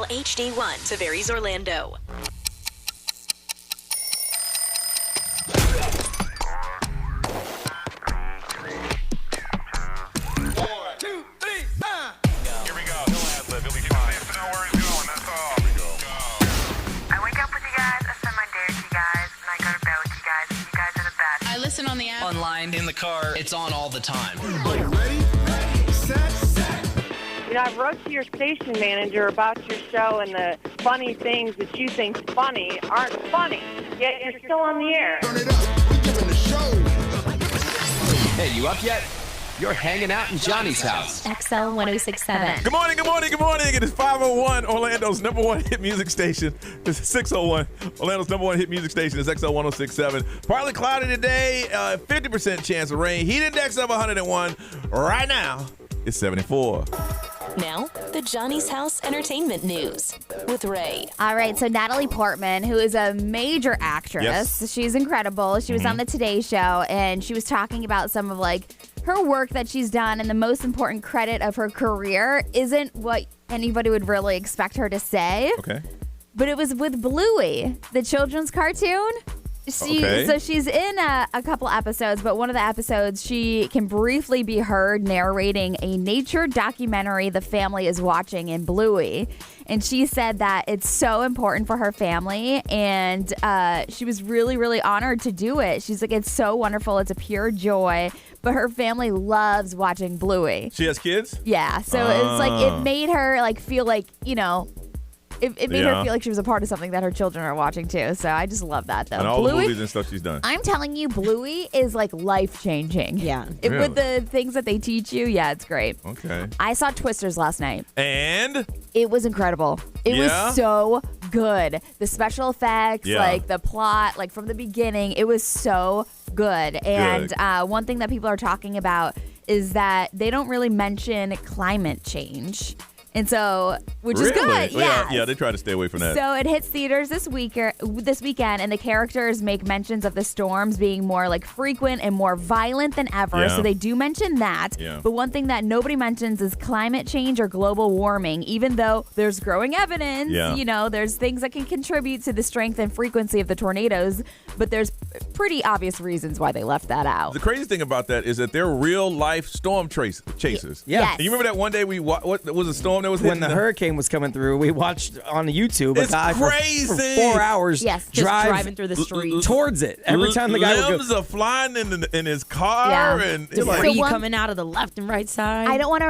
HD1 Tavares Orlando. Listen on the app. Online, in the car. It's on all the time. Ready, set, set. You know, I wrote to your station manager about your show, and the funny things that you think's funny aren't funny. Yet you're still on the air. Turn it up. We giving the show. Hey, you up yet? You're hanging out in Johnny's house. XL 1067. Good morning, good morning, good morning. It is 501, Orlando's number one hit music station. This is 601, Orlando's number one hit music station. It's XL 1067. Partly cloudy today, 50% chance of rain. Heat index of 101. Right now, it's 74. Now, the Johnny's House Entertainment News with Ray. All right, so Natalie Portman, who is a major actress, Yes. she's incredible. She was on the Today Show, and she was talking about some of her work that she's done, and the most important credit of her career isn't what anybody would really expect her to say. Okay. But it was with Bluey, the children's cartoon. So she's in a couple episodes, but one of the episodes she can briefly be heard narrating a nature documentary the family is watching in Bluey. And she said that it's so important for her family, and she was really, really honored to do it. She's like, it's so wonderful. It's a pure joy. But her family loves watching Bluey. She has kids? Yeah. So it's like it made her feel like, it made her feel like she was a part of something that her children are watching too. So I just love that though. And all Bluey, the movies and stuff she's done. I'm telling you, Bluey is life changing. Yeah. Really? With the things that they teach you, yeah, it's great. Okay. I saw Twisters last night. And? It was incredible. It was so good. The special effects, the plot, from the beginning, it was so good. And one thing that people are talking about is that they don't really mention climate change. And so, which is good. Yeah, they try to stay away from that. So it hits theaters this weekend, and the characters make mentions of the storms being more frequent and more violent than ever. Yeah. So they do mention that. Yeah. But one thing that nobody mentions is climate change or global warming, even though there's growing evidence. Yeah. There's things that can contribute to the strength and frequency of the tornadoes, but there's pretty obvious reasons why they left that out. The crazy thing about that is that they're real life storm chasers. Yeah. Yes. And you remember that one day what was a storm that was When hitting the hurricane was coming through, we watched on YouTube It's a guy for crazy. 4 hours Yes. Just drive driving through the street. towards it. Every time the guy would limbs are flying in his car, Yeah. and it's So Debris one- coming out of the left and right side. I don't want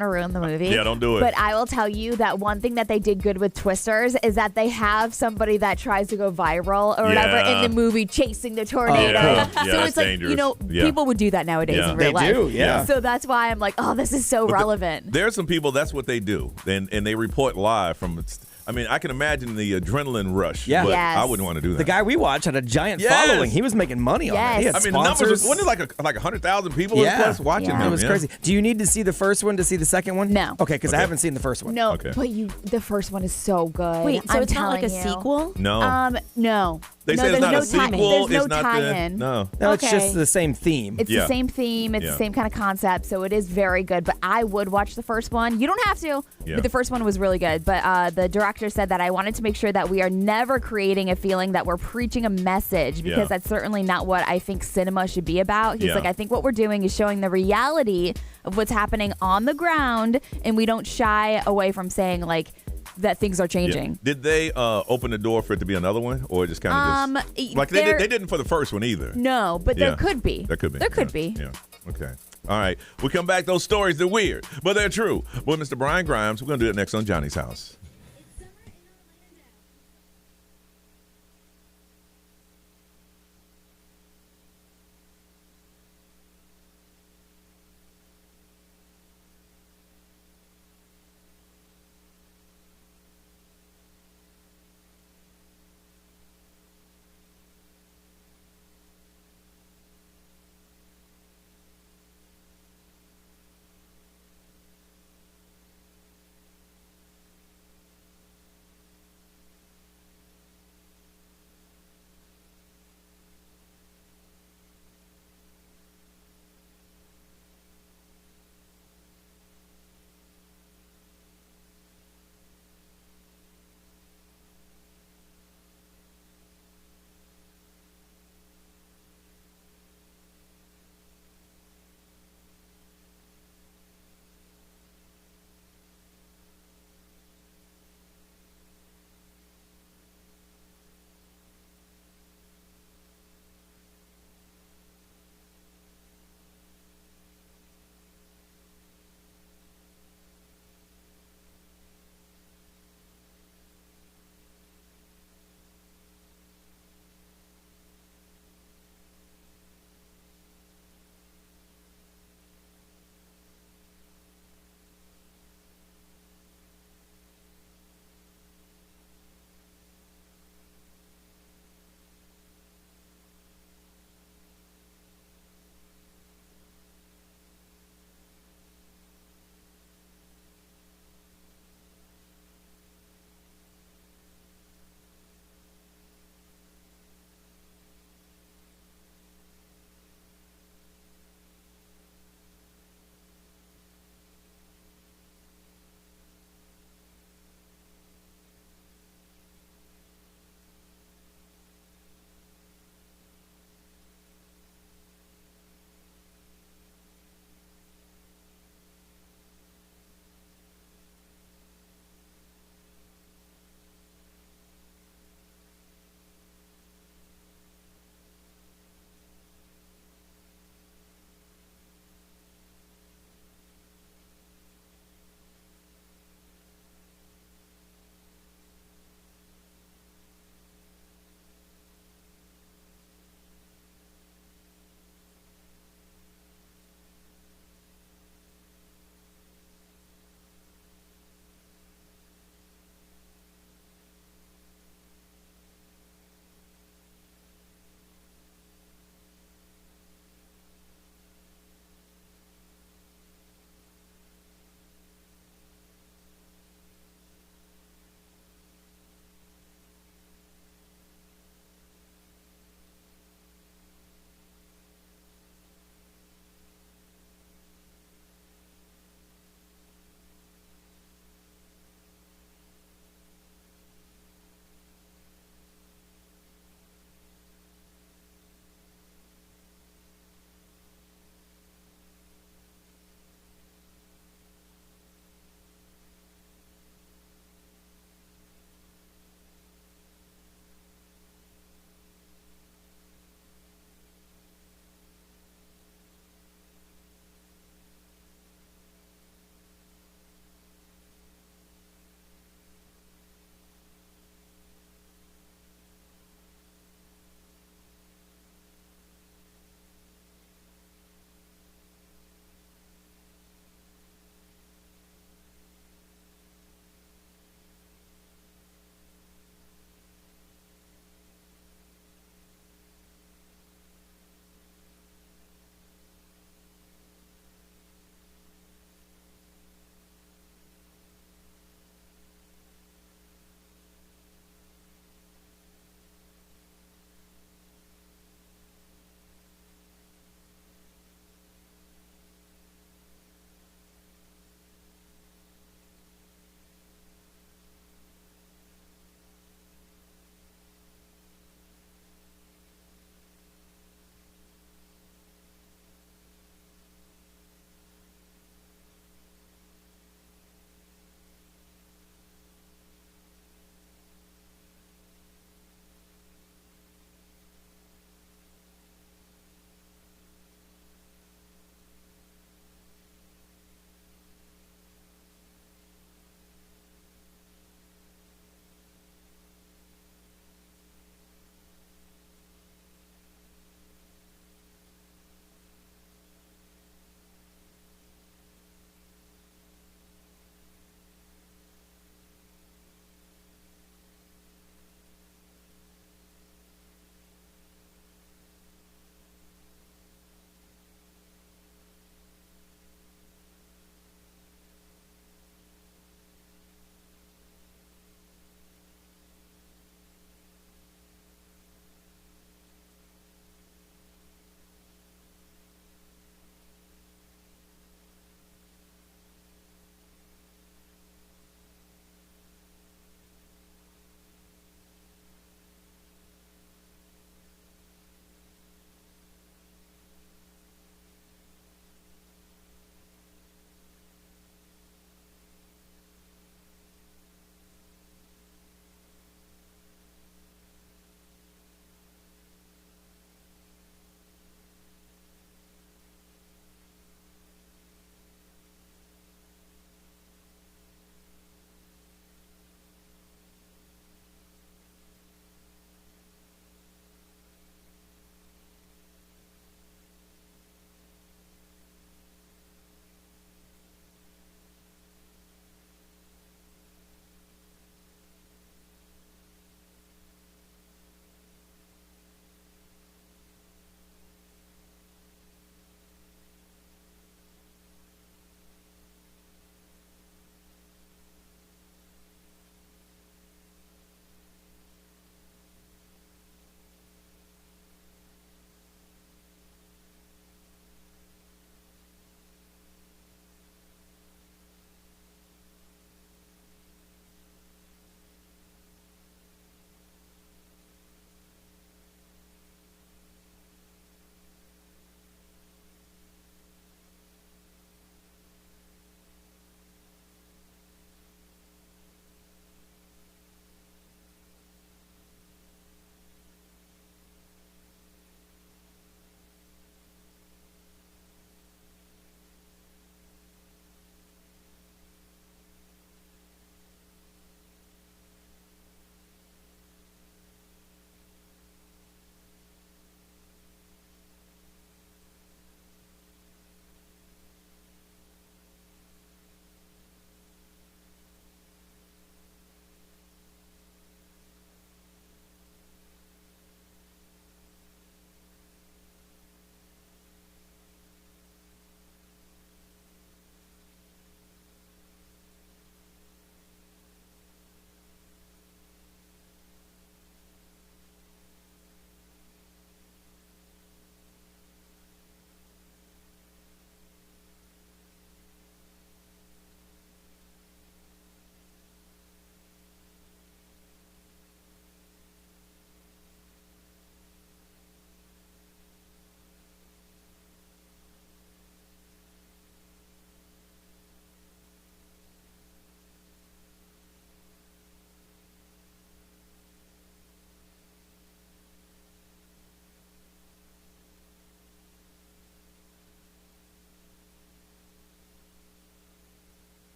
to ruin the movie. Yeah, don't do it. But I will tell you that one thing that they did good with Twisters is that they have somebody that tries to go viral or whatever Yeah. in the movie chasing the tornado. Yeah. So Yeah, it's that's dangerous. Yeah. people would do that nowadays Yeah. in real They life. do, yeah. So that's why I'm like, oh, this is so relevant. There are some people, that's what they do, and they report live from. I mean, I can imagine the adrenaline rush. Yeah. But Yes. I wouldn't want to do that. The guy we watched had a giant Yes. following. He was making money on that. He Yes. had I mean, the numbers sponsors. wasn't it like 100,000 people Yeah. plus watching Yeah. him? It was crazy. Do you need to see the first one to see the second one? No. Okay, because I Okay. haven't seen the first one. No, Okay. but the first one is so good. Wait, so I'm it's not like a telling you. sequel? No. No. They no, say it's there's not no a sequel. There's no It's not tie-in. No. No, it's Okay. just the same theme. It's Yeah. the same theme. It's Yeah. the same kind of concept. So it is very good. But I would watch the first one. You don't have to. Yeah. But the first one was really good. But the director said that I wanted to make sure that we are never creating a feeling that we're preaching a message, because Yeah. that's certainly not what I think cinema should be about. He's Yeah. like, I think what we're doing is showing the reality of what's happening on the ground, and we don't shy away from saying that things are changing. Did they open the door for it to be another one, or just kind of just like they didn't for the first one either? No, but Yeah. there could be. There could be. There could Yeah. be. Yeah. Okay. All right. We come back. Those stories, they're weird, but they're true. Well, Mr. Brian Grimes, we're going to do it next on Johnny's House.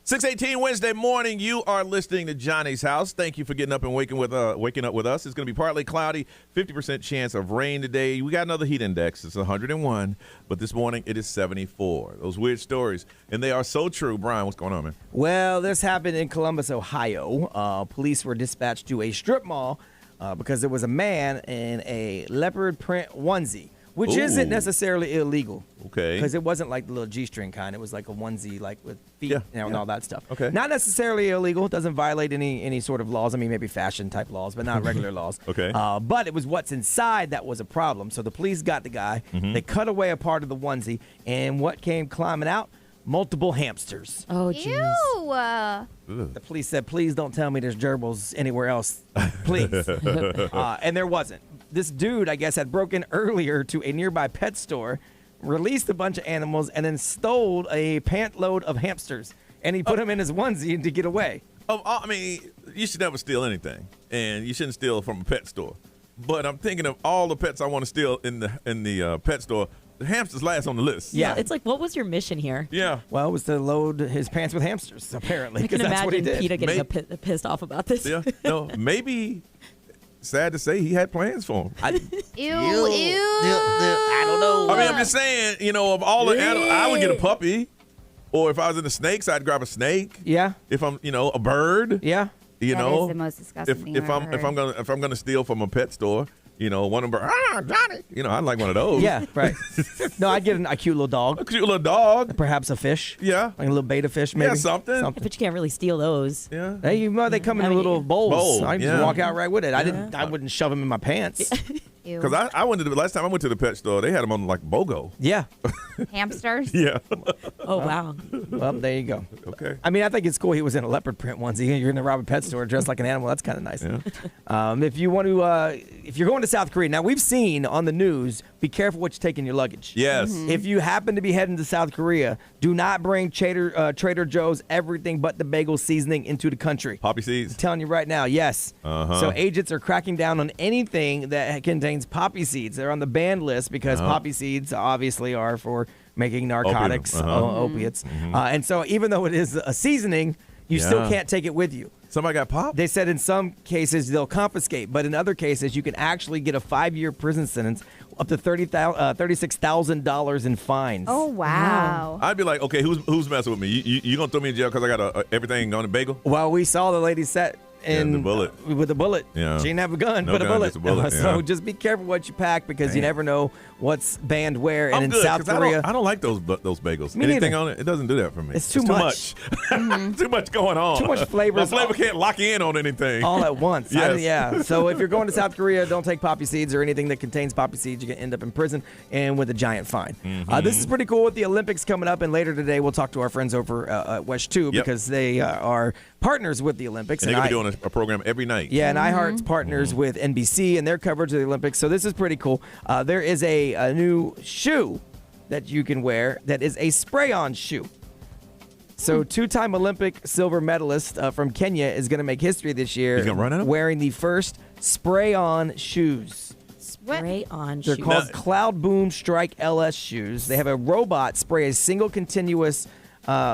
6:18 Wednesday morning. You are listening to Johnny's House. Thank you for getting up and waking up with us. It's going to be partly cloudy, 50% chance of rain today. We got another heat index. It's 101, but this morning it is 74. Those weird stories, and they are so true. Brian, what's going on, man? Well, this happened in Columbus, Ohio. Police were dispatched to a strip mall because there was a man in a leopard print onesie, which isn't necessarily illegal. Okay. Because it wasn't like the little G-string kind. It was like a onesie, like with feet and all that stuff. Okay. Not necessarily illegal. It doesn't violate any sort of laws. I mean, maybe fashion type laws, but not regular laws. Okay. But it was what's inside that was a problem. So the police got the guy. They cut away a part of the onesie, and what came climbing out? Multiple hamsters. Oh, jeez. Ew. The police said, please don't tell me there's gerbils anywhere else. Please. And there wasn't. This dude, I guess, had broken earlier to a nearby pet store, released a bunch of animals, and then stole a pant load of hamsters. And he put them in his onesie to get away. I mean, you should never steal anything, and you shouldn't steal from a pet store. But I'm thinking of all the pets I want to steal in the pet store. The hamsters last on the list. Yeah. It's like, what was your mission here? Yeah. Well, it was to load his pants with hamsters, apparently. I can that's what he imagine did. PETA getting pissed off about this. Yeah. No, maybe, sad to say, he had plans for him. Ew. I don't know. I mean, I'm just saying, of all the animals, I would get a puppy. Or if I was into snakes, I'd grab a snake. Yeah. If I'm, a bird. Yeah. That is the most disgusting thing if I've ever heard. if I'm gonna steal from a pet store, one of them, Johnny. I'd like one of those. Yeah, right. No, I'd get a cute little dog. A cute little dog. Perhaps a fish. Yeah. Like a little beta fish, maybe. Yeah, something. But you can't really steal those. Yeah. Hey, they come in little bowls. Bowl, I just yeah. walk out right with it. I wouldn't shove them in my pants. Ew. Because I went to last time I went to the pet store, they had them on like BOGO. Yeah. Hamsters? Yeah. Oh, wow. Well, there you go. Okay. I mean, I think it's cool he was in a leopard print onesie. You're in the rob a pet store dressed like an animal. That's kind of nice. Yeah. If you want to, if you're going to South Korea, now we've seen on the news, be careful what you take in your luggage. Yes. If you happen to be heading to South Korea, do not bring Trader Joe's everything but the bagel seasoning into the country. Poppy seeds. I'm telling you right now, yes. So agents are cracking down on anything that contains poppy seeds. They're on the banned list because poppy seeds obviously are for making narcotics, opiates. And so even though it is a seasoning, you still can't take it with you. Somebody got popped? They said in some cases they'll confiscate, but in other cases you can actually get a 5-year prison sentence, up to $36,000 in fines. Oh, wow. I'd be like, okay, who's messing with me? You gonna throw me in jail because I got everything on a bagel? Well, we saw the lady set in the bullet. With a bullet. Yeah. She didn't have a gun, No but gun, a bullet. just a bullet, So yeah. just be careful what you pack because you never know what's banned where. And I'm in good, South 'cause Korea, I don't like those bagels. Me Anything neither. on it, it doesn't do that for me. It's too much. Too much going on. Too much flavor. My flavor can't lock in on anything. all at once. Yes. Yeah. So if you're going to South Korea, don't take poppy seeds or anything that contains poppy seeds. You can end up in prison and with a giant fine. This is pretty cool with the Olympics coming up. And later today, we'll talk to our friends over at West 2 because they are partners with the Olympics. And they're going to be doing a program every night. Yeah, and iHeart's partners with NBC and their coverage of the Olympics. So this is pretty cool. There is a new shoe that you can wear that is a spray-on shoe. So two-time Olympic silver medalist from Kenya is going to make history this year. He's gonna run in 'em? Wearing the first spray-on shoes. Spray on They're shoes. called Cloud Boom Strike LS shoes. They have a robot spray a single continuous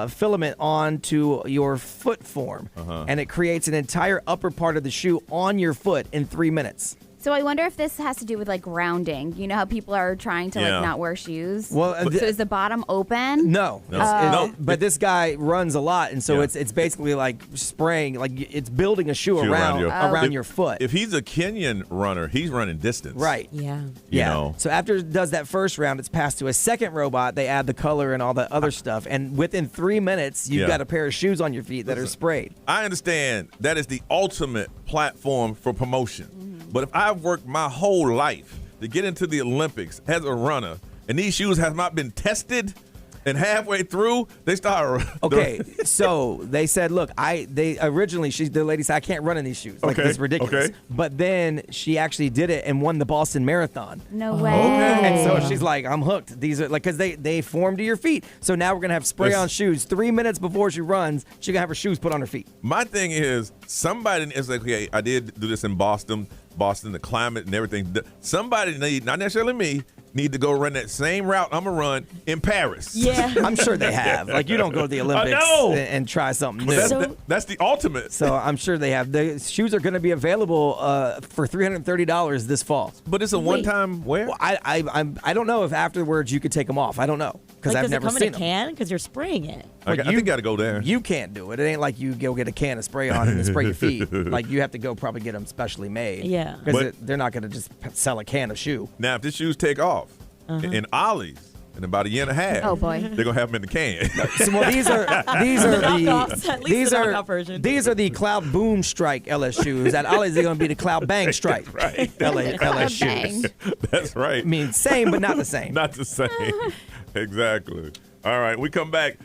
filament onto your foot form, and it creates an entire upper part of the shoe on your foot in 3 minutes. So I wonder if this has to do with like grounding. You know how people are trying to Yeah. like not wear shoes? Well, so is the bottom open? No. No. But this guy runs a lot, and so Yeah. it's basically like spraying, like it's building a shoe Shoe around around your foot. If he's a Kenyan runner, he's running distance. Right. Yeah. You know. So after it does that first round, it's passed to a second robot. They add the color and all that other stuff, and within 3 minutes, you've Yeah. got a pair of shoes on your feet that are sprayed. I understand that is the ultimate platform for promotion. But if I've worked my whole life to get into the Olympics as a runner, and these shoes have not been tested, and halfway through they start. Okay, so they said, look, the lady said I can't run in these shoes. Like Okay, it's ridiculous. okay. But then she actually did it and won the Boston Marathon. No way. And so she's like, I'm hooked. These are like, because they form to your feet. So now we're going to have spray on shoes. 3 minutes before she runs, she's going to have her shoes put on her feet. My thing is, somebody is like, okay, I did do this in Boston, the climate and everything. Somebody need, not necessarily me, need to go run that same route I'm going to run in Paris. Yeah. I'm sure they have. Like, you don't go to the Olympics know. and try something But new. that's the ultimate. So I'm sure they have. The shoes are going to be available for $330 this fall. But it's a one-time wear? Well, I don't know if afterwards you could take them off. I don't know because Like, I've does it never come seen in a them. can? Because you're spraying it. I think you got to go there. You can't do it. It ain't like you go get a can of spray on and spray your feet. Like, you have to go probably get them specially made. Yeah. Because they're not going to just sell a can of shoe. Now, if the shoes take off in Ollie's in about a year and a half, Oh, boy. they're going to have them in the can. So, well, these are knockoffs, at least these the are knockoff version. these are the Cloud Boom Strike LS shoes. At Ollie's, they're going to be the Cloud Bang Strike LS shoes. Bang. That's right. I mean, same but not the same. Not the same. Exactly. All right, we come back.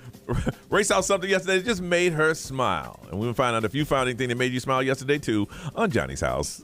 Ray saw something yesterday that just made her smile. And we'll find out if you found anything that made you smile yesterday, too, on Johnny's House.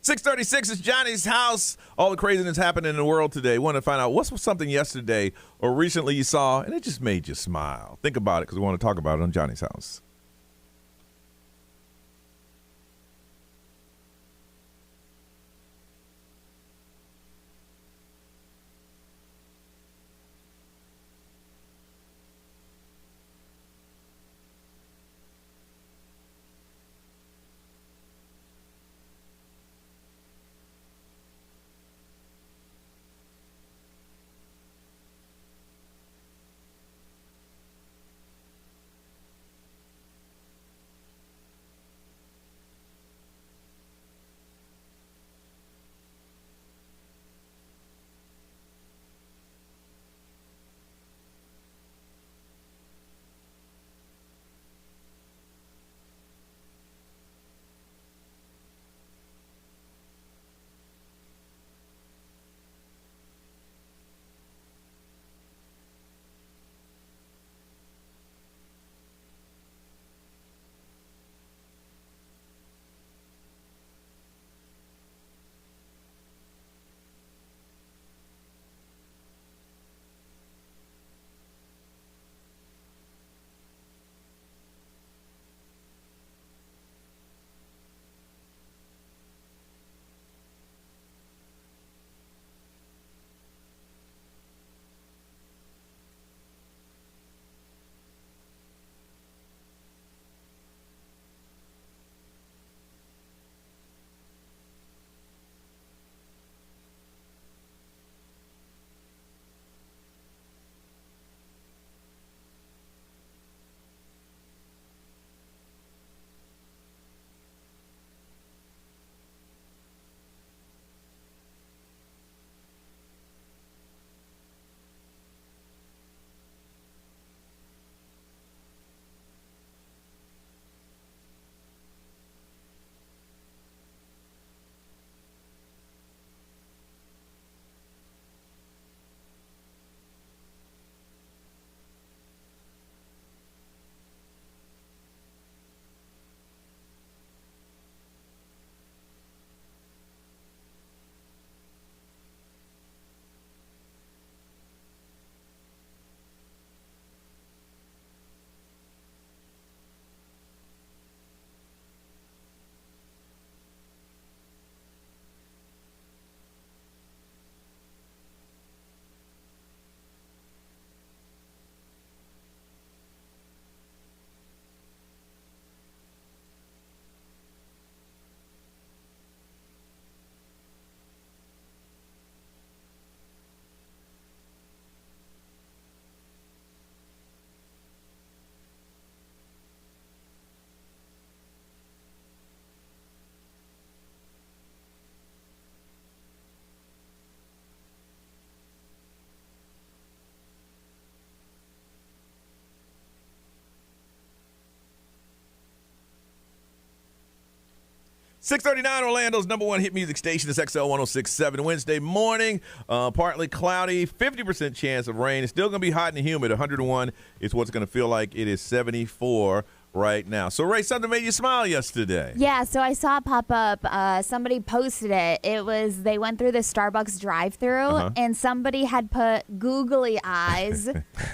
636 is Johnny's house. All the craziness happening in the world today. Want to find out what's something yesterday or recently you saw and it just made you smile. Think about it because we want to talk about it on Johnny's house. .639 Orlando's number one hit music station is XL 106.7. Wednesday morning, partly cloudy, 50% chance of rain. It's still going to be hot and humid. 101 is what's going to feel like. It is 74 right now. So, Ray, something made you smile yesterday. Yeah, so I saw it pop up. Somebody posted it. It was, they went through the Starbucks drive-thru, and somebody had put googly eyes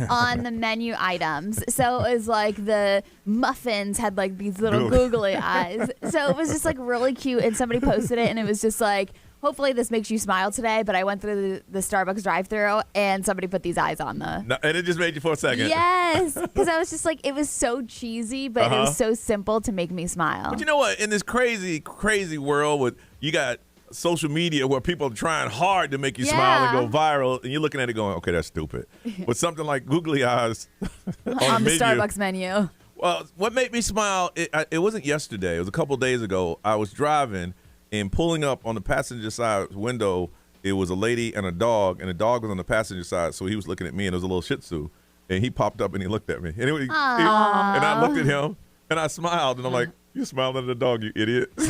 on the menu items. So it was like the muffins had like these little googly eyes. So it was just like really cute, and somebody posted it, and it was just like, hopefully this makes you smile today, but I went through the Starbucks drive-thru and somebody put these eyes on the... No, and it just made you for a second. Yes, because I was just like, it was so cheesy, but it was so simple to make me smile. But you know what? In this crazy, crazy world with, you got social media where people are trying hard to make you smile and go viral, and you're looking at it going, okay, that's stupid. But something like googly eyes on the Starbucks menu. Well, what made me smile, it wasn't yesterday. It was a couple days ago. I was driving, and pulling up on the passenger side window, it was a lady and the dog was on the passenger side, so he was looking at me, and it was a little Shih Tzu, and he popped up and he looked at me. And, and I looked at him, and I smiled, and I'm like, you smiling at the dog, you idiot. But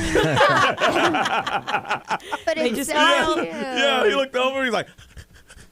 it's so cute. Yeah, he looked over, he's like,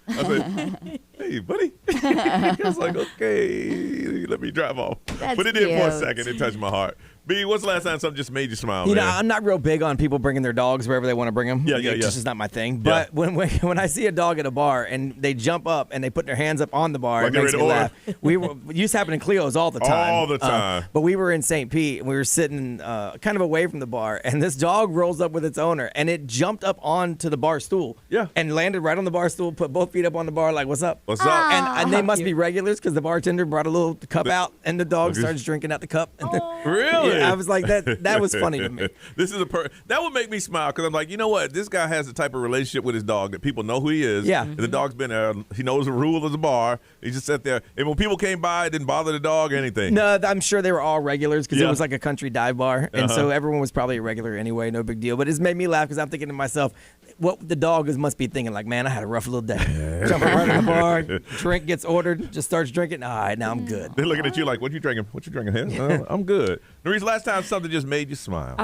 I said, hey, buddy. I was like, okay, let me drive off. That's but it did for a cute. second. It touched my heart. B, what's the last time something just made you smile, You know, man? I'm not real big on people bringing their dogs wherever they want to bring them. Yeah. It's just not my thing. But when I see a dog at a bar and they jump up and they put their hands up on the bar, Like it makes they're me ready laugh. We used to happen in Cleo's all the time. All the time. But we were in St. Pete and we were sitting kind of away from the bar, and this dog rolls up with its owner, and it jumped up onto the bar stool. Yeah. And landed right on the bar stool, put both feet up on the bar, like, what's up? What's up? And they must be regulars because the bartender brought a little cup out, and the dog starts drinking out the cup. And Really? Yeah, I was like, that was funny to me. This is that would make me smile because I'm like, you know what? This guy has the type of relationship with his dog that people know who he is. Yeah. And the dog's been there. He knows the rule of the bar. He just sat there. And when people came by, it didn't bother the dog or anything. No, I'm sure they were all regulars because Yeah. it was like a country dive bar. And so everyone was probably a regular anyway, no big deal. But it's made me laugh because I'm thinking to myself, what the dog must be thinking, like, man, I had a rough little day. Jumping right in the bar, drink gets ordered, just starts drinking. All right, now I'm good. They're looking at you like, what you drinking? What you drinking here? I'm good. Maurice, last time something just made you smile.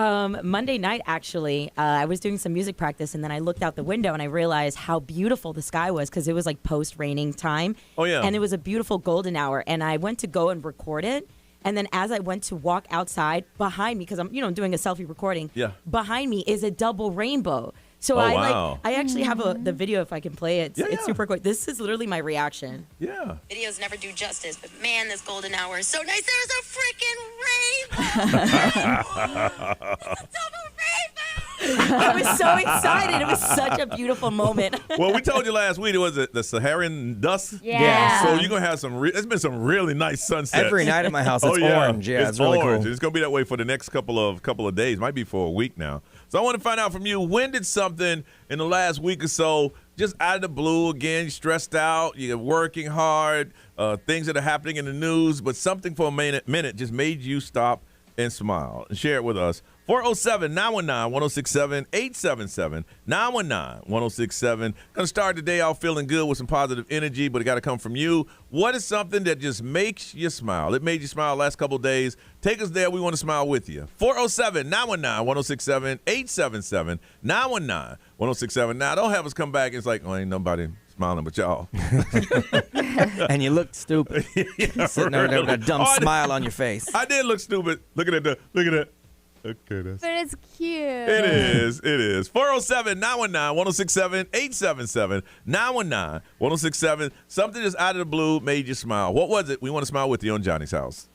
Monday night, actually, I was doing some music practice, and then I looked out the window and I realized how beautiful the sky was because it was like post-raining time. Oh, yeah. And it was a beautiful golden hour, and I went to go and record it. And then as I went to walk outside, behind me, because I'm doing a selfie recording, Yeah. behind me is a double rainbow. So wow. I actually have the video if I can play it. It's Yeah. super quick. This is literally my reaction. Yeah. Videos never do justice, but man, this golden hour is so nice. There's a freaking rainbow. It's a double rainbow. I was so excited. It was such a beautiful moment. Well, we told you last week it was the Saharan dust. Yeah. So you're gonna have there's been some really nice sunsets. Every night at my house, it's orange. Yeah, it's really orange. cool. It's gonna be that way for the next couple of days. Might be for a week now. So I want to find out from you, when did something in the last week or so, just out of the blue, again, you're stressed out, you're working hard, things that are happening in the news, but something for a minute just made you stop and smile? And share it with us. 407-919-1067, 877-919-1067. Gonna start the day off feeling good with some positive energy, but it got to come from you. What is something that just makes you smile? It made you smile the last couple of days. Take us there. We want to smile with you. 407-919-1067, 877-919-1067. Now, don't have us come back and it's like, oh, ain't nobody smiling but y'all. And you looked stupid. Sitting over there with a dumb smile on your face. I did look stupid. Look at that. Okay, that's. But it's cute. It is. 407-919-1067, 877-919-1067. Something just out of the blue made you smile. What was it? We want to smile with you on Johnny's House.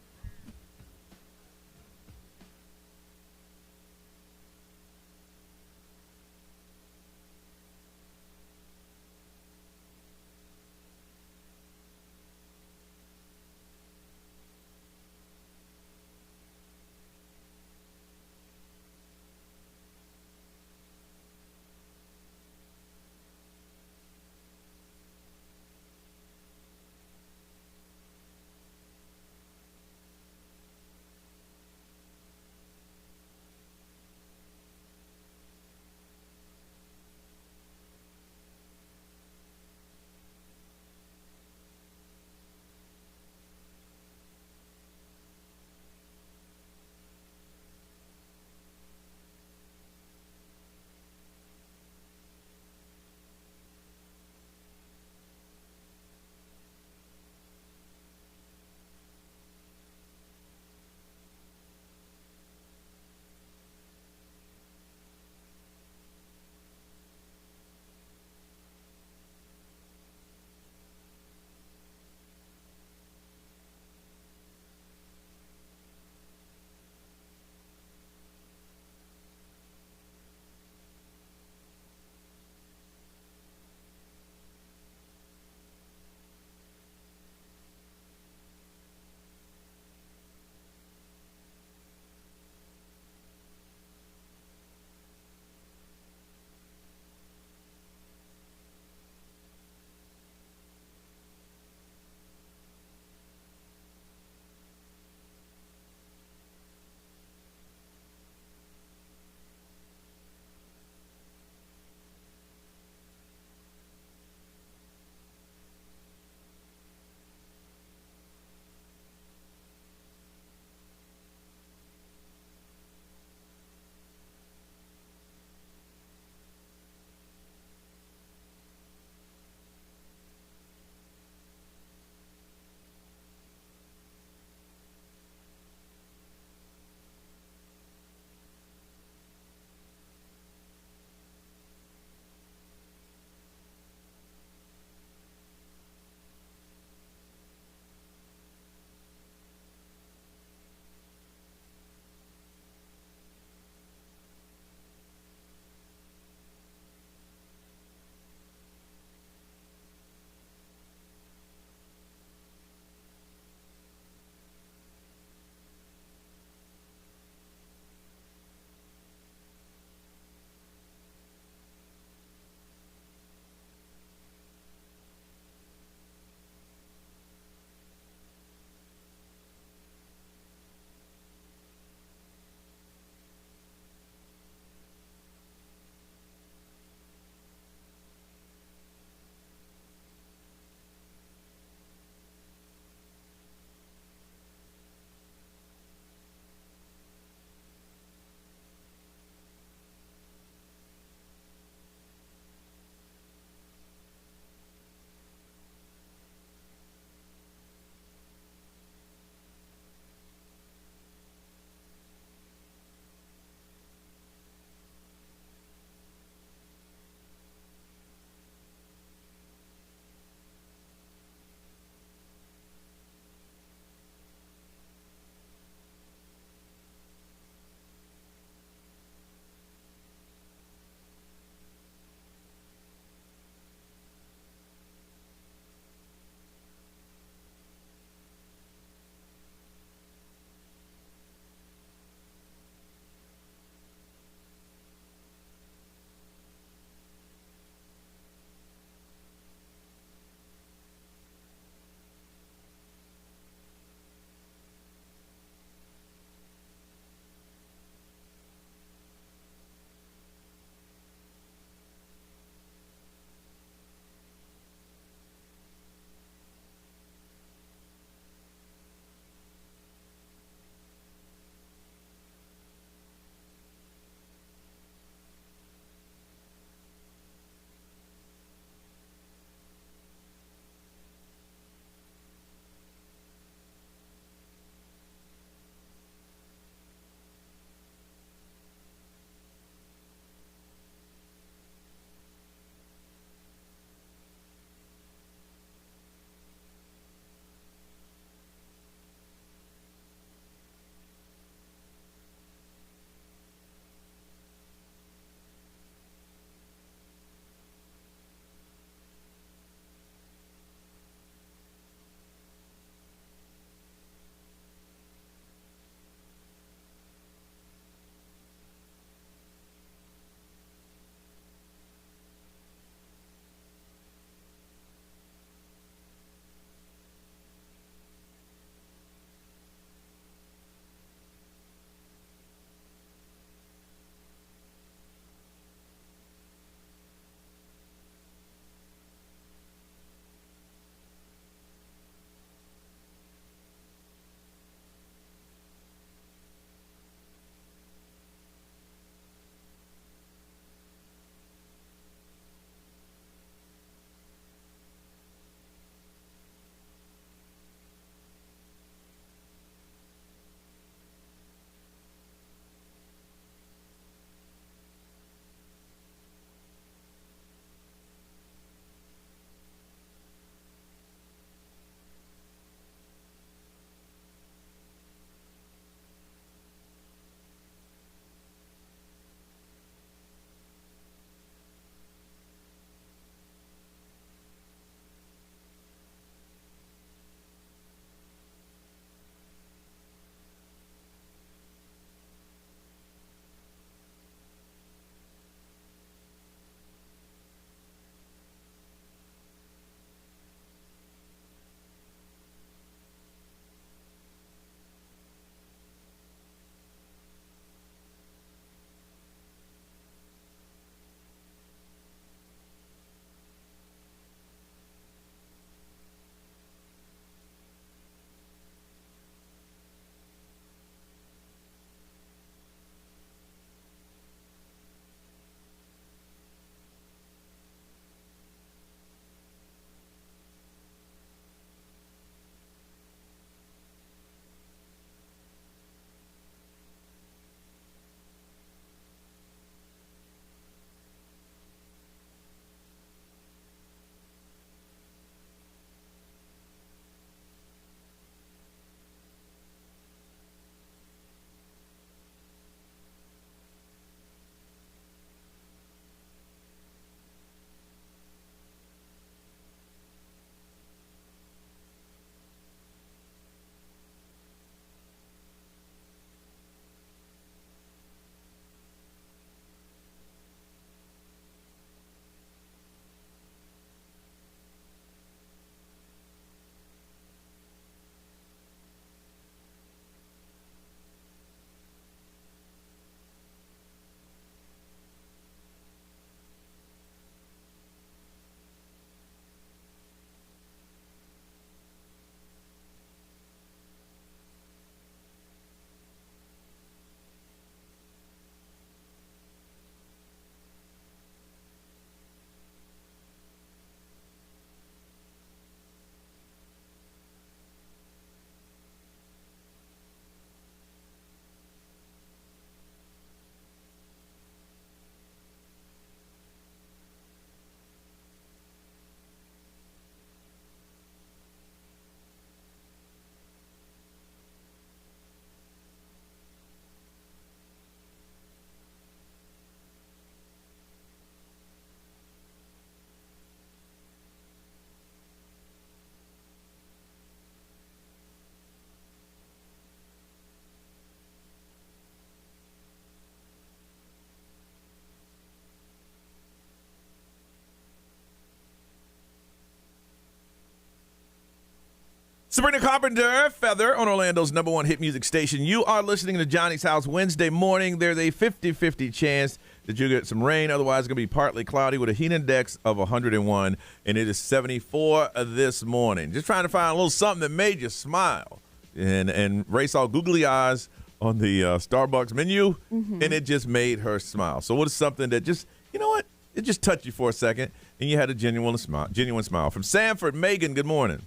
Sabrina Carpenter, Feather on Orlando's #1 hit music station. You are listening to Johnny's House Wednesday morning. There's a 50-50 chance that you'll get some rain. Otherwise, it's going to be partly cloudy with a heat index of 101, and it is 74 this morning. Just trying to find a little something that made you smile. And Ray saw googly eyes on the Starbucks menu, and it just made her smile. So what is something that just, you know what, it just touched you for a second, and you had a genuine smile. From Sanford, Megan, good morning.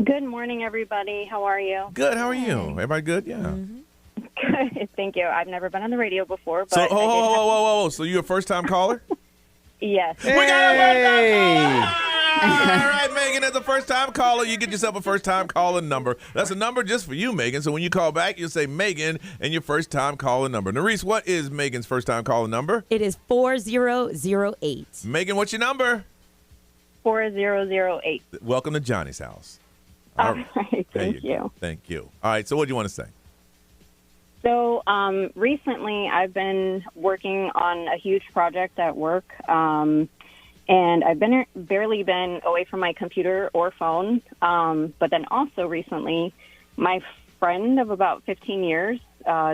Good morning, everybody. How are you? Good. How are you? Everybody good? Yeah. Good. Thank you. I've never been on the radio before, but So, whoa. So you a first-time caller? Yes. We got a first-time caller! All right, Megan, as a first-time caller, you get yourself a first-time caller number. That's a number just for you, Megan. So when you call back, you'll say Megan and your first-time caller number. Nerese, what is Megan's first-time caller number? It is 4008. Megan, what's your number? 4008. Welcome to Johnny's House. All right. Thank you. Thank you. All right, so what do you want to say? So recently I've been working on a huge project at work, and I've barely been away from my computer or phone. But then also recently, my friend of about 15 years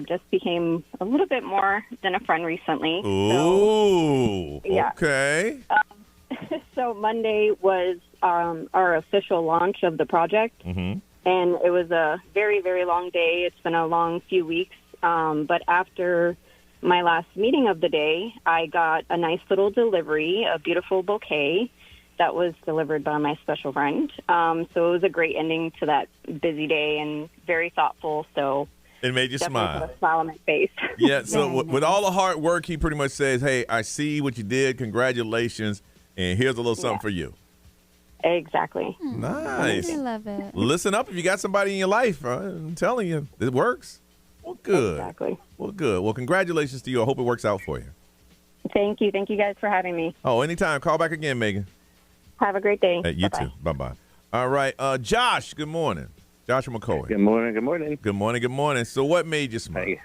just became a little bit more than a friend recently. Ooh, yeah. Okay. So Monday was our official launch of the project, and it was a very, very long day. It's been a long few weeks, but after my last meeting of the day, I got a nice little delivery, a beautiful bouquet that was delivered by my special friend. So it was a great ending to that busy day and very thoughtful. So it made you smile. Put a smile on my face. Yeah. So with all the hard work, he pretty much says, "Hey, I see what you did. Congratulations, and here's a little something for you." Exactly. Nice. I love it. Listen up if you got somebody in your life. I'm telling you, it works. Well, good. Exactly. Well, good. Well, congratulations to you. I hope it works out for you. Thank you. Thank you guys for having me. Oh, anytime. Call back again, Megan. Have a great day. Hey, you Bye-bye. too. Bye-bye. All right. Josh, good morning. Joshua McCoy. Good morning. Good morning. Good morning. Good morning. So what made you smile? Hey.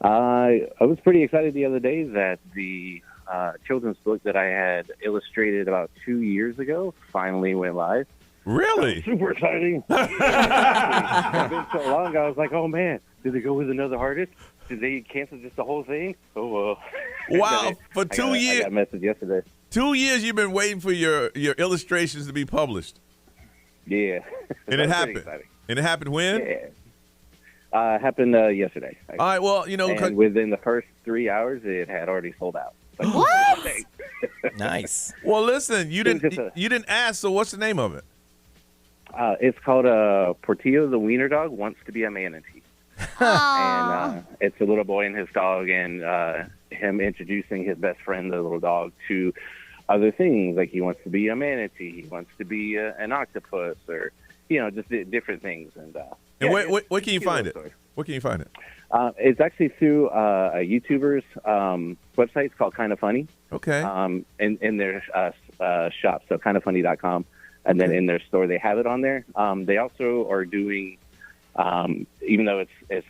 I was pretty excited the other day that the children's book that I had illustrated about 2 years ago finally went live. Really? Super exciting. It's been so long. I was like, oh, man, did they go with another artist? Did they cancel just the whole thing? Oh, well. Wow. For 2 years. I got a message yesterday. 2 years you've been waiting for your illustrations to be published. Yeah. And it happened. And it happened when? Yeah. Happened yesterday. All right, well, and within the first 3 hours, it had already sold out. Like, what? Nice. Well, listen, you didn't ask, so what's the name of it? It's called Portillo the Wiener Dog Wants to Be a Manatee. And it's a little boy and his dog, and him introducing his best friend, the little dog, to other things. Like he wants to be a manatee, he wants to be an octopus, or just different things. And where can you find it? Where can you find it? It's actually through a YouTuber's website. It's called Kind of Funny. Okay. In their shop, so kindoffunny.com. And then in their store, they have it on there. They also are doing, even though it's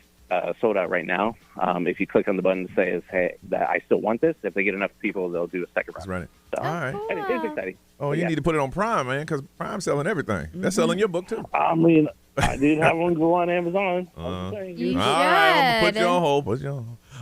sold out right now, if you click on the button that says, hey, that I still want this, if they get enough people, they'll do a second round. That's right. So, all right. And it's exciting. Oh, you need to put it on Prime, man, because Prime's selling everything. They're selling your book, too. I mean, I did have one go on Amazon. All right, I'm going to put you on hold.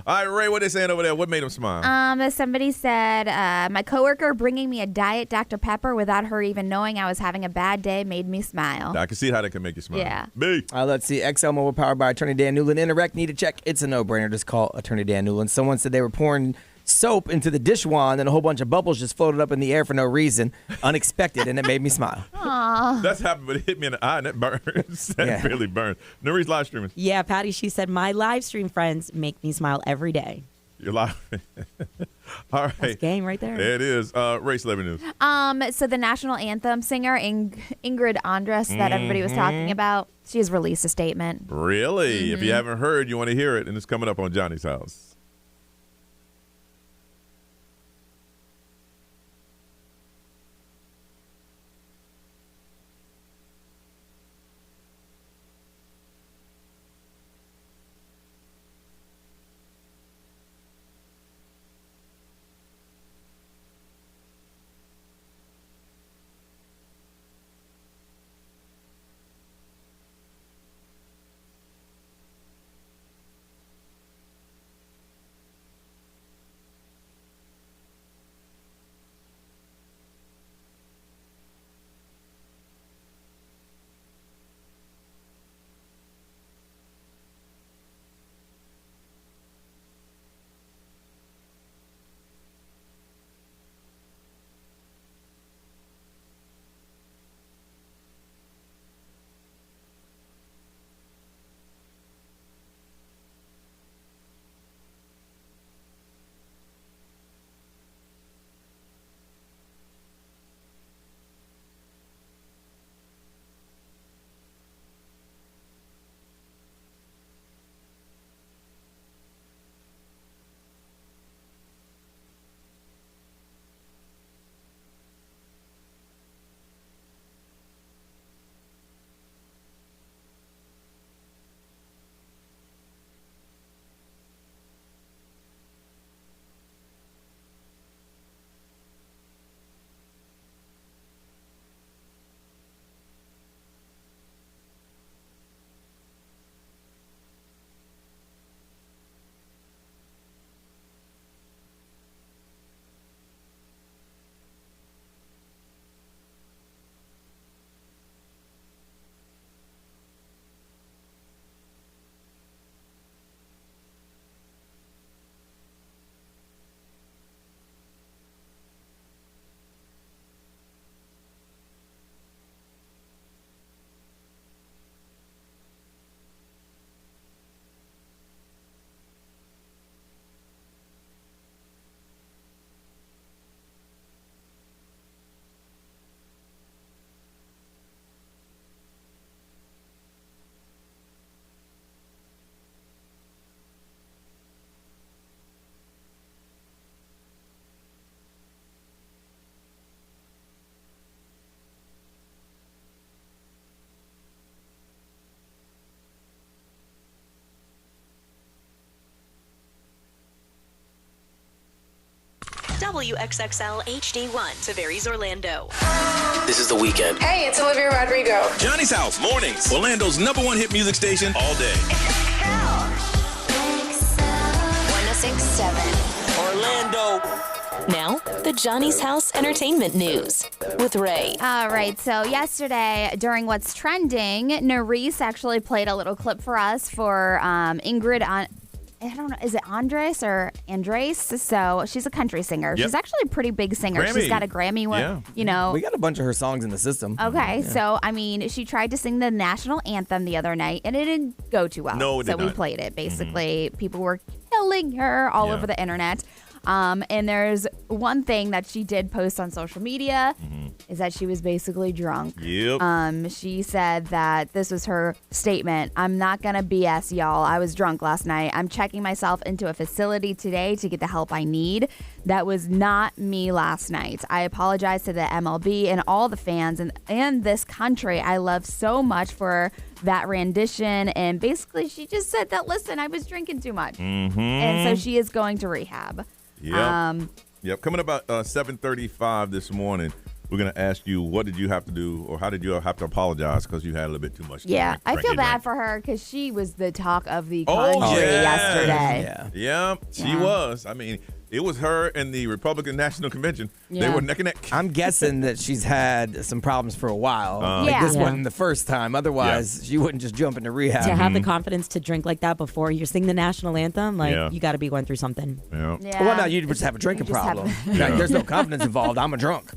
All right, Ray, what they saying over there? What made them smile? Somebody said, my coworker bringing me a Diet Dr. Pepper without her even knowing I was having a bad day made me smile. I can see how that can make you smile. Yeah. B. Let's see. XL Mobile powered by Attorney Dan Newland. Interact, need a check. It's a no-brainer. Just call Attorney Dan Newland. Someone said they were pouring soap into the dish wand and a whole bunch of bubbles just floated up in the air for no reason. Unexpected, and it made me smile. Aww. That's happened, but it hit me in the eye, and that burns. That really burns. Nuri's live streaming. Yeah, Patty, she said, my live stream friends make me smile every day. You're live. All right. That's game right there. It is. Ray Celebrity News. So the national anthem singer, Ingrid Andress, that everybody was talking about, she has released a statement. Really? If you haven't heard, you want to hear it, and it's coming up on Johnny's House. WXXL HD1 Tavares, Orlando. This is The Weekend. Hey, it's Olivia Rodrigo. Johnny's House, mornings. Orlando's #1 hit music station all day. 106.7. Orlando. Now, the Johnny's House Entertainment News with Ray. All right, so yesterday during What's Trending, Nerese actually played a little clip for us for Ingrid on. I don't know, is it Andres or Andres? So she's a country singer. Yep. She's actually a pretty big singer. Grammy. She's got a Grammy one, you know. We got a bunch of her songs in the system. Okay, Yeah. so I mean, she tried to sing the national anthem the other night, and it didn't go too well. No, it did so we not. played it. Basically, people were killing her all over the internet. And there's one thing that she did post on social media is that she was basically drunk. Yep. She said that this was her statement. I'm not going to BS, y'all. I was drunk last night. I'm checking myself into a facility today to get the help I need. That was not me last night. I apologize to the MLB and all the fans and this country I love so much for that rendition. And basically, she just said that, listen, I was drinking too much. And so she is going to rehab. Yep. Coming about 7:35 this morning, we're going to ask you, what did you have to do, or how did you have to apologize because you had a little bit too much to drink, I feel bad for her because she was the talk of the country yesterday. Yeah, she was. I mean, it was her and the Republican National Convention. They Yeah. were neck and neck. I'm guessing that she's had some problems for a while. Like this wasn't the first time. Otherwise, she wouldn't just jump into rehab. To have the confidence to drink like that before you sing the national anthem, like Yeah. you got to be going through something. Yeah. Well, no, you just have a drinking just have problem. a- Like, there's no confidence involved. I'm a drunk.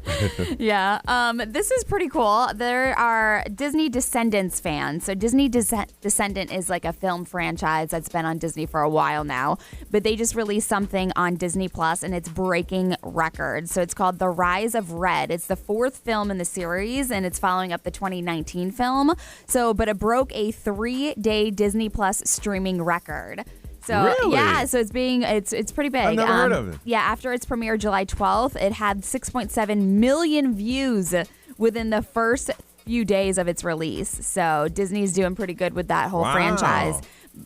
Yeah. This is pretty cool. There are Disney Descendants fans. So Disney Descendant is like a film franchise that's been on Disney for a while now, but they just released something on Disney Plus and it's breaking records. So it's called The Rise of Red. It's the 4th film in the series and it's following up the 2019 film. But it broke a 3-day Disney Plus streaming record. So Really? yeah, so it's pretty big. I've never heard of it. Yeah, after its premiere July 12th, it had 6.7 million views within the first few days of its release. So Disney's doing pretty good with that whole Wow. franchise.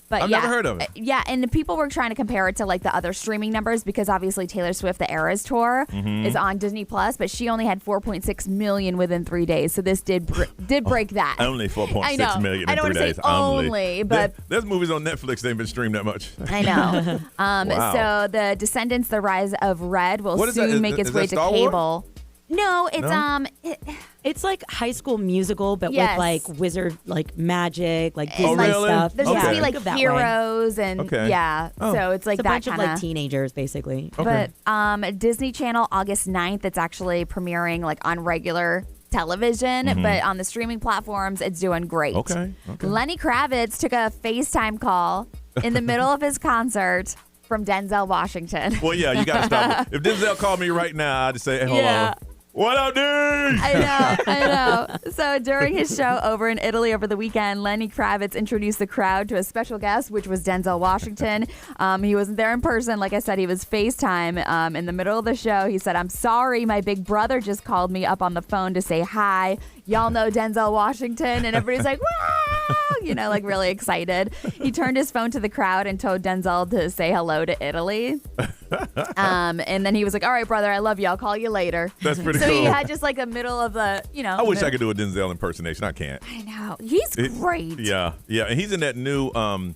But I've yeah, never heard of it. Yeah, and people were trying to compare it to like the other streaming numbers because obviously Taylor Swift, the Eras Tour, is on Disney Plus, but she only had 4.6 million within 3 days. So this did break that. Only 4.6 I know. million I in don't 3 wanna say days. only, but there's movies on Netflix that ain't been streamed that much. I know. Wow. So the Descendants, The Rise of Red will What is that? soon Is- make its is way that to Star Wars? cable. No, it's No? It's like High School Musical, but Yes. with like wizard, like magic, like Disney It's like- stuff. There's gonna be Think like of that way. heroes and yeah. Oh. So it's like a that bunch of kind like teenagers, basically. But Disney Channel August 9th, it's actually premiering like on regular television, Mhm. but on the streaming platforms, it's doing great. Okay. Lenny Kravitz took a FaceTime call in the middle of his concert from Denzel Washington. Well, yeah, you got to stop it. If Denzel called me right now, I'd just say, hey, hold Yeah. on. What up, dude? I know. So during his show over in Italy over the weekend, Lenny Kravitz introduced the crowd to a special guest, which was Denzel Washington. He wasn't there in person. Like I said, he was FaceTime. In the middle of the show, he said, "I'm sorry, my big brother just called me up on the phone to say hi. Y'all know Denzel Washington?" And everybody's like, "Wow!" Like really excited. He turned his phone to the crowd and told Denzel to say hello to Italy. And then he was like, "All right, brother, I love you. I'll call you later." That's pretty so cool. he had just like a middle of the, I wish I could do a Denzel impersonation. I can't. I know. He's great. Yeah. And he's in that new The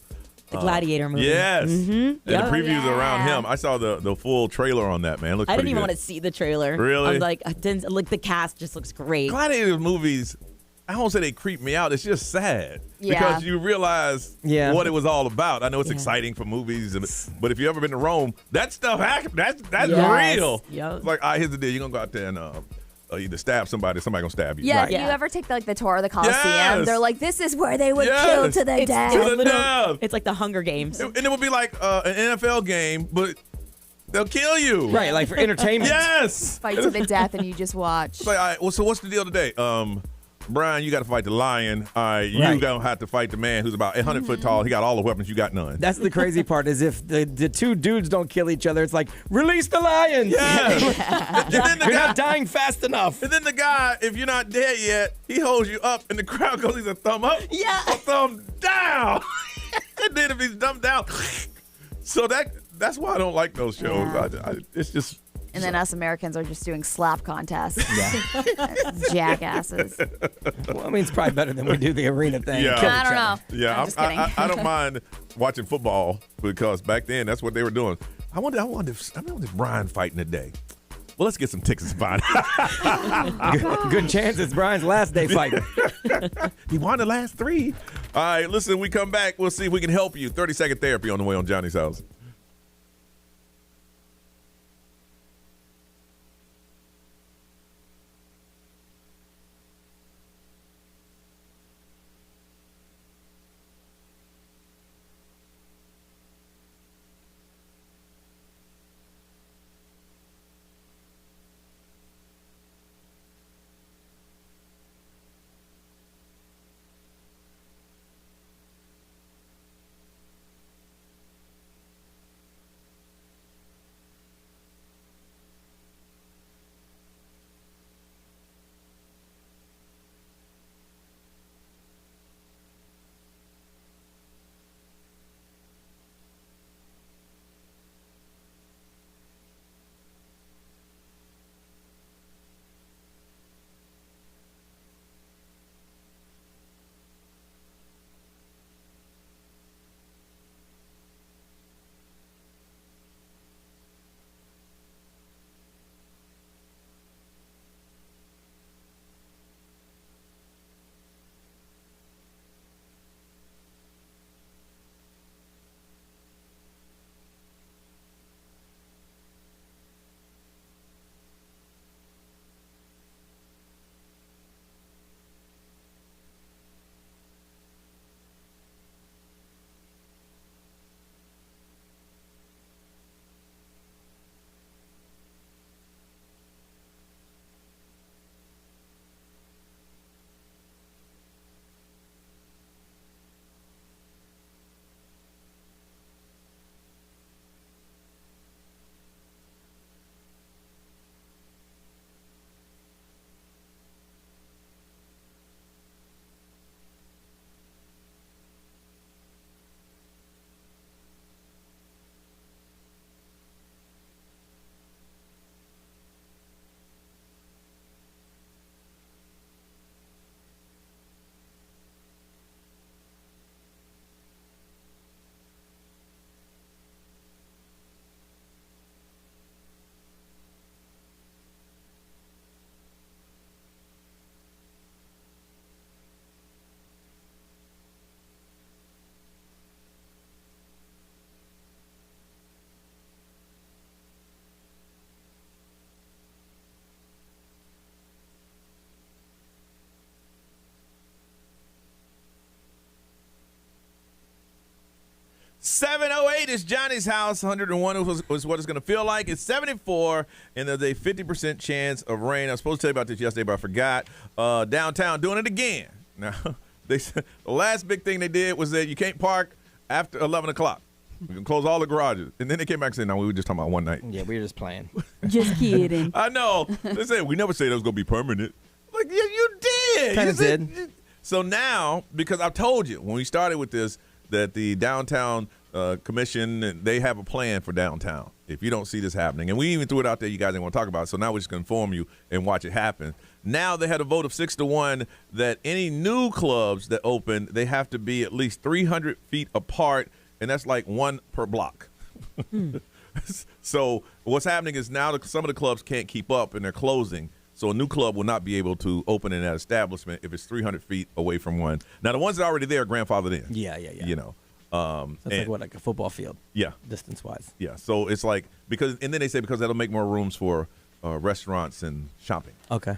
Gladiator movie. Yes. Mhm. And Yep. the previews around him. I saw the full trailer on that, man. It looks I didn't pretty even good. want to see the trailer. Really? I was like, like the cast just looks great. Gladiator movies, I don't say they creep me out. It's just sad Yeah. because you realize Yeah. what it was all about. I know it's exciting for movies, but if you ever been to Rome, that stuff happened. That's Yes. real. Yep. It's like, here's the deal. You're going to go out there and either stab somebody or somebody going to stab you. Yeah, Right. if you ever take the tour of the Coliseum, Yes. they're like, this is where they would Yes. kill to the It's death. To the death. It's like the Hunger Games. And it would be like an NFL game, but they'll kill you. Right, like for entertainment. Yes. Fight to the death and you just watch. It's like, all right, well, so what's the deal today? Brian, you got to fight the lion. All right, you Right. going to have to fight the man who's about 800 foot tall. He got all the weapons. You got none. That's the crazy part is if the two dudes don't kill each other, it's like, release the lions. Yes. You're not dying fast enough. And then the guy, if you're not dead yet, he holds you up, and the crowd goes, he's a thumb up, Yeah. a thumb down. And then if he's dumbed down, so that's why I don't like those shows. Yeah. It's just And then us Americans are just doing slap contests. Yeah. Jackasses. Well, I mean, it's probably better than we do the arena thing. Yeah. I don't know. Yeah, I'm just kidding. I don't mind watching football because back then that's what they were doing. I wonder if Brian fighting today. Well, let's get some tickets to find out. Good chance it's Brian's last day fighting. He won the last 3. All right, listen, we come back. We'll see if we can help you. 30-second therapy on the way on Johnny's House. $708 is Johnny's House. 101 is what it's going to feel like. It's 74, and there's a 50% chance of rain. I was supposed to tell you about this yesterday, but I forgot. Downtown doing it again. Now, they said the last big thing they did was that you can't park after 11 o'clock. We can close all the garages. And then they came back and said, no, we were just talking about one night. Yeah, we were just playing. Just kidding. I know. They said, we never said it was going to be permanent. Like, yeah, you did. Kind of did. So now, because I've told you when we started with this, that the downtown commission, they have a plan for downtown if you don't see this happening. And we even threw it out there. You guys didn't want to talk about it. So now we're just going to inform you and watch it happen. Now they had a vote of 6-1 that any new clubs that open, they have to be at least 300 feet apart, and that's like one per block. So what's happening is now some of the clubs can't keep up, and they're closing. So a new club will not be able to open in that establishment if it's 300 feet away from one. Now, the ones that are already there are grandfathered in. Yeah. You know. That's like a football field. Yeah. Distance-wise. Yeah. So it's like and then they say because that'll make more rooms for restaurants and shopping. Okay.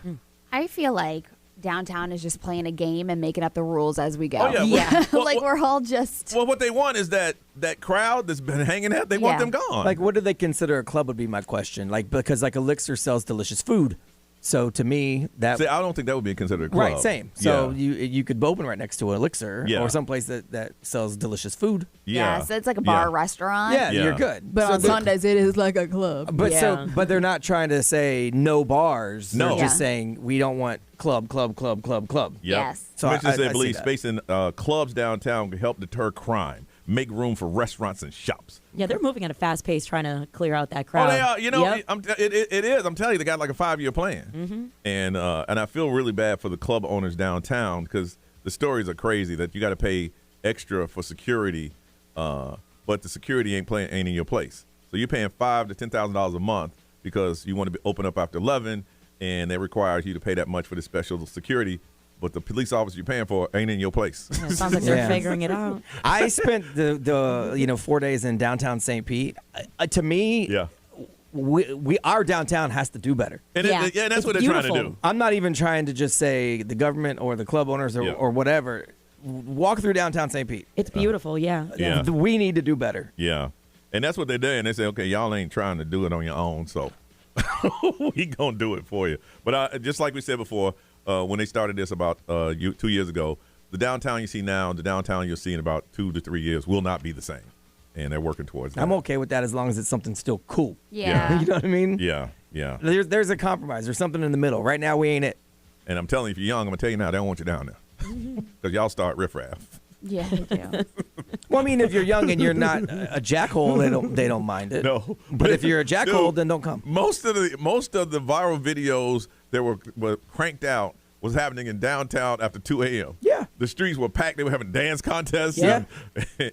I feel like downtown is just playing a game and making up the rules as we go. Oh, yeah. Like we're all just. Well, what they want is that crowd that's been hanging out, they want them gone. Like, what do they consider a club would be my question. Like, because like Elixir sells delicious food. So to me, that I don't think that would be considered a club. Right, same. So you could open right next to an Elixir or someplace that sells delicious food. Yeah, so it's like a bar restaurant. Yeah, you're good. But on Sundays, it is like a club. But but they're not trying to say no bars. No, they're just saying we don't want club. Yep. Yes. So I believe space in clubs downtown can help deter crime. make room for restaurants and shops. Yeah, they're moving at a fast pace trying to clear out that Oh, crowd. they are. You know, Yep. it is. I'm telling you, they got like a 5-year plan. Mm-hmm. And I feel really bad for the club owners downtown because the stories are crazy that you got to pay extra for security, but the security ain't in your place. So you're paying $5,000 to $10,000 a month because you want to open up after 11, and they require you to pay that much for the special security. But the police officer you're paying for ain't in your place. Yeah, it sounds like they're figuring it out. I spent the 4 days in downtown St. Pete. To me, yeah. Our downtown has to do better. And that's It's what they're beautiful. trying to do. I'm not even trying to just say the government or the club owners or whatever. Walk through downtown St. Pete. It's beautiful, yeah. Yeah. We need to do better. Yeah. And that's what they do. And they say, okay, y'all ain't trying to do it on your own, so we going to do it for you. But just like we said before, when they started this about 2 years ago, the downtown you see now, the downtown you'll see in about 2 to 3 years will not be the same. And they're working towards that. I'm okay with that as long as it's something still cool. Yeah. You know what I mean? Yeah, yeah. There's a compromise. There's something in the middle. Right now, we ain't it. And I'm telling you, if you're young, I'm going to tell you now, they don't want you down there. Because y'all start riffraff. Yeah, they do. Well, I mean, if you're young and you're not a jackhole, they don't mind it. No, but if you're a jackhole, then don't come. Most of the viral videos that were cranked out was happening in downtown after 2 a.m. Yeah. The streets were packed. They were having dance contests. Yeah.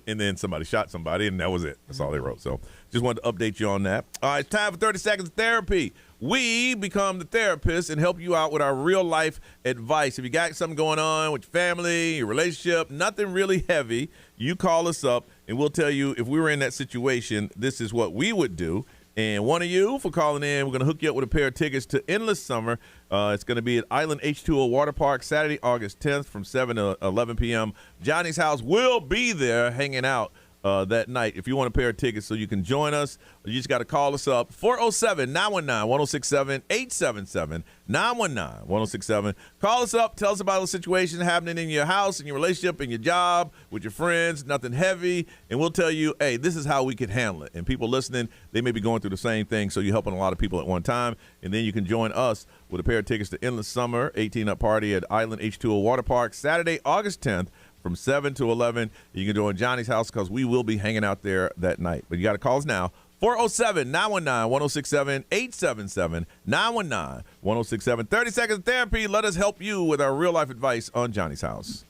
And then somebody shot somebody, and that was it. That's all they wrote. So just wanted to update you on that. All right, it's time for 30 Seconds of Therapy. We become the therapist and help you out with our real-life advice. If you got something going on with your family, your relationship, nothing really heavy, you call us up, and we'll tell you if we were in that situation, this is what we would do. And one of you for calling in, we're going to hook you up with a pair of tickets to Endless Summer. It's going to be at Island H2O Water Park Saturday, August 10th from 7 to 11 p.m. Johnny's House will be there hanging out that night. If you want a pair of tickets so you can join us, you just got to call us up, 407-919-1067, 877-919-1067. Call us up. Tell us about the situation happening in your house, in your relationship, in your job, with your friends, nothing heavy, and we'll tell you, hey, this is how we can handle it. And people listening, they may be going through the same thing, so you're helping a lot of people at one time, and then you can join us with a pair of tickets to Endless Summer 18-up party at Island H2O Water Park, Saturday, August 10th, from 7 to 11. You can join Johnny's House because we will be hanging out there that night. But you got to call us now, 407-919-1067, 877-919-1067. 30 Seconds of Therapy. Let us help you with our real-life advice on Johnny's House.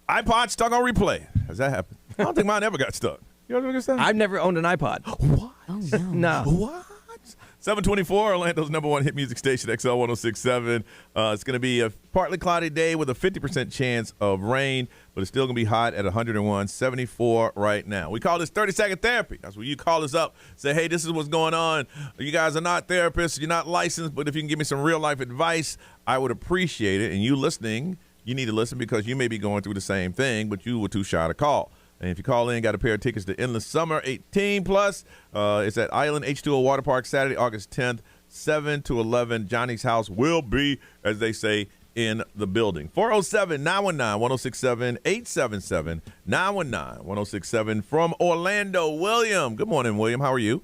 iPod stuck on replay. Has that happened? I don't think mine ever got stuck. You ever get stuck? I've never owned an iPod. What? Oh, no. No. What? 724, Orlando's number one hit music station, XL 1067. It's going to be a partly cloudy day with a 50% chance of rain, but it's still going to be hot at 101, 74 right now. We call this 30-second therapy. That's where you call us up, say, hey, this is what's going on. You guys are not therapists, you're not licensed, but if you can give me some real-life advice, I would appreciate it. And you listening, you need to listen because you may be going through the same thing, but you were too shy to call. And if you call in, got a pair of tickets to Endless Summer 18 plus. It's at Island H2O Water Park Saturday, August 10th, 7 to 11. Johnny's house will be, as they say, in the building. 407-919-1067, 877-919-1067 from Orlando. William. Good morning, William. How are you?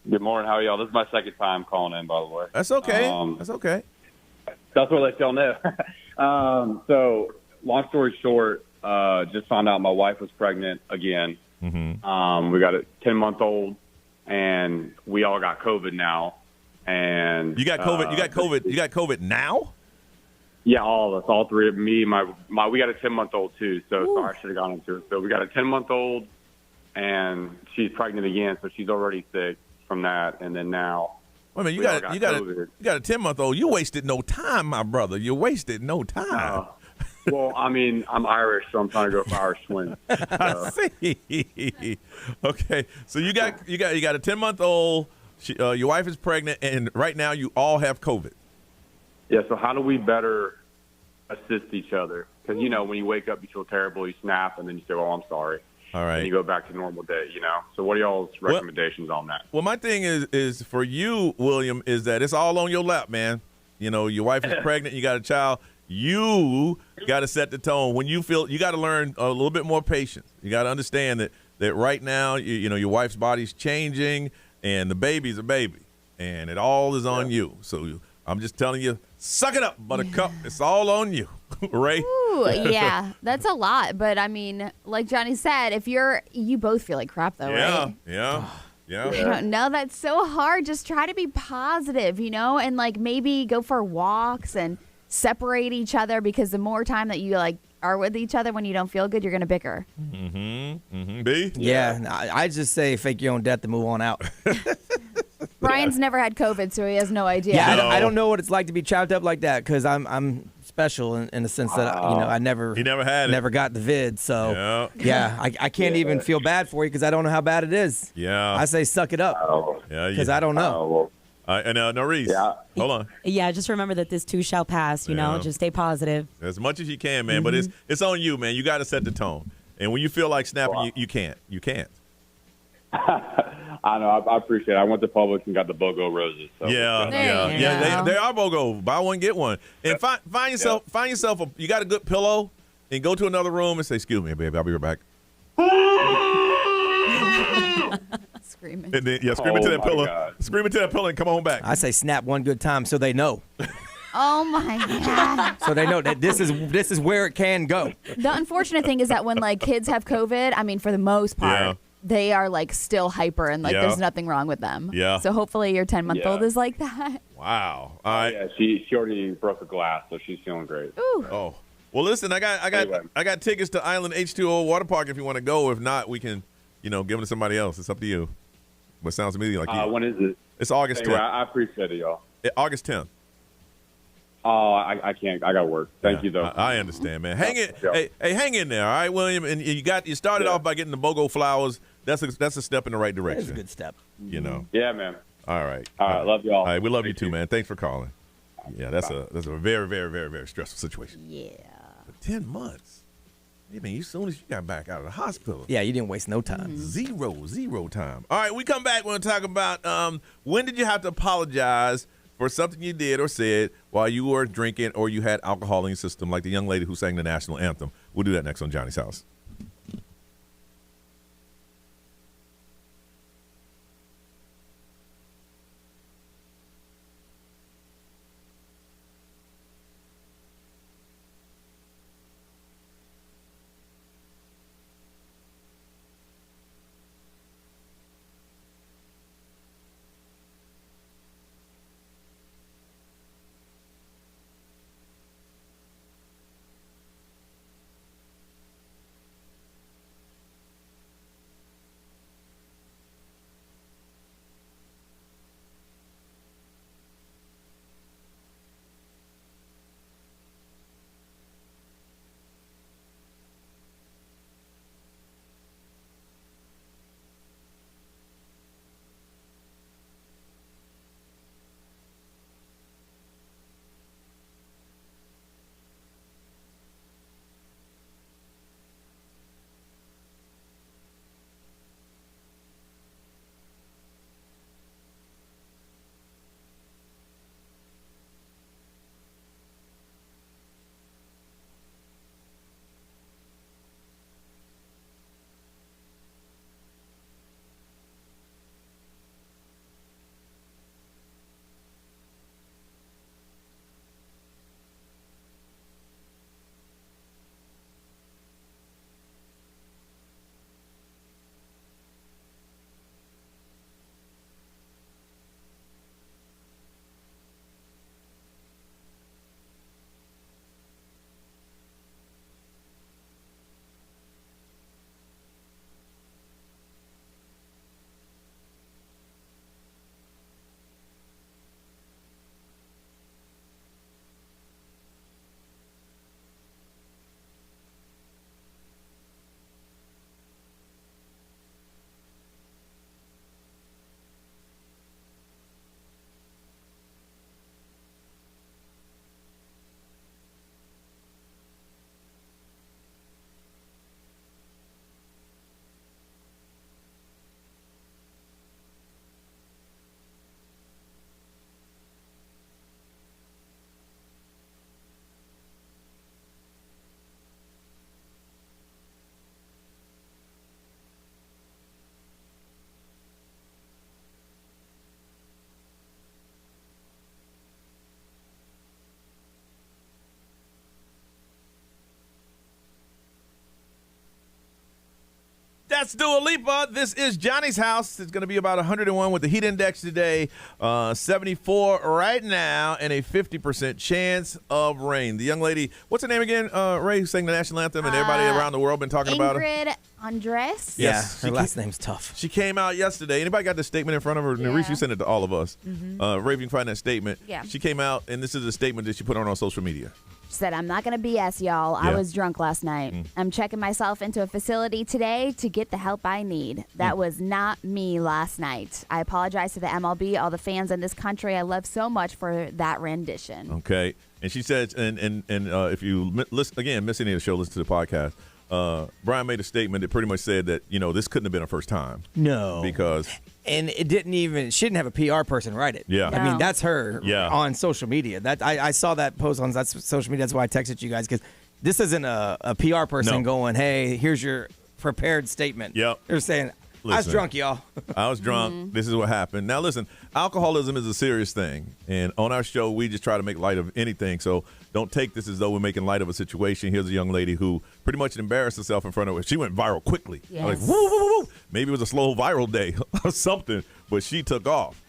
Good morning. How are y'all? This is my second time calling in, by the way. That's okay. That's okay. That's what I let y'all know. So, long story short, just found out my wife was pregnant again. Mm-hmm. We got a 10-month-old, and we all got COVID now. And you got COVID. You got COVID. You got COVID now? Yeah, all of us, all three of me. We got a 10-month-old too. So sorry, I should have gone into it. So we got a 10-month-old, and she's pregnant again. So she's already sick from that, and then now. Wait a minute, you got a 10-month-old. You wasted no time, my brother. You wasted no time. Well, I mean, I'm Irish, so I'm trying to go for Irish twins. So. I see. Okay, so you got a 10-month-old. Your wife is pregnant, and right now you all have COVID. Yeah. So how do we better assist each other? Because when you wake up, you feel terrible, you snap, and then you say, "Well, I'm sorry." All right. And you go back to normal day. So what are y'all's recommendations on that? Well, my thing is for you, William, is that it's all on your lap, man. Your wife is pregnant, you got a child. You got to set the tone. When you feel, you got to learn a little bit more patience. You got to understand that right now, your wife's body's changing, and the baby's a baby, and it all is on you. So I'm just telling you, suck it up, buttercup. It's all on you, Ray. Ooh, yeah, that's a lot. But I mean, like Johnny said, if you both feel like crap though, right? Yeah. I don't know. That's so hard. Just try to be positive, and like maybe go for walks and separate each other, because the more time that you are with each other when you don't feel good, you're gonna bicker. B? Yeah, I just say fake your own death and move on out. Brian's never had COVID, so he has no idea. Yeah, I don't know what it's like to be chopped up like that, because I'm special in the sense that I never got the vid. So I can't even feel bad for you because I don't know how bad it is. Yeah, I say suck it up. Because I don't know. And Norris, hold on. Yeah, just remember that this too shall pass. Just stay positive as much as you can, man. But it's on you, man. You got to set the tone. And when you feel like snapping, you can't. You can't. I know. I appreciate it. I went to Publix and got the BOGO roses. So. Yeah. They are BOGO. Buy one, get one. And find yourself. You got a good pillow, and go to another room and say, "Excuse me, baby. I'll be right back." Screaming. And then, scream into that pillow. God. Scream into that pillow and come on back. I say snap one good time so they know. Oh my God. So they know that this is where it can go. The unfortunate thing is that when kids have COVID, I mean, for the most part, they are still hyper and there's nothing wrong with them. Yeah. So hopefully your 10-month-old is like that. Wow. All right. Yeah, she already broke a glass, so she's feeling great. Ooh. Oh. Well, listen, I got tickets to Island H2O Water Park if you want to go. If not, we can, give them to somebody else. It's up to you. But sounds to me like you. When is it? It's August 10th. I appreciate it, y'all. August 10th. Oh, I can't. I got work. Thank you, though. I understand, man. Hang it. Hey, hang in there, all right, William. And you started off by getting the BOGO flowers. That's a step in the right direction. That's a good step. Yeah, man. All right. All right. Love y'all. All right. We love you too, man. Thanks for calling. Yeah, that's a very, very, very, very stressful situation. Yeah. For 10 months. I mean, as soon as you got back out of the hospital. Yeah, you didn't waste no time. Zero time. All right, we come back. We're going to talk about when did you have to apologize for something you did or said while you were drinking or you had alcohol in your system, like the young lady who sang the national anthem. We'll do that next on Johnny's House. That's Dua Lipa. This is Johnny's house. It's going to be about 101 with the heat index today, 74 right now, and a 50% chance of rain. The young lady, what's her name again? Ray, who sang the national anthem, and everybody around the world been talking about her. Ingrid Andress. Yes, her last name's tough. She came out yesterday. Anybody got the statement in front of her? Yeah. Maurice, you sent it to all of us. Ray, you can find that statement. Yeah. She came out, and this is a statement that she put on social media. She said, I'm not going to BS, y'all. I Yeah. was drunk last night. I'm checking myself into a facility today to get the help I need. That was not me last night. I apologize to the MLB, all the fans in this country I love so much for that rendition. Okay. And she said, and if you listen again, miss any of the show, listen to the podcast. Brian made a statement that pretty much said that, this couldn't have been her first time. No. Because. And it didn't even, she didn't have a PR person write it. Yeah. I mean, that's her Yeah. on social media. That I saw that post on social media. That's why I texted you guys, because this isn't a PR person going, hey, here's your prepared statement. Yep. They're saying, I was drunk, y'all. I was drunk. This is what happened. Now, listen, alcoholism is a serious thing. And on our show, we just try to make light of anything. So don't take this as though we're making light of a situation. Here's a young lady who pretty much embarrassed herself in front of her. She went viral quickly. Yes. Like, woo, woo, woo, woo. Maybe it was a slow viral day or something, but she took off.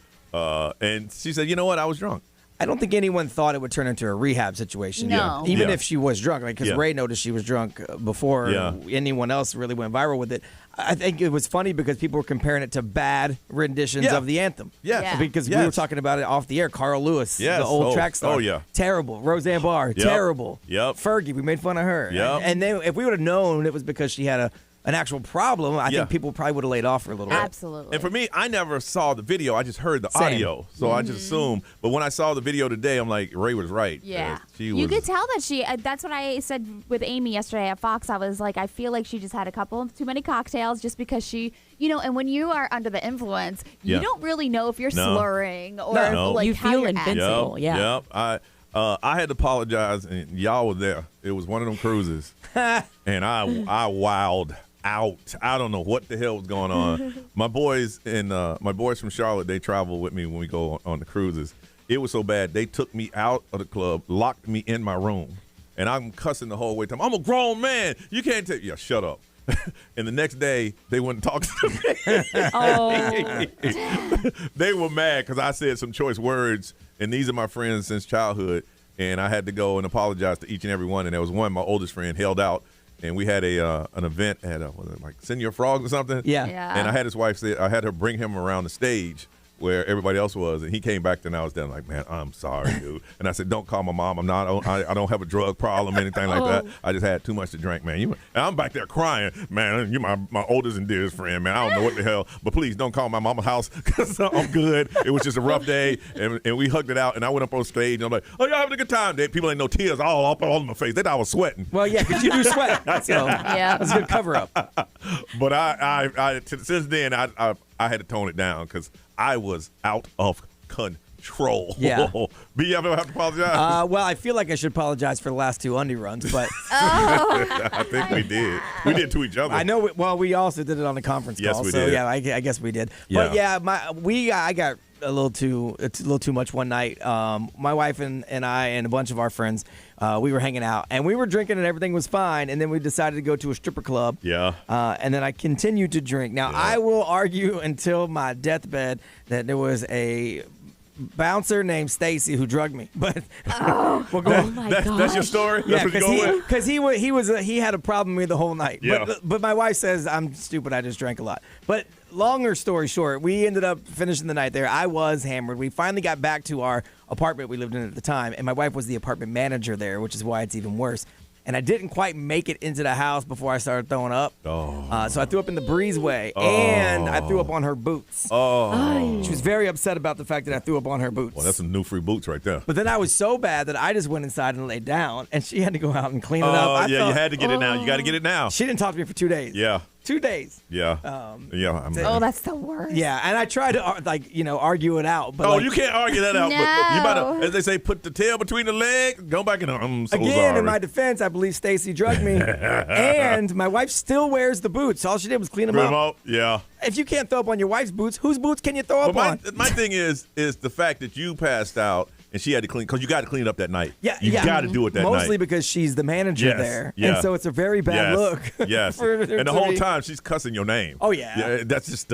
And she said, you know what? I was drunk. I don't think anyone thought it would turn into a rehab situation. No. Even if she was drunk, because Yeah. Ray noticed she was drunk before anyone else really went viral with it. I think it was funny because people were comparing it to bad renditions Yeah. of the anthem. Yes. Yeah. Because we were talking about it off the air. Carl Lewis, Yes. the old track star. Oh, yeah. Terrible. Roseanne Barr, terrible. Yep. Fergie, we made fun of her. Yep. And then if we would have known it was because she had an actual problem, I Yeah. think people probably would have laid off for a little bit. Absolutely. And for me, I never saw the video. I just heard the Same. audio. So I just assumed. But when I saw the video today, I'm like, Ray was right. Yeah. She You was. could tell that she, that's what I said with Amy yesterday at Fox. I was like, I feel like she just had a couple too many cocktails just because she, and when you are under the influence, Yeah. you don't really know if you're No. slurring or No. like You how feel you're invincible. acting. Yeah. Yep. I had to apologize, and y'all were there. It was one of them cruises, and I wowed out. I don't know what the hell was going on. My boys from Charlotte, they travel with me when we go on the cruises. It was so bad they took me out of the club, locked me in my room, and I'm cussing the whole way. I'm a grown man. You can't take. Yeah, shut up. And the next day, they wouldn't talk to me. Oh. They were mad because I said some choice words, and these are my friends since childhood, and I had to go and apologize to each and every one. And there was one, my oldest friend, held out, and we had an event at was it like Send Your Frogs or something? Yeah. And I had his wife say, I had her bring him around the stage where everybody else was, and he came back, and I was down like, man, I'm sorry, dude. And I said, don't call my mom. I don't have a drug problem, anything like that. I just had too much to drink, man. And I'm back there crying, man. You're my oldest and dearest friend, man. I don't know what the hell, but please don't call my mama's house because I'm good. It was just a rough day, and we hugged it out. And I went up on stage, and I'm like, oh, y'all having a good time? People ain't no tears all up all in my face. They thought I was sweating. Well, yeah, because you do sweat. So Yeah. that's a good cover up. But I since then I had to tone it down because I was out of control. Yeah. B, you ever have to apologize? Well, I feel like I should apologize for the last two undie runs, but I think we did. We did to each other. I know. We also did it on the conference Yes, call. we so did. yeah, I guess we did. Yeah. But yeah, I got a little too much one night. My wife and I and a bunch of our friends, we were hanging out and we were drinking and everything was fine. And then we decided to go to a stripper club. Yeah. And then I continued to drink. Now I will argue until my deathbed that there was a bouncer named Stacy who drugged me. But we'll go. That's your story? Yeah, That's what you go with? because he had a problem with me the whole night. Yeah. But my wife says I'm stupid. I just drank a lot. But longer story short, we ended up finishing the night there. I was hammered. We finally got back to our apartment we lived in at the time, and my wife was the apartment manager there, which is why it's even worse. And I didn't quite make it into the house before I started throwing up. Oh. So I threw up in the breezeway, and I threw up on her boots. Oh. She was very upset about the fact that I threw up on her boots. Well, that's some new free boots right there. But then I was so bad that I just went inside and laid down, and she had to go out and clean it up. Oh, yeah, you had to get it now. You got to get it now. She didn't talk to me for 2 days. Yeah. 2 days. Yeah. Oh, that's the worst. Yeah, and I tried to argue it out, but you can't argue that out. No. But you better, as they say, put the tail between the legs. Go back and I'm so again, sorry. in my defense, I believe Stacy drugged me, and my wife still wears the boots. All she did was clean them up. Remote, yeah. If you can't throw up on your wife's boots, whose boots can you throw up But on? my thing is the fact that you passed out and she had to clean because you got to clean it up that night. Yeah, you got to do it that night. Mostly because she's the manager there, yeah. and so it's a very bad look. Yes, and the whole time she's cussing your name. Oh yeah, that's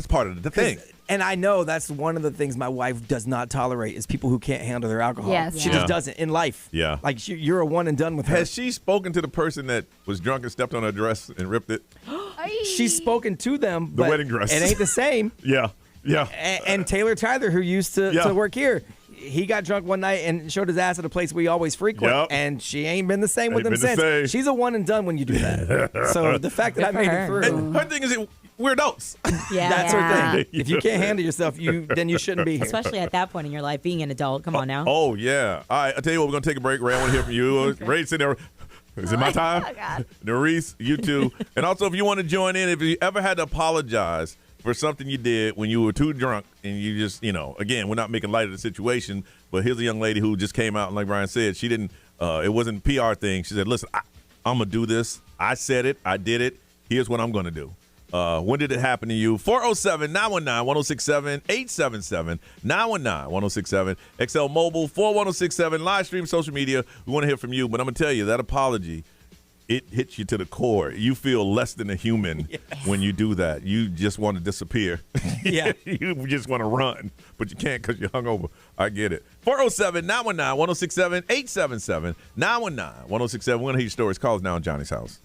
part of the thing. And I know that's one of the things my wife does not tolerate is people who can't handle their alcohol. Yes. She just doesn't in life. Yeah, like you're a one and done with her. Has she spoken to the person that was drunk and stepped on her dress and ripped it? She's spoken to them, The but wedding dress. It ain't the same. Yeah. And Taylor Tyler, who used to work here, he got drunk one night and showed his ass at a place we always frequent, and she ain't been the same with him since. She's a one and done when you do that. So the fact that I made it through. And her thing is, we're adults. That's her thing. If you can't handle yourself, then you shouldn't be here. Especially at that point in your life, being an adult. Come on now. Oh yeah. All right, I'll tell you what. We're gonna take a break. Ray, I want to hear from you. Ray's sitting there. Is it my time? Oh, God. Nerese, you too. And also, if you want to join in, if you ever had to apologize for something you did when you were too drunk and you just, again, we're not making light of the situation, but here's a young lady who just came out and like Brian said, she didn't, it wasn't a PR thing. She said, listen, I'm going to do this. I said it. I did it. Here's what I'm going to do. When did it happen to you? 407-919-1067, 877-919-1067, XL Mobile, 41067, live stream, social media. We want to hear from you, but I'm going to tell you, that apology, it hits you to the core. You feel less than a human when you do that. You just want to disappear. Yeah. You just want to run, but you can't because you're hungover. I get it. 407-919-1067, 877-919-1067. We want to hear your stories. Call us now in Johnny's house.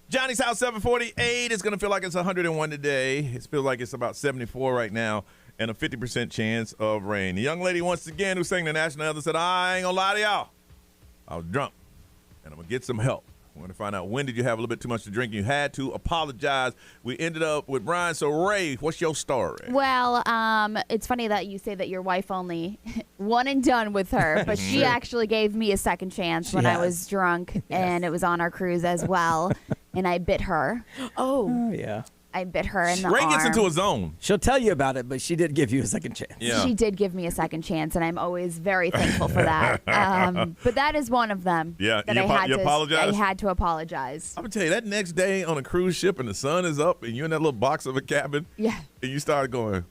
Johnny's House 748. It's going to feel like it's 101 today. It feels like it's about 74 right now and a 50% chance of rain. The young lady, once again, who sang the national anthem said, I ain't going to lie to y'all. I was drunk, and I'm going to get some help. We're going to find out when did you have a little bit too much to drink. You had to apologize. We ended up with Brian. So, Ray, what's your story? Well, it's funny that you say that your wife only one and done with her, but she actually gave me a second chance when I was drunk, and it was on our cruise as well, and I bit her. Oh, yeah. I bit her in the Ray arm. gets into a zone. She'll tell you about it, but she did give you a second chance. Yeah. She did give me a second chance, and I'm always very thankful for that. But that is one of them. Yeah, that you I apologize? I had to apologize. I'm going to tell you, that next day on a cruise ship and the sun is up and you're in that little box of a cabin. Yeah. And you start going,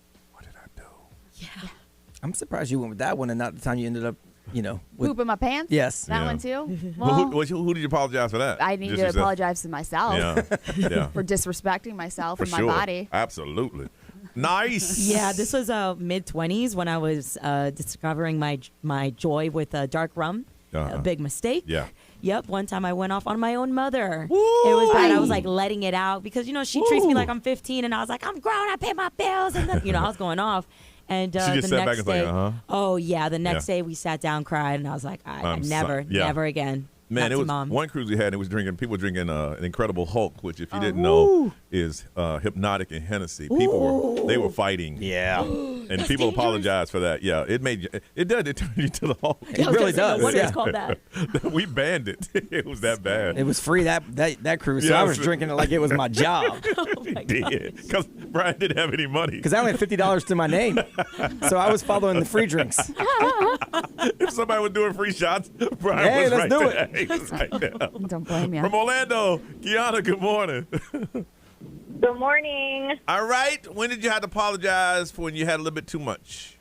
I'm surprised you went with that one and not the time you ended up, with Poop in my pants? Yes. That Yeah. one too? well, Well, who did you apologize for that? I need Just to yourself? apologize to myself Yeah. for disrespecting myself For and my sure. body. Absolutely. Nice. Yeah, this was mid-20s when I was discovering my joy with dark rum. A big mistake. Yeah. Yep. One time I went off on my own mother. It was bad. I was like letting it out because she treats me like I'm 15, and I was like, I'm grown. I pay my bills, and then, I was going off. And She just the sat back next and was like, day, uh-huh. oh yeah, the next Yeah. day we sat down, cried, and I was like, I I'm never, sorry. Yeah. never again. Man, Not it to was Mom. one cruise we had. It was people were drinking an Incredible Hulk, which, if you didn't know, is hypnotic and Hennessy. People they were fighting. Yeah, and people apologized for that. Yeah, it turned you to the Hulk. It really does. What is called that? We banned it. It was that bad. It was free that cruise, so Yeah, I was drinking it like it was my job. He did, because Brian didn't have any money. Because I only had $50 to my name, so I was following the free drinks. If somebody was doing free shots, Brian Hey, was let's right do there. it. He was right there. Don't blame you. From Orlando, Kiana, good morning. Good morning. All right. When did you have to apologize for when you had a little bit too much?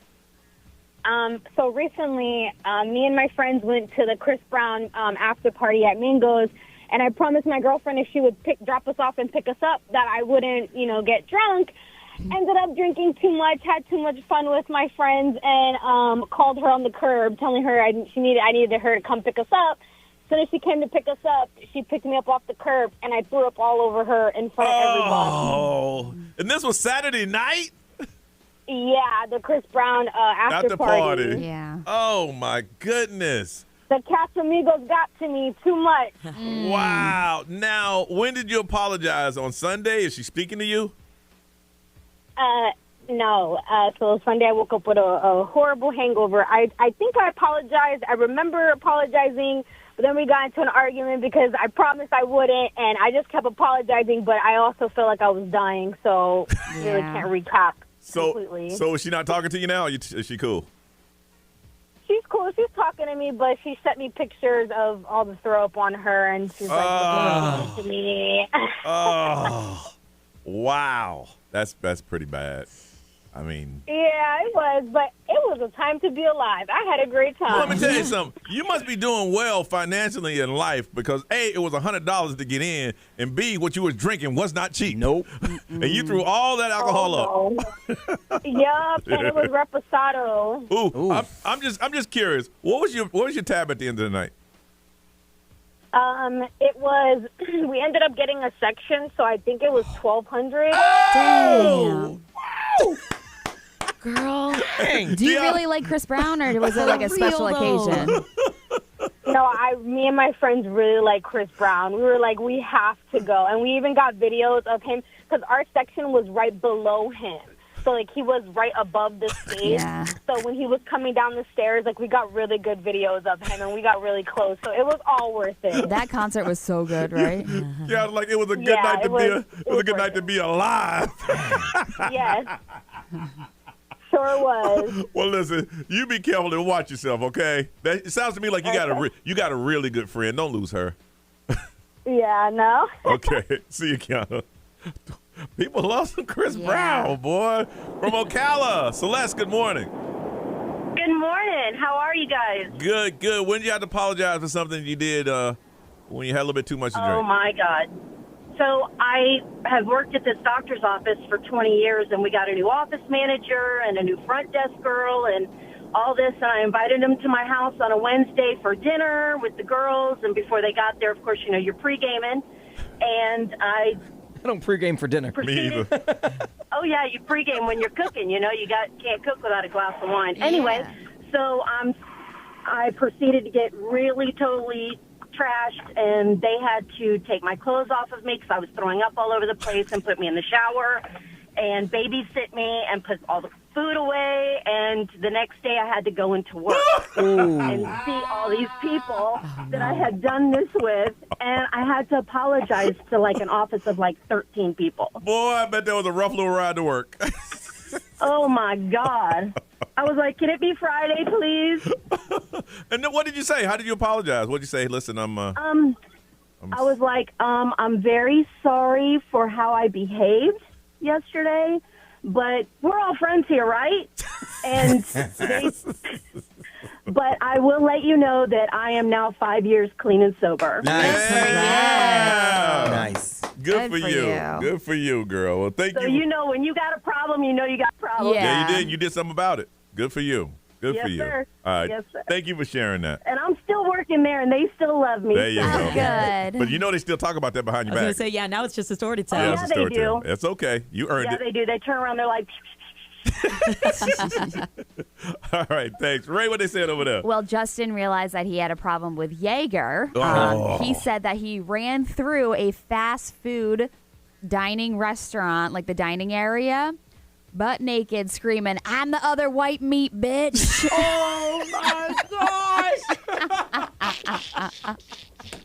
So recently, me and my friends went to the Chris Brown after party at Mingo's, and I promised my girlfriend if she would drop us off and pick us up that I wouldn't, get drunk. Ended up drinking too much, had too much fun with my friends, and called her on the curb, telling her I needed her to come pick us up. As soon as she came to pick us up, she picked me up off the curb, and I threw up all over her in front of everybody. Oh, and this was Saturday night? Yeah, the Chris Brown after party. Yeah. Oh, my goodness. The Casamigos got to me too much. Wow. Now, when did you apologize? On Sunday? Is she speaking to you? No. So Sunday I woke up with a horrible hangover. I think I apologized. I remember apologizing, but then we got into an argument because I promised I wouldn't, and I just kept apologizing, but I also felt like I was dying, so really can't recap completely. So is she not talking to you now? Or is she cool? She's cool. She's talking to me, but she sent me pictures of all the throw up on her, and she's like, looking to me. Oh, wow. That's pretty bad. I mean, Yeah, it was, but it was a time to be alive. I had a great time. let me tell you something. You must be doing well financially in life because A, it was $100 to get in, and B, what you was drinking was not cheap. Nope. And you threw all that alcohol up. Yup, and it was reposado. Ooh. I'm just curious. What was your tab at the end of the night? It was. We ended up getting a section, so I think it was 1,200. Damn. Wow. Girl. Dang. Do you really like Chris Brown, or was it like a special Real, though. occasion? No, me and my friends really like Chris Brown. We were like, we have to go, and we even got videos of him because our section was right below him. So, like, he was right above the stage. Yeah. So when he was coming down the stairs, like, we got really good videos of him, and we got really close. So it was all worth it. That concert was so good, right? Yeah, like it was a good Yeah, night to it was- be it was a good night to be alive. Yes. Sure was. Well, listen, you be careful and watch yourself, okay? It sounds to me like you got a really good friend. Don't lose her. Yeah, no. Okay, see you, Kiana. People love some Chris Brown, boy. From Ocala. Celeste, good morning. Good morning. How are you guys? Good, good. When did you have to apologize for something you did when you had a little bit too much to drink? Oh, my God. So I have worked at this doctor's office for 20 years, and we got a new office manager and a new front desk girl and all this. And I invited them to my house on a Wednesday for dinner with the girls. And before they got there, of course, you're pre-gaming. and I don't pregame for dinner. Me either. Oh yeah, you pregame when you're cooking. You know, can't cook without a glass of wine. Anyway, so I proceeded to get really totally trashed, and they had to take my clothes off of me because I was throwing up all over the place, and put me in the shower and babysit me and put all the food away. And the next day I had to go into work and see all these people that I had done this with, and I had to apologize to like an office of like 13 people. Boy, I bet that was a rough little ride to work. Oh my God. I was like, can it be Friday, please? And then what did you say? How did you apologize? What did you say? Listen, I was like, I'm very sorry for how I behaved yesterday, but we're all friends here, right? And but I will let you know that I am now 5 years clean and sober. Nice. Nice. Good for you. Good for you, girl. Well, thank you. So you know when you got a problem, you know you got a problem. Yeah, you did. You did something about it. Good for you. Good Yes, for you. sir. All right. Yes, sir. Thank you for sharing that. And I'm still working there, and they still love me. There you go. Good. But you know they still talk about that behind I your was going back. to say, yeah, now it's just a story to tell. Yeah, it's a they story to tell. do. It's okay. You earned Yeah, it. they do. They turn around, they're like, All right, thanks. Ray, what they said over there? Well, Justin realized that he had a problem with Jaeger. Oh. He said that he ran through a fast food dining restaurant, like the dining area, butt naked, screaming, "I'm the other white meat, bitch." Oh, my gosh.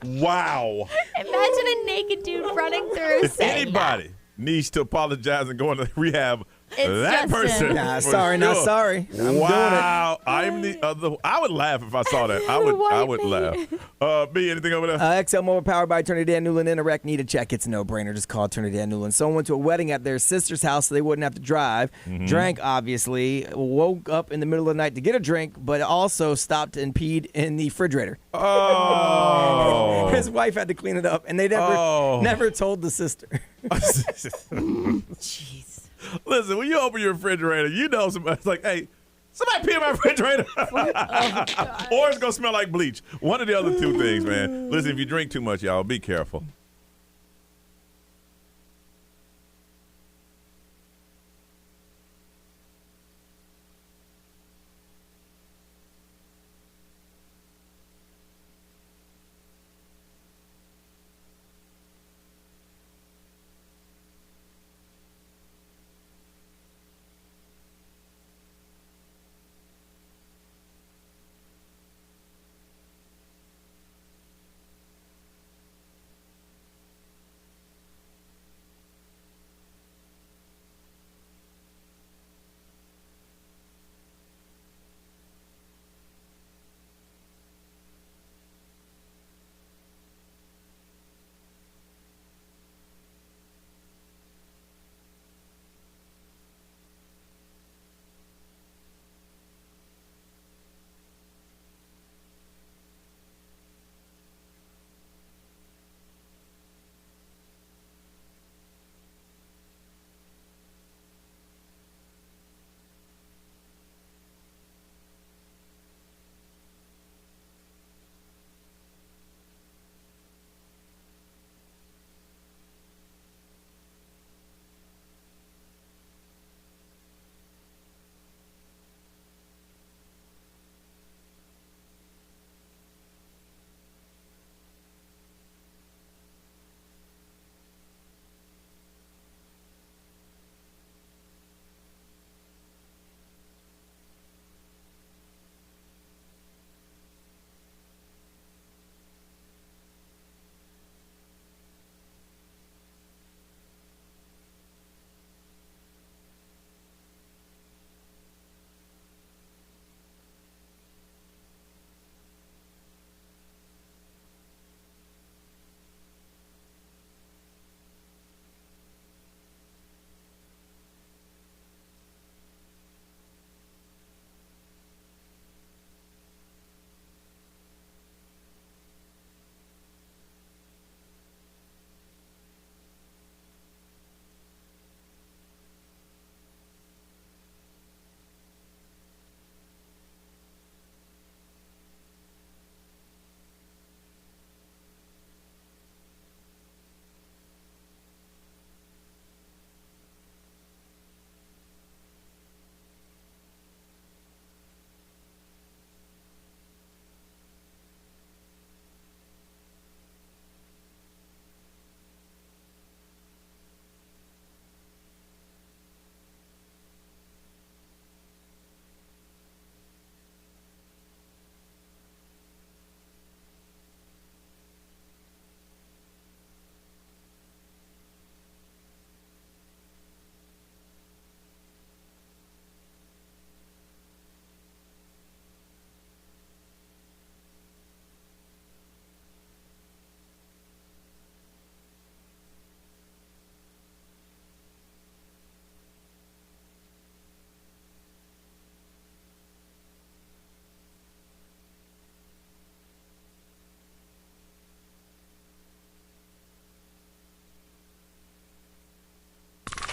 Wow. Imagine a naked dude running through If saying anybody needs to apologize and go into rehab, It's that Justin. person. Nah, for sorry, not sure. sorry. I'm doing it. Wow. I'm the other. I would laugh if I saw that. I would laugh. B, anything over there? XL Mobile powered by Trinidad Newland Interact. Need a check? It's a no-brainer. Just call Trinidad Newland. Someone went to a wedding at their sister's house so they wouldn't have to drive. Drank, obviously. Woke up in the middle of the night to get a drink, but also stopped and peed in the refrigerator. Oh. His wife had to clean it up, and they never told the sister. Jeez. Listen, when you open your refrigerator, you know somebody's like, hey, somebody pee in my refrigerator. Or it's going to smell like bleach. One of the other two things, man. Listen, if you drink too much, y'all, be careful.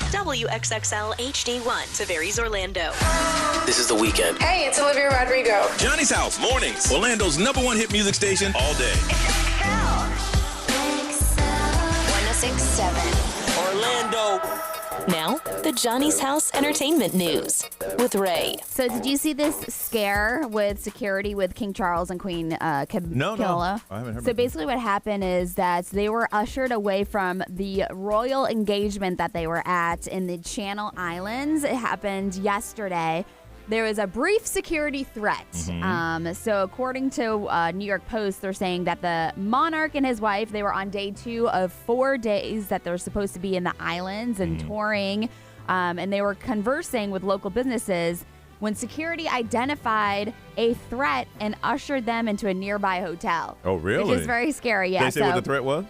WXXL HD1, Tavares, Orlando. This is The Weekend. Hey, it's Olivia Rodrigo. Johnny's House, mornings. Orlando's #1 hit music station all day. 1067. Orlando. Now, the Johnny's House Entertainment News with Ray. So did you see this scare with security with King Charles and Queen Camilla? No, I haven't heard So about basically what happened is that they were ushered away from the royal engagement that they were at in the Channel Islands. It happened yesterday. There was a brief security threat. So according to New York Post, they're saying that the monarch and his wife, they were on day 2 of 4 days that they're supposed to be in the islands and touring. And they were conversing with local businesses when security identified a threat and ushered them into a nearby hotel. Oh, really? Which is very scary, yeah. They say what the threat was?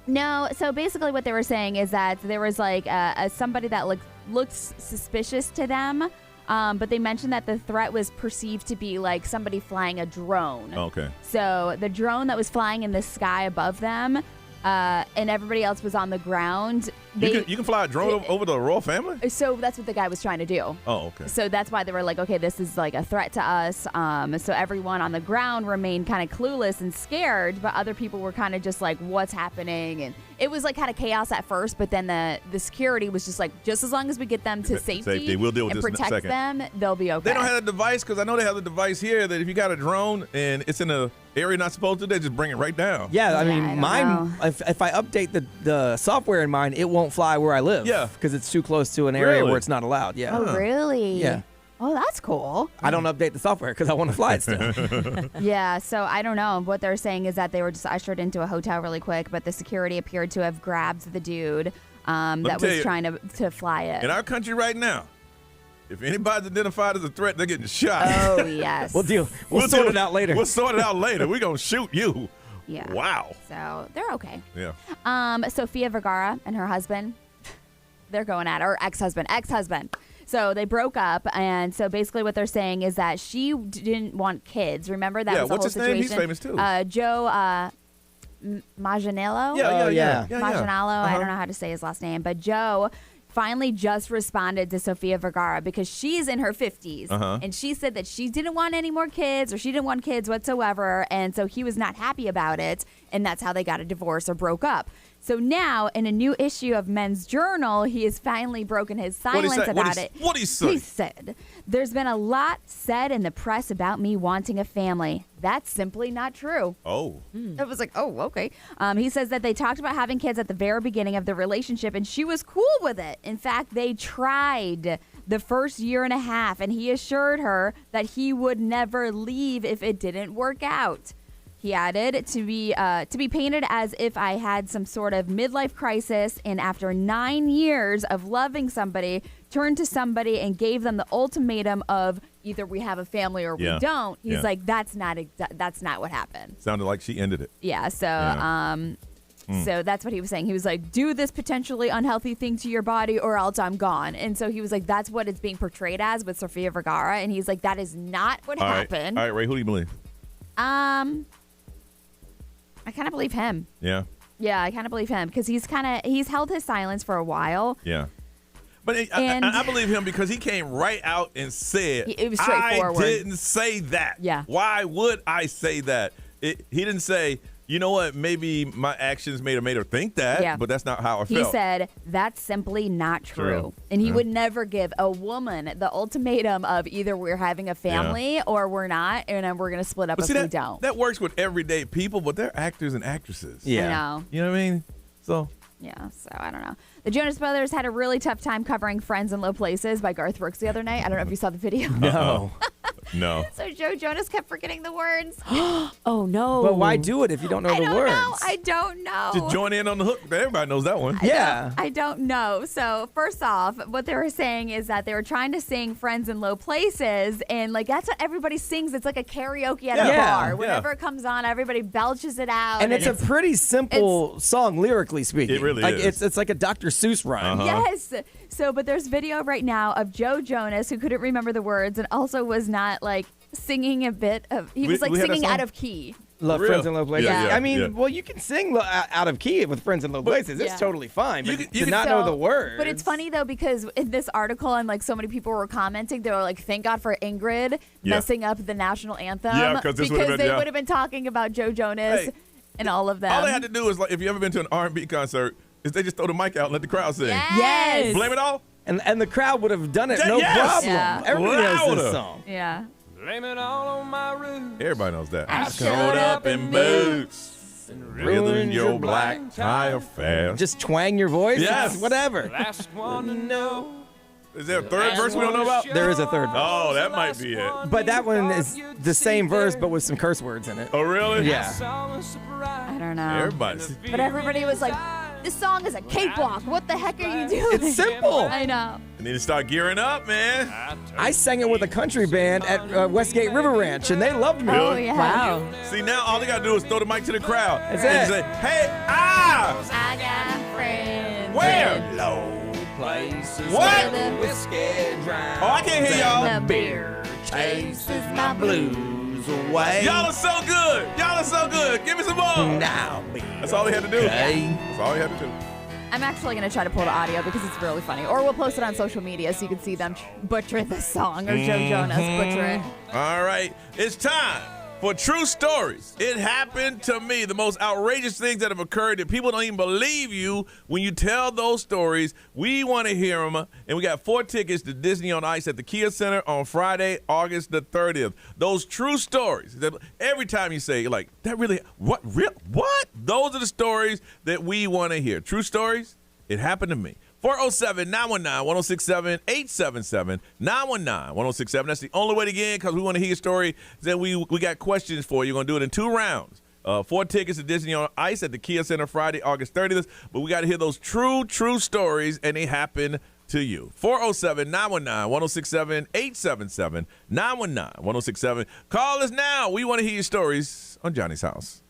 No, so basically what they were saying is that there was like somebody that looked suspicious to them. But they mentioned that the threat was perceived to be like somebody flying a drone. Okay. So the drone that was flying in the sky above them, and everybody else was on the ground. You can fly a drone over the royal family? So that's what the guy was trying to do. Oh, okay. So that's why they were like, okay, this is like a threat to us. So everyone on the ground remained kind of clueless and scared, but other people were kind of just like, what's happening? And it was like kind of chaos at first, but then the security was just like, just as long as we get them to safety, we'll deal with and this in a protect second. them, they'll be okay. They don't have a device, because I know they have the device here that if you got a drone and it's in a area not supposed to, they just bring it right down. Yeah, I mean, mine, if I update the software in mine, it won't fly where I live. Yeah. Because it's too close to an area Really? where it's not allowed. Yeah. Oh, really? Yeah. Oh, that's cool. I don't update the software because I want to fly it still. Yeah, so I don't know. What they're saying is that they were just ushered into a hotel really quick, but the security appeared to have grabbed the dude that was trying to fly it. In our country right now, if anybody's identified as a threat, they're getting shot. Oh, yes. We'll sort it out later. We'll sort it out later. We're going to shoot you. Yeah. Wow. So they're okay. Yeah. Sofia Vergara and her husband, they're going at her. Ex-husband. So they broke up, and so basically what they're saying is that she didn't want kids. Remember that was the whole what's his situation? name? He's famous too. Joe Manganiello? Yeah. Manganiello. I don't know how to say his last name, but Joe finally just responded to Sofia Vergara because she's in her 50s. And she said that she didn't want any more kids, or she didn't want kids whatsoever. And so he was not happy about it. And that's how they got a divorce or broke up. So now, in a new issue of Men's Journal, he has finally broken his silence about it. What'd he say? He said, "There's been a lot said in the press about me wanting a family. That's simply not true." Oh. It was like, oh, okay. He says that they talked about having kids at the very beginning of the relationship, and she was cool with it. In fact, they tried the first year and a half, and he assured her that he would never leave if it didn't work out. He added, to be painted as if I had some sort of midlife crisis, and after 9 years of loving somebody, turned to somebody and gave them the ultimatum of either we have a family or we don't. He's like, that's not what happened. Sounded like she ended it. Yeah. So, so that's what he was saying. He was like, do this potentially unhealthy thing to your body or else I'm gone. And so he was like, that's what it's being portrayed as with Sofia Vergara. And he's like, that is not what happened. All right, Ray, who do you believe? I kind of believe him. Yeah. Yeah, I kind of believe him because he's held his silence for a while. Yeah. But I believe him because he came right out and said, it was straightforward. I didn't say that. Yeah. Why would I say that? He didn't say, you know what, maybe my actions made her think that, but that's not how I felt. He said, that's simply not true. And he would never give a woman the ultimatum of either we're having a family or we're not, and then we're going to split up if we don't. That works with everyday people, but they're actors and actresses. Yeah. I know. You know what I mean? So. Yeah, so I don't know. The Jonas Brothers had a really tough time covering Friends in Low Places by Garth Brooks the other night. I don't know if you saw the video. No. No. So Joe Jonas kept forgetting the words. Oh, no. But why do it if you don't know the words? I don't know. Just join in on the hook. Everybody knows that one. I don't know. So first off, what they were saying is that they were trying to sing Friends in Low Places, and like that's what everybody sings. It's like a karaoke at a bar. Whenever it comes on, everybody belches it out. And it's a pretty simple song, lyrically speaking. It really is. It's like a Dr. Seuss rhyme. Yes. So, but there's video right now of Joe Jonas who couldn't remember the words and also was not like singing a bit of. He was like singing out of key. Love Friends in Low Places. Yeah, I mean, yeah. well, you can sing out of key with Friends in Low Places. It's Yeah. totally fine. But You to can- not know the words. But it's funny though because in this article and like so many people were commenting, they were like, "Thank God for Ingrid messing up the national anthem." Yeah, 'cause this would've because been- they yeah. would have been talking about Joe Jonas Hey, and all of them. All they had to do is, like, if you ever been to an R&B concert, is they just throw the mic out and let the crowd sing. Yes. Blame it all? And the crowd would have done it, Yeah, no yes. problem. Yeah. Everybody knows Louder. this song. Yeah. Blame it all on my roots. Everybody knows that. I showed up in boots, ruined your black tire fast. Just twang your voice. Yes. Whatever. Last one to know. Is there a third verse we don't know about? There is a third verse. Oh, that might be it. But that one is the same verse, but with some curse words in it. Oh, really? Yeah. I don't know. Everybody's. But everybody was like, "This song is a cakewalk. What the heck are you doing?" It's simple. I know. I need to start gearing up, man. I sang it with a country band at Westgate River Ranch, and they loved me. Oh yeah. Wow. See, now all they got to do is throw the mic to the crowd. That's and it. say, hey, ah! I got friends. Where? Low places. What? where the Whiskey drowns. Oh, I can't hear y'all. The beer chases my blues. Away. Y'all are so good. Y'all are so good. Give me some more. Now, That's all they had to do. okay. That's all they had to do. I'm actually going to try to pull the audio because it's really funny. Or we'll post it on social media so you can see them butcher this song or Joe Jonas butcher it. All right. It's time for True Stories. It happened to me. The most outrageous things that have occurred that people don't even believe you when you tell those stories. We want to hear them. And we got 4 tickets to Disney on Ice at the Kia Center on Friday, August the 30th. Those true stories that every time you say, like, that really, what, real, what? Those are the stories that we want to hear. True stories. It happened to me. 407-919-1067, 877-919-1067. That's the only way to get in because we want to hear your story. Then we got questions for you. We're going to do it in 2 rounds. 4 tickets to Disney on Ice at the Kia Center Friday, August 30th. But we got to hear those true stories, and they happen to you. 407-919-1067, 877-919-1067. Call us now. We want to hear your stories on Johnny's House.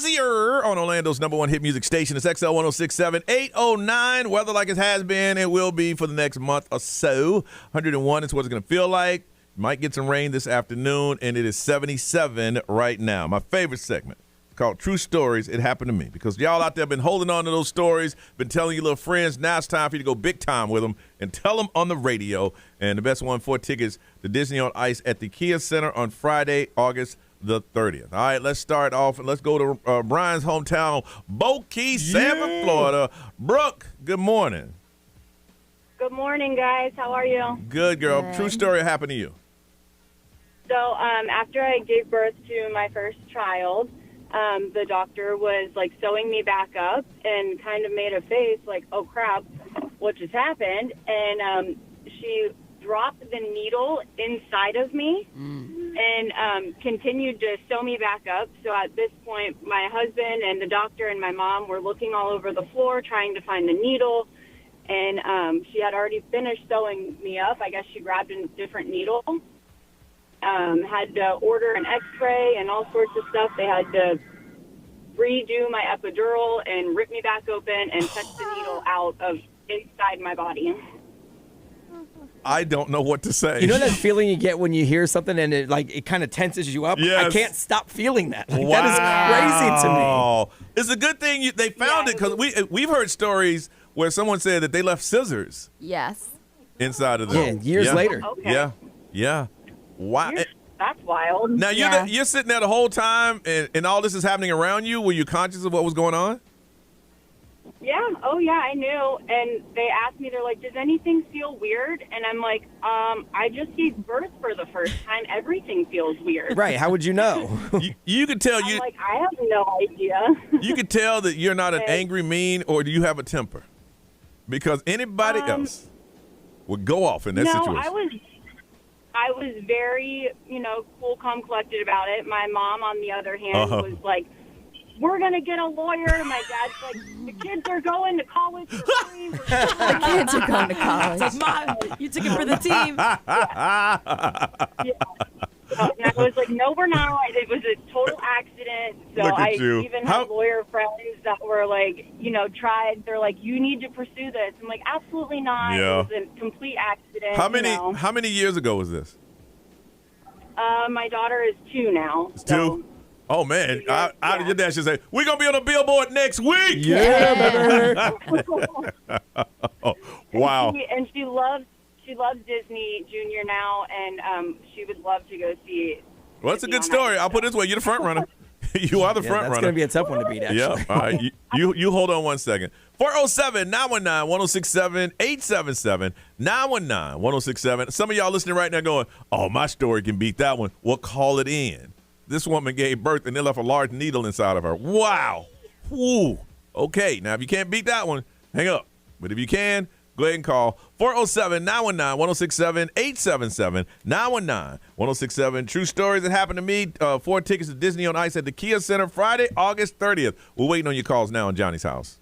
easier on Orlando's number one hit music station. It's XL 1067 809. Weather like it has been, it will be for the next month or so. 101 is what it's going to feel like. Might get some rain this afternoon, and it is 77 right now. My favorite segment, called True Stories, It Happened to Me. Because y'all out there been holding on to those stories, been telling your little friends. Now it's time for you to go big time with them and tell them on the radio. And the best one, 4 tickets to Disney on Ice at the Kia Center on Friday, August the 30th. All right, let's start off, and let's go to Brian's hometown, Bokeeh, Sanford, Florida. Brooke, good morning. Good morning, guys. How are you? Good, girl. Good. True story happened to you. So after I gave birth to my first child, the doctor was, like, sewing me back up and kind of made a face like, oh, crap, what just happened? And she dropped the needle inside of me and continued to sew me back up. So at this point, my husband and the doctor and my mom were looking all over the floor trying to find the needle. And she had already finished sewing me up. I guess she grabbed a different needle. Had to order an x-ray and all sorts of stuff. They had to redo my epidural and rip me back open and fetch the needle out of inside my body. I don't know what to say. You know that feeling you get when you hear something and it kind of tenses you up? Yes. I can't stop feeling that. Like, wow. That is crazy to me. It's a good thing they found it, because we've heard stories where someone said that they left scissors Yes. inside of them. Yeah, years later. Okay. Yeah. Wow. That's wild. Now, you're sitting there the whole time, and all this is happening around you. Were you conscious of what was going on? Yeah. Oh, yeah, I knew. And they asked me, they're like, does anything feel weird? And I'm like, I just gave birth for the first time. Everything feels weird. Right. How would you know? you could tell. I'm like, I have no idea. You could tell that you're not an angry, mean, or do you have a temper? Because anybody else would go off in that situation. I was very, cool, calm, collected about it. My mom, on the other hand, was like, we're going to get a lawyer. My dad's like, the kids are going to college for free. The kids are going to college. It's like, Mom, you took it for the team. Yeah. And I was like, no, we're not. It was a total accident. So I even had lawyer friends that were like, tried. They're like, you need to pursue this. I'm like, absolutely not. Yeah. It was a complete accident. How many years ago was this? My daughter is 2 now. It's 2? Oh, man. Your dad should say, we're going to be on the billboard next week. Yeah, baby. Oh, wow. And she loves Disney Junior now, and she would love to go see it. Well, that's a good story. I'll put it this way. You're the front runner. You are the front runner. That's going to be a tough one to beat, actually. Yeah. All right. You hold on 1 second. 407-919-1067, 877 919-1067. Some of y'all listening right now going, oh, my story can beat that one. Well, call it in. This woman gave birth, and they left a large needle inside of her. Wow. Woo. Okay. Now, if you can't beat that one, hang up. But if you can, go ahead and call 407-919-1067, 877-919-1067. True stories that happened to me. 4 tickets to Disney on Ice at the Kia Center Friday, August 30th. We're waiting on your calls now in Johnny's house.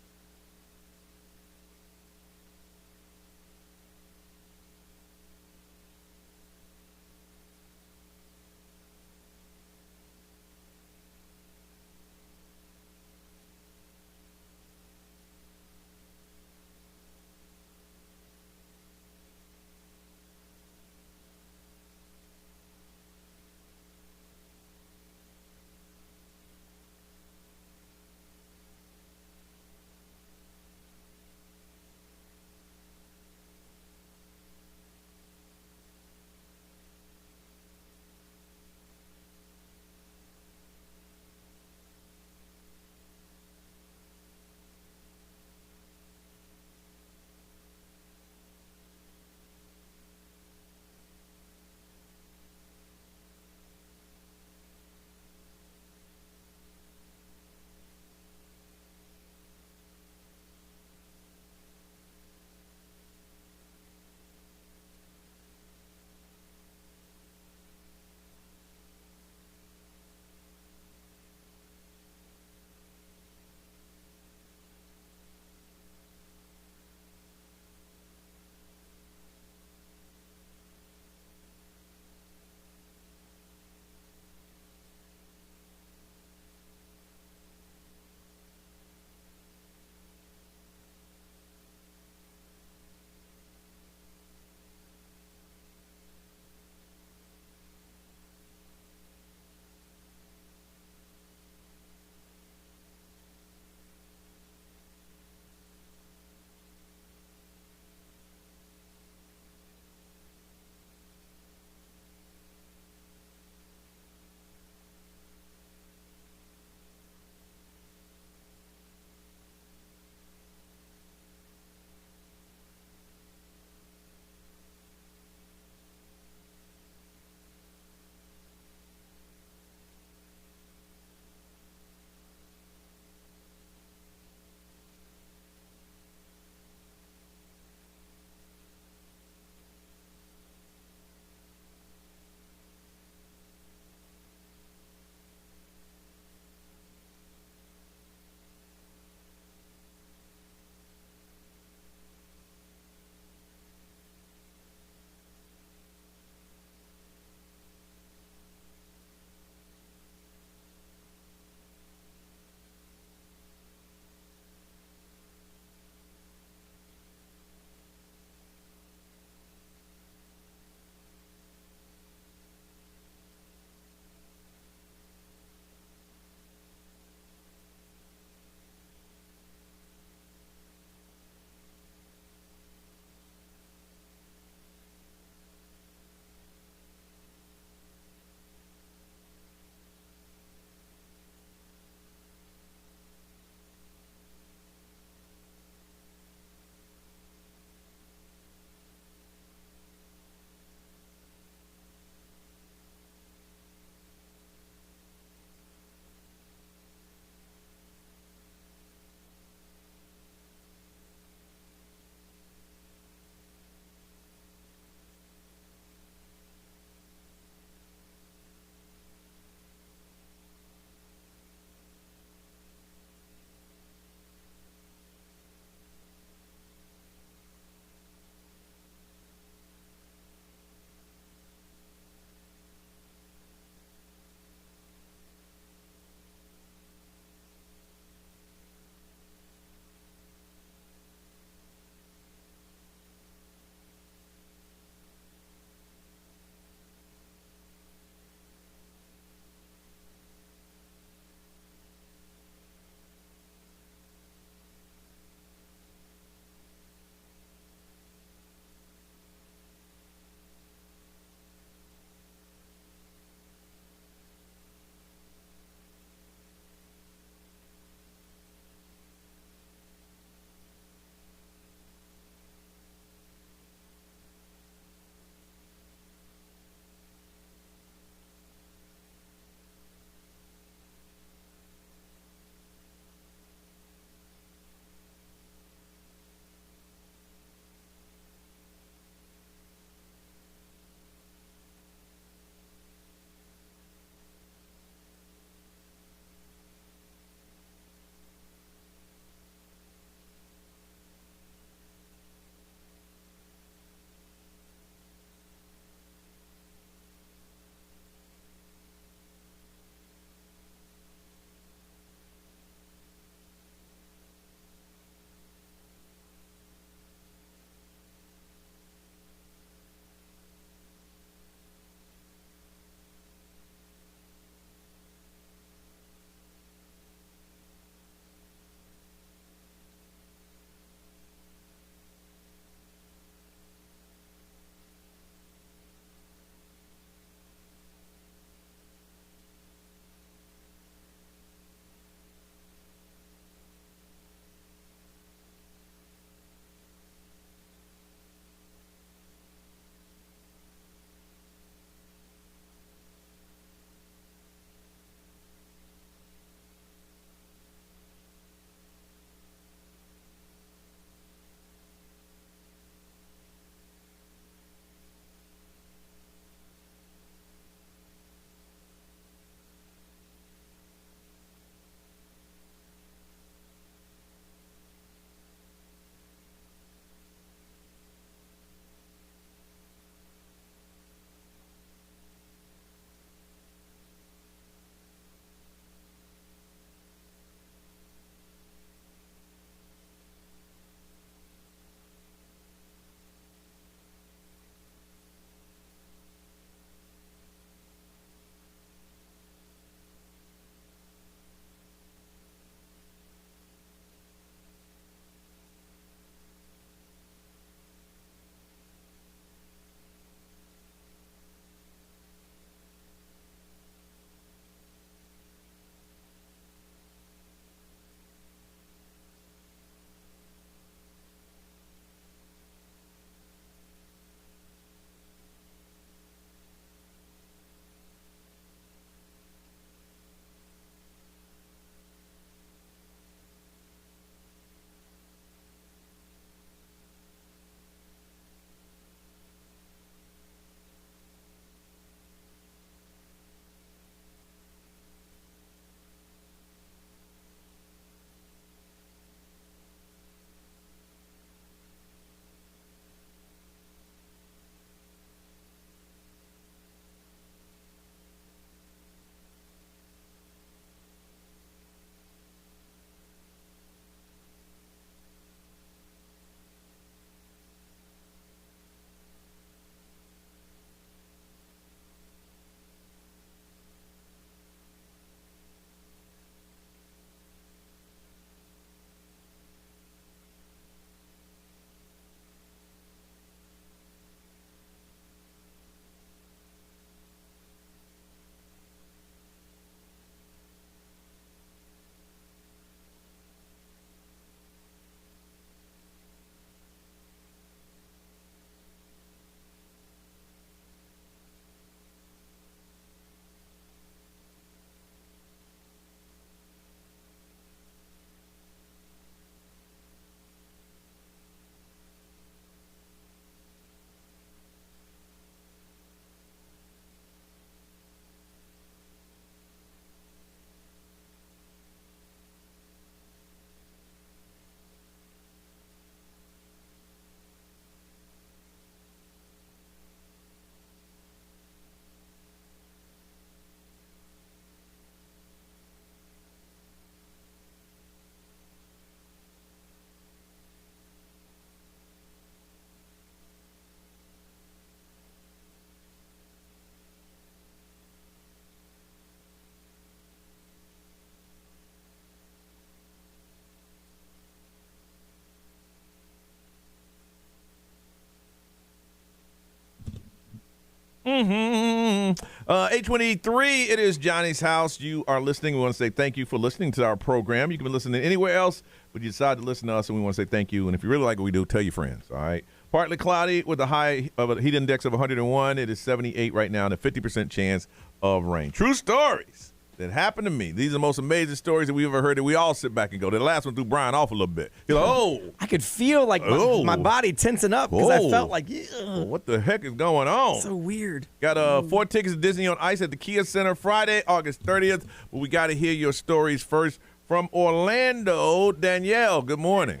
Mm-hmm. 8:23. It is Johnny's house. You are listening. We want to say thank you for listening to our program. You can be listening anywhere else, but you decide to listen to us, and we want to say thank you. And if you really like what we do, tell your friends. All right. Partly cloudy with a high of a heat index of 101. It is 78 right now, and a 50% chance of rain. True stories that happened to me. These are the most amazing stories that we've ever heard, that we all sit back and go. The last one threw Brian off a little bit. You're like, oh. I could feel like my body tensing up because I felt like, what the heck is going on? So weird. Got 4 tickets to Disney on Ice at the Kia Center Friday, August 30th. But we got to hear your stories first. From Orlando, Danielle, good morning.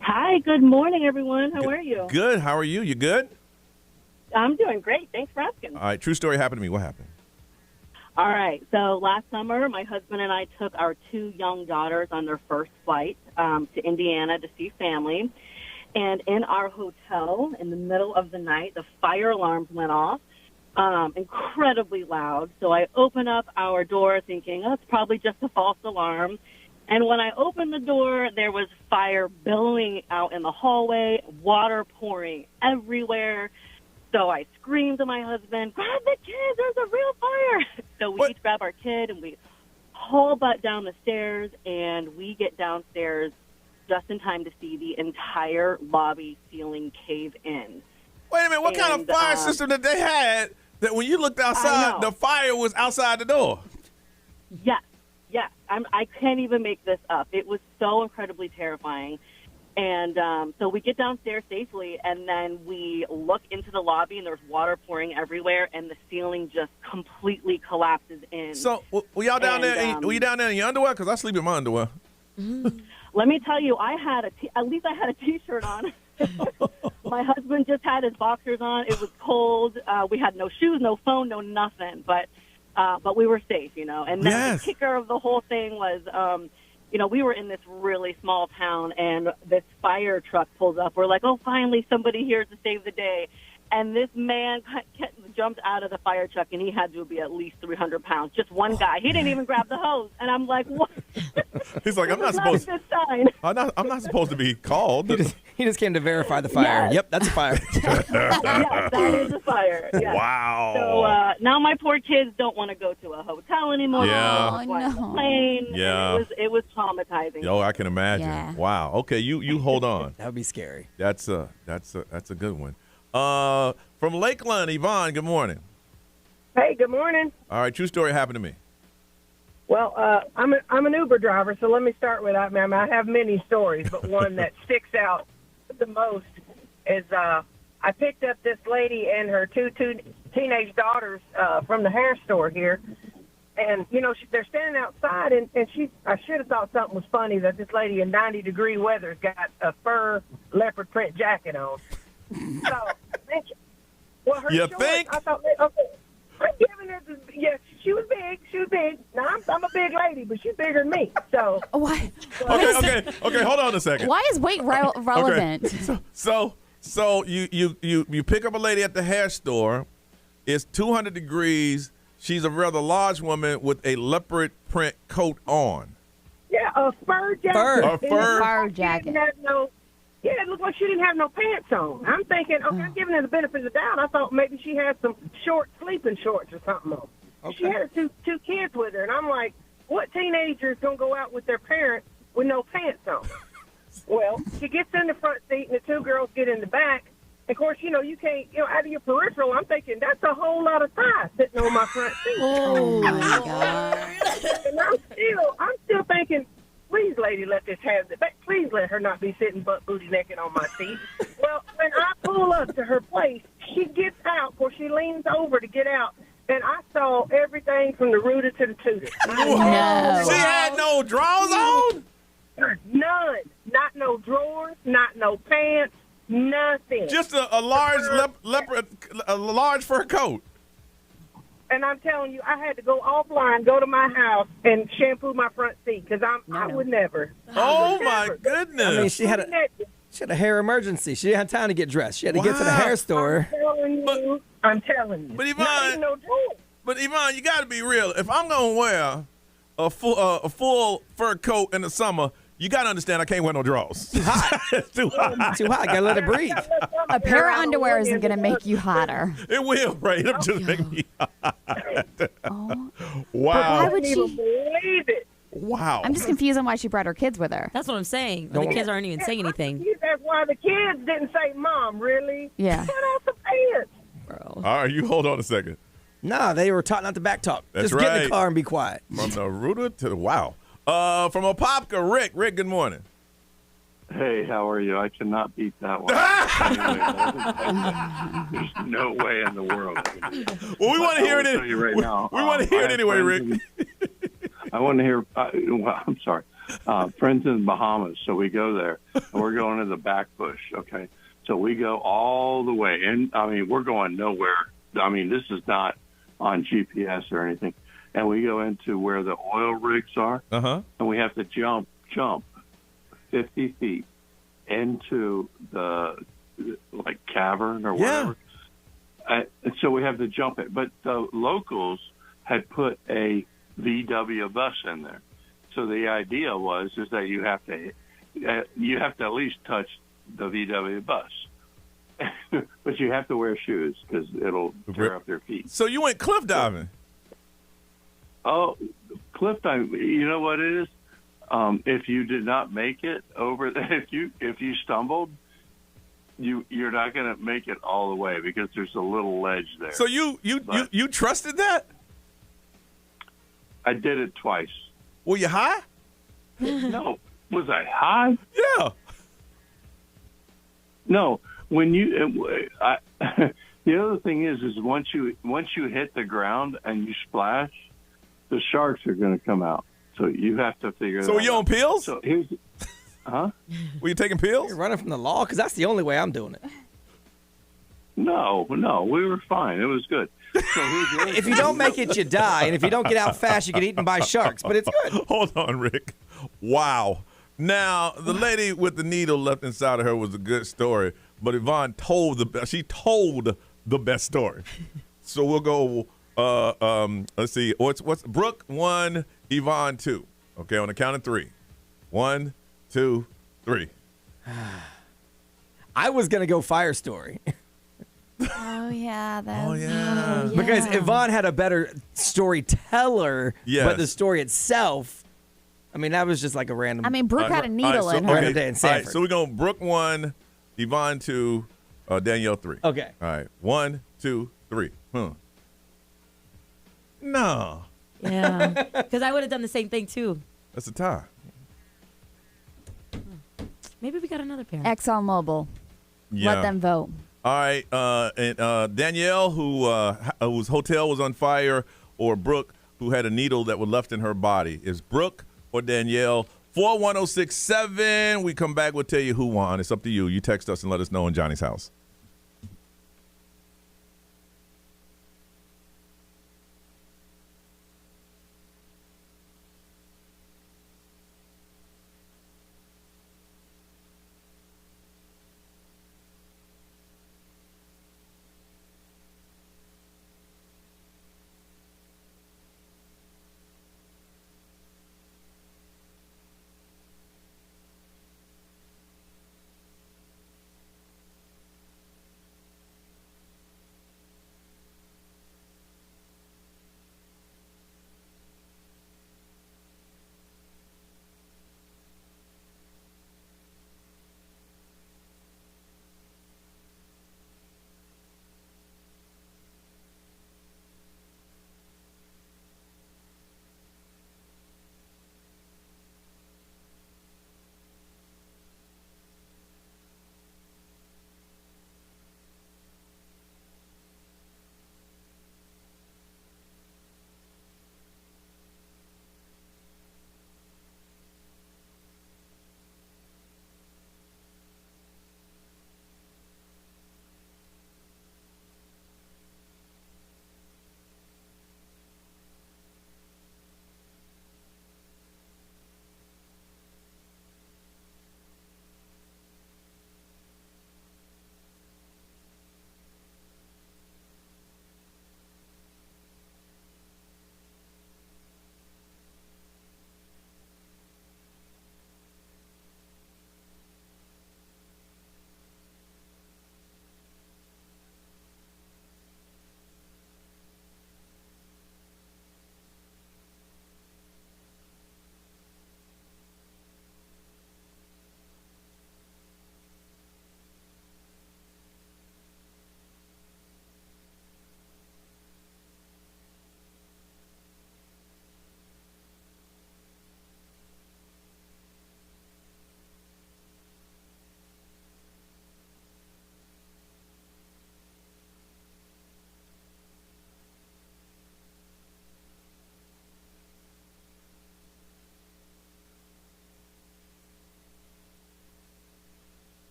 Hi, good morning, everyone. How are you? Good. How are you? You good? I'm doing great. Thanks for asking. All right. True story happened to me. What happened? All right. So last summer, my husband and I took our 2 young daughters on their first flight to Indiana to see family. And in our hotel, in the middle of the night, the fire alarms went off, incredibly loud. So I open up our door thinking, oh, it's probably just a false alarm. And when I opened the door, there was fire billowing out in the hallway, water pouring everywhere. So I screamed to my husband, grab the kids, there's a real fire. So we each grab our kid and we haul butt down the stairs, and we get downstairs just in time to see the entire lobby ceiling cave in. Wait a minute, what kind of fire system that they had that when you looked outside, the fire was outside the door? Yes. I can't even make this up. It was so incredibly terrifying. And so we get downstairs safely, and then we look into the lobby, and there's water pouring everywhere, and the ceiling just completely collapses in. So were y'all down there? Were you down there in your underwear? Because I sleep in my underwear. Let me tell you, at least I had a T-shirt on. My husband just had his boxers on. It was cold. We had no shoes, no phone, no nothing. But we were safe, And then the kicker of the whole thing was, we were in this really small town, and this fire truck pulls up. We're like, oh, finally somebody here to save the day. And this man jumped out of the fire truck, and he had to be at least 300 pounds. Just one guy. He didn't even grab the hose. And I'm like, what? He's like, I'm not supposed to be called. He just came to verify the fire. Yes. Yep, that's a fire. Yes, that is a fire. Yes. Wow. So now my poor kids don't want to go to a hotel anymore. Yeah. They don't want to fly on a plane. Yeah. It was traumatizing. Oh, I can imagine. Yeah. Wow. Okay, you hold on. That would be scary. That's a good one. From Lakeland, Yvonne, good morning. Hey, good morning. All right, true story happened to me. Well, I'm an Uber driver, so let me start with that, ma'am. I have many stories, but one that sticks out the most is I picked up this lady and her two teenage daughters from the hair store here, and they're standing outside, and I should have thought something was funny that this lady in 90-degree weather's got a fur leopard print jacket on. So, well, her shorts, I thought, okay, I'm giving her this. Yes, she was big. Now I'm a big lady, but she's bigger than me. So why? Okay. Hold on a second. Why is weight relevant? Okay. So you pick up a lady at the hair store. It's 200 degrees. She's a rather large woman with a leopard print coat on. Yeah, a fur jacket. A fur jacket. Yeah, it looked like she didn't have no pants on. I'm thinking, okay, I'm giving her the benefit of the doubt. I thought maybe she had some short sleeping shorts or something on. Okay. She had her two kids with her, and I'm like, what teenager is going to go out with their parents with no pants on? Well, she gets in the front seat, and the 2 girls get in the back. Of course, you can't, out of your peripheral, I'm thinking, that's a whole lot of thigh sitting on my front seat. Oh, my God. And I'm still thinking, please, lady, please let her not be sitting butt booty naked on my seat. Well, when I pull up to her place, she gets out, or she leans over to get out, and I saw everything from the rooter to the tooter. No. She had no drawers on? None. Not no drawers, not no pants, nothing. Just a large a large fur coat. And I'm telling you, I had to go offline, go to my house, and shampoo my front seat because I would never. Oh, my goodness. I mean, she had a hair emergency. She didn't have time to get dressed. She had to get to the hair store. I'm telling you. But Yvonne, you got to be real. If I'm going to wear a full fur coat in the summer, You got to understand, I can't wear no drawers. Too hot. It's too hot. Too hot. Gotta let it breathe. A pair of underwear isn't going to make you hotter. It will, right? It'll just make me hot. Oh. Wow. But why would I can't even she? believe it. Wow. I'm just confused on why she brought her kids with her. That's what I'm saying. The kids aren't even saying anything. That's why the kids didn't say, "Mom, really?" Yeah. Cut out the pants. Bro. All right, you hold on a second. Nah, they were taught not to back talk. That's Just get in right. the car and be quiet. From the rooter to the wow. From Apopka, Rick. Rick, good morning. Hey, how are you? I cannot beat that one. Anyway, there's no way in the world. Well, we want to hear it. Tell you right now. We want to hear it anyway, Rick. I want to hear. Well, I'm sorry. Friends in the Bahamas, so we go there. And we're going to the back bush. Okay, so we go all the way, and I mean, we're going nowhere. I mean, this is not on GPS or anything. And we go into where the oil rigs are, and we have to jump 50 feet into the cavern or whatever. And so we have to jump it. But the locals had put a VW bus in there. So the idea is that you have to at least touch the VW bus. But you have to wear shoes because it'll tear up your feet. So you went cliff diving? Oh, cliff diving. You know what it is? If you did not make it over, if you stumbled, you're not going to make it all the way because there's a little ledge there. So you trusted that? I did it twice. Were you high? No. Was I high? Yeah. No. When you, the other thing is once you hit the ground and you splash, the sharks are going to come out. So you have to figure. So were you on pills? So here's, huh? Were you taking pills? You're running from the law because that's the only way I'm doing it. No, we were fine. It was good. So here's the other If you thing. don't make it, you die, and if you don't get out fast, you get eaten by sharks. But it's good. Hold on, Rick. Wow. Now the lady with the needle left inside of her was a good story, but Yvonne told the best story. So we'll go. Let's see. What's Brooke 1, Yvonne 2. Okay, on the count of 3. 1, 2, 3. I was gonna go fire story. Oh yeah, that's Because Yvonne had a better storyteller, Yes. but the story itself, I mean, that was just like a random. I mean, Brooke had a needle in her. Random day in All right, Sanford. so we're going Brooke 1, Yvonne 2, Danielle 3. Okay. All right. 1, 2, 3. No. Yeah. Because I would have done the same thing too. That's a tie. Maybe we got another pair. ExxonMobil. Yeah. Let them vote. All right, and Danielle, whose hotel was on fire, or Brooke, who had a needle that was left in her body. Is Brooke or Danielle? 41067. We come back, we'll tell you who won. It's up to you. You text us and let us know in Johnny's house.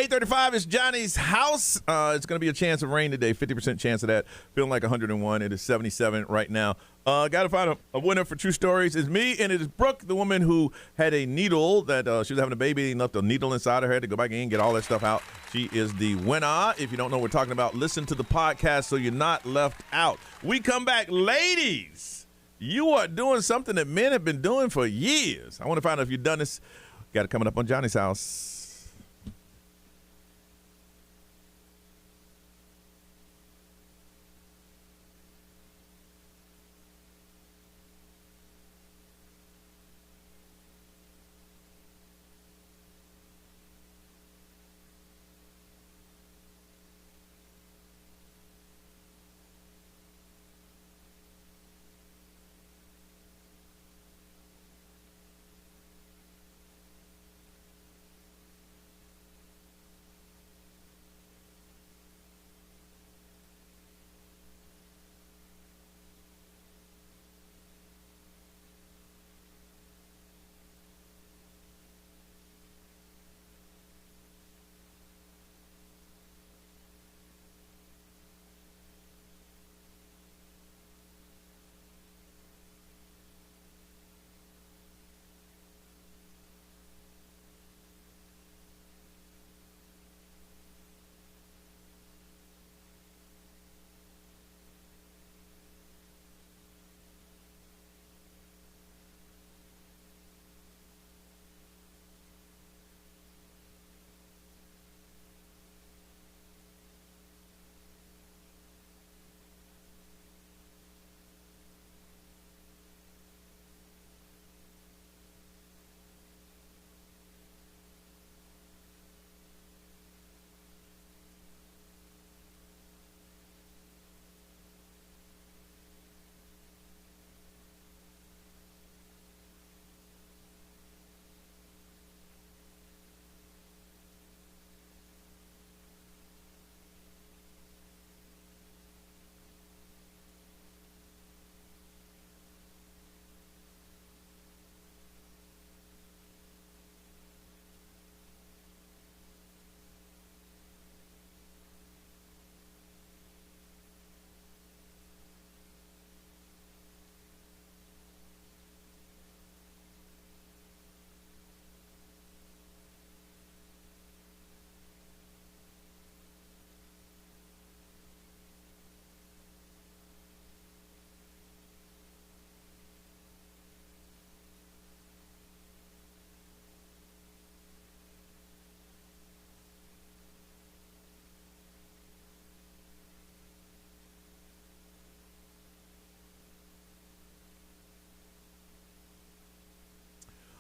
8:35 is Johnny's house. It's going to be a chance of rain today, 50% chance of that. Feeling like 101. It is 77 right now. Got to find a winner for True Stories. It's me, and it is Brooke, the woman who had a needle that she was having a baby and left a needle inside her head to go back in and get all that stuff out. She is the winner. If you don't know what we're talking about, listen to the podcast so you're not left out. We come back, ladies. You are doing something that men have been doing for years. I want to find out if you've done this. Got it coming up on Johnny's house.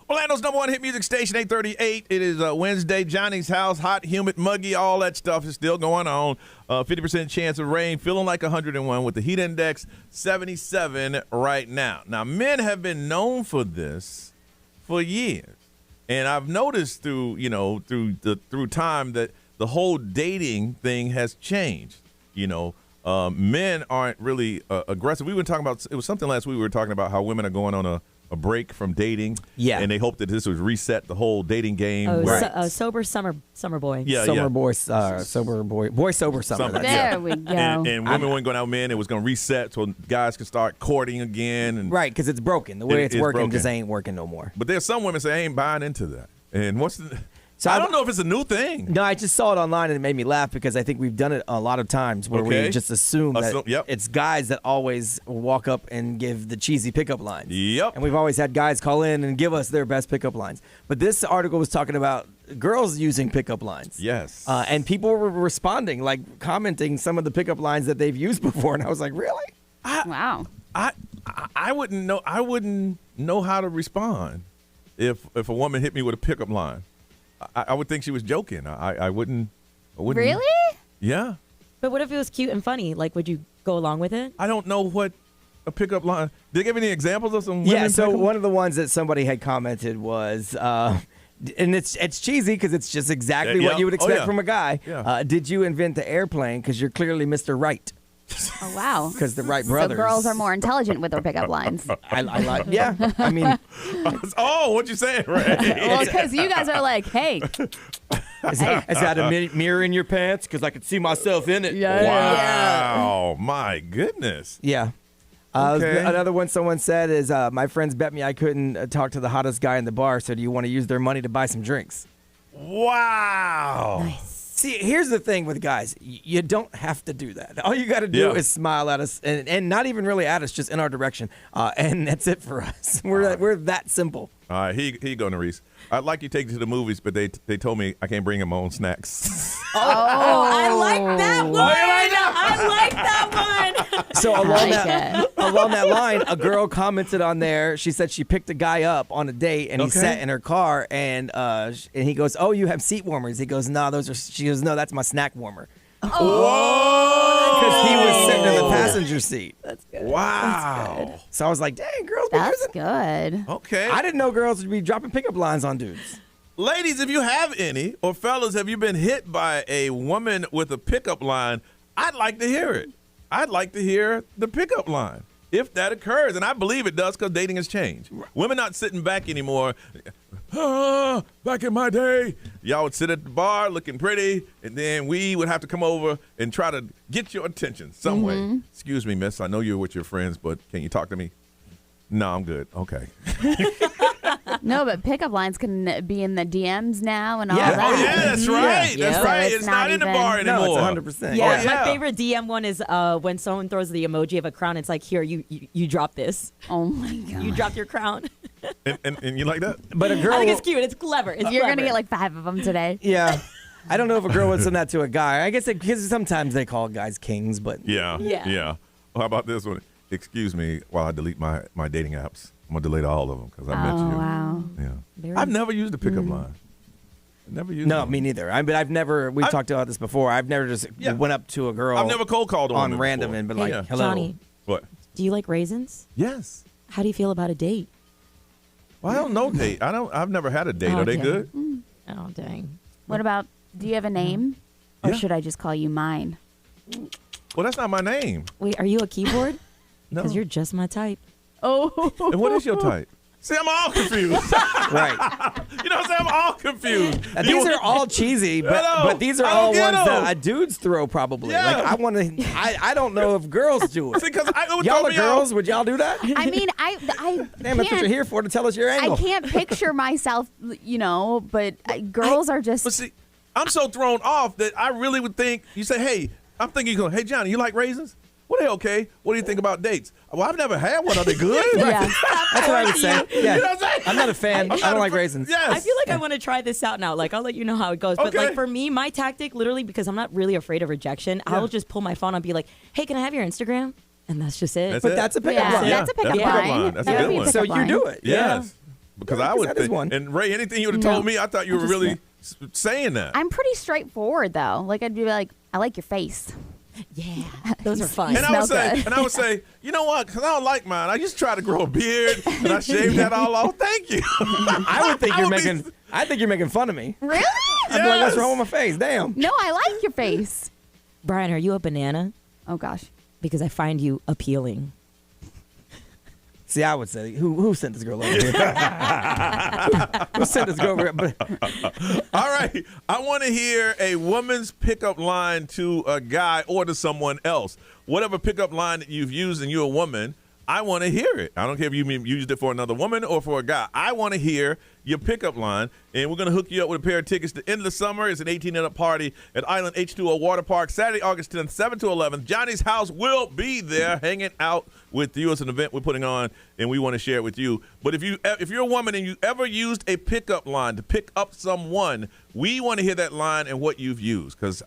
Orlando's number one hit music station, 838. It is Wednesday. Johnny's house, hot, humid, muggy, all that stuff is still going on. 50% chance of rain, feeling like 101 with the heat index 77 right now. Now, men have been known for this for years. And I've noticed through time that the whole dating thing has changed. Men aren't really aggressive. We were talking about, it was something last week we were talking about how women are going on a break from dating. Yeah. And they hope that this would reset the whole dating game. Oh, sober summer boy. Yeah, sober boy summer. Summer. There we go. And women weren't going out with men. It was going to reset so guys could start courting again. And right, because it's broken. The way it's working just ain't working no more. But there's some women say, I ain't buying into that. And so I don't know if it's a new thing. No, I just saw it online and it made me laugh because I think we've done it a lot of times where we just assume that it's guys that always walk up and give the cheesy pickup lines. Yep. And we've always had guys call in and give us their best pickup lines. But this article was talking about girls using pickup lines. Yes. And people were responding, like commenting some of the pickup lines that they've used before. And I was like, really? Wow. I wouldn't know. I wouldn't know how to respond if a woman hit me with a pickup line. I would think she was joking. I wouldn't. Really? Yeah. But what if it was cute and funny? Like, would you go along with it? I don't know what a pickup line. Did they give any examples of some? Yeah. So one of the ones that somebody had commented was, and it's cheesy because it's just exactly what you would expect from a guy. Yeah. Did you invent the airplane? Because you're clearly Mr. Right. Oh, wow. Because the Wright brothers. So girls are more intelligent with their pickup lines. I like. Yeah. I mean. Oh, what you saying, Ray? Well, because you guys are like, hey. Is that a mirror in your pants? Because I could see myself in it. Wow. My goodness. Yeah. Okay. Another one someone said is, my friends bet me I couldn't talk to the hottest guy in the bar, so do you want to use their money to buy some drinks? Wow. Nice. See, here's the thing with guys. You don't have to do that. All you got to do is smile at us, and not even really at us, just in our direction. And that's it for us. We're that simple. All right, here you go, Nerese. I'd like you to take it to the movies, but they told me I can't bring in my own snacks. I like that one. I like that one. So along that line, a girl commented on there. She said she picked a guy up on a date, and he sat in her car, and he goes, "Oh, you have seat warmers." He goes, "No, those are." She goes, "No, that's my snack warmer." Because he was sitting in the passenger seat. That's good. Wow. That's good. So I was like, "Dang, girls, That's good." Okay. I didn't know girls would be dropping pickup lines on dudes. Ladies, if you have any, or fellas, have you been hit by a woman with a pickup line? I'd like to hear it. I'd like to hear the pickup line, if that occurs. And I believe it does, because dating has changed. Women not sitting back anymore. Back in my day, y'all would sit at the bar looking pretty, and then we would have to come over and try to get your attention some way. Excuse me, miss, I know you're with your friends, but can you talk to me? No, I'm good. Okay. No, but pickup lines can be in the DMs now and all Yeah. that. Oh, yeah, that's right. Yeah. That's So right. It's not in the bar anymore. No, it's 100%. Yeah, my favorite DM one is when someone throws the emoji of a crown. It's like, here, you drop this. Oh my god. You dropped your crown. And you like that? But a girl, I think it's cute. It's clever. It's You're clever. gonna get like 5 of them today. Yeah. I don't know if a girl would send that to a guy. I guess because sometimes they call guys kings, but Yeah. Well, how about this one? Excuse me while I delete my dating apps. I'm going to delete all of them because I met you. Wow. Yeah. I've never used a pickup line. Never used No, one. me neither. I've never. We've talked about this before. I've never just went up to a girl. I've never cold called on them random before. and been like, Yeah. "Hello." Johnny, What? do you like raisins? Yes. How do you feel about a date? Well, I don't know date. I've never had a date. Are they Okay. good? Oh, dang. What about? Do you have a name, or Yeah. should I just call you mine? Well, that's not my name. Wait, are you a keyboard? No. Because you're just my type. Oh. And what is your type? See, I'm all confused. Right. You know what I'm saying? I'm all confused. These are all cheesy, but these are I don't all get ones them. that dudes throw probably. Yeah. Like I want to. I don't know if girls do it. See, because it would Y'all throw are me girls. off. Would y'all do that? I mean, I Damn, that's what you're here for, to tell us your angle. I can't picture myself, but girls are just. But see, I'm so thrown off that I really would think, you say, hey, I'm thinking, you go, hey, Johnny, you like raisins? Well, they okay. What do you think about dates? Well, I've never had one. Are they good? Yeah. That's what I would say. Yeah. You know what I'm saying? I'm not a fan. I don't like raisins. Yes. I feel like I want to try this out now. Like, I'll let you know how it goes. But, Okay. like, for me, my tactic, literally, because I'm not really afraid of rejection, I'll just pull my phone and be like, hey, can I have your Instagram? And that's just it. That's it. That's a pickup Yeah, line. that's a pickup That's a line. pickup line. That's That a would good be a one. pickup So you line. do it. Yes. Because I would that is think, one. and Ray, anything you would have told me, I thought you were really saying that. I'm pretty straightforward though. Like I'd be like, I like your face. Yeah. Those are fun. And I would say, you know what? Because I don't like mine. I just try to grow a beard, and I shaved that all off. Thank you. I would think I think you're making fun of me. Really? I'd be like, what's wrong with my face? Damn. No, I like your face. Brian, are you a banana? Oh gosh. Because I find you appealing. See, I would say, who sent this girl over here? Who sent this girl over here? All right. I want to hear a woman's pickup line to a guy or to someone else. Whatever pickup line that you've used and you're a woman, I want to hear it. I don't care if you used it for another woman or for a guy. I want to hear your pickup line, and we're going to hook you up with a pair of tickets to End of the Summer. It's an 18-and-up party at Island H2O Water Park, Saturday, August 10th, 7 to 11. Johnny's House will be there hanging out with you. It's an event we're putting on, and we want to share it with you. But if you're a woman and you ever used a pickup line to pick up someone, we want to hear that line and what you've used, because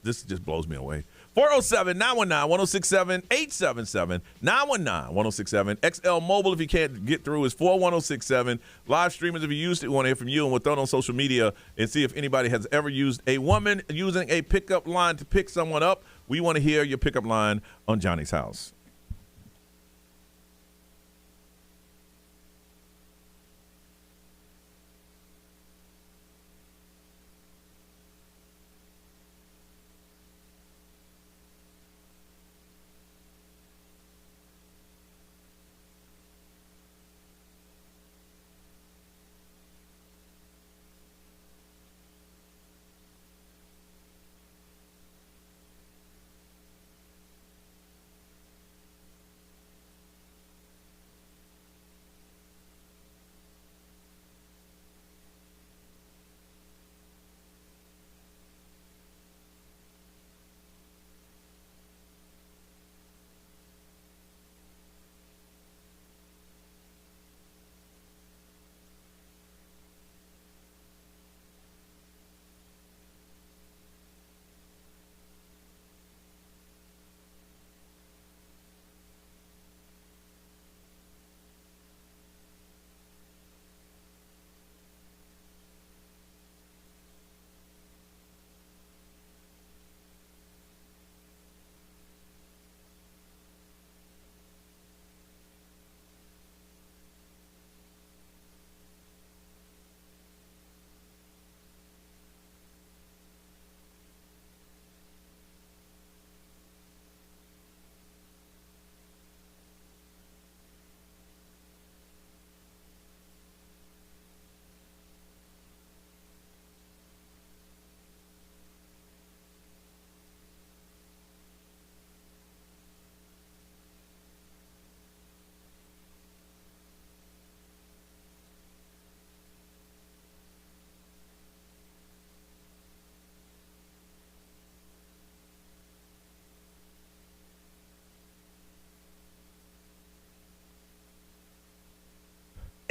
this just blows me away. 407-919-1067, 877-919-1067. XL Mobile, if you can't get through, is 41067. Live streamers, if you used it, we want to hear from you, and we'll throw it on social media and see if anybody has ever used a woman using a pickup line to pick someone up. We want to hear your pickup line on Johnny's House.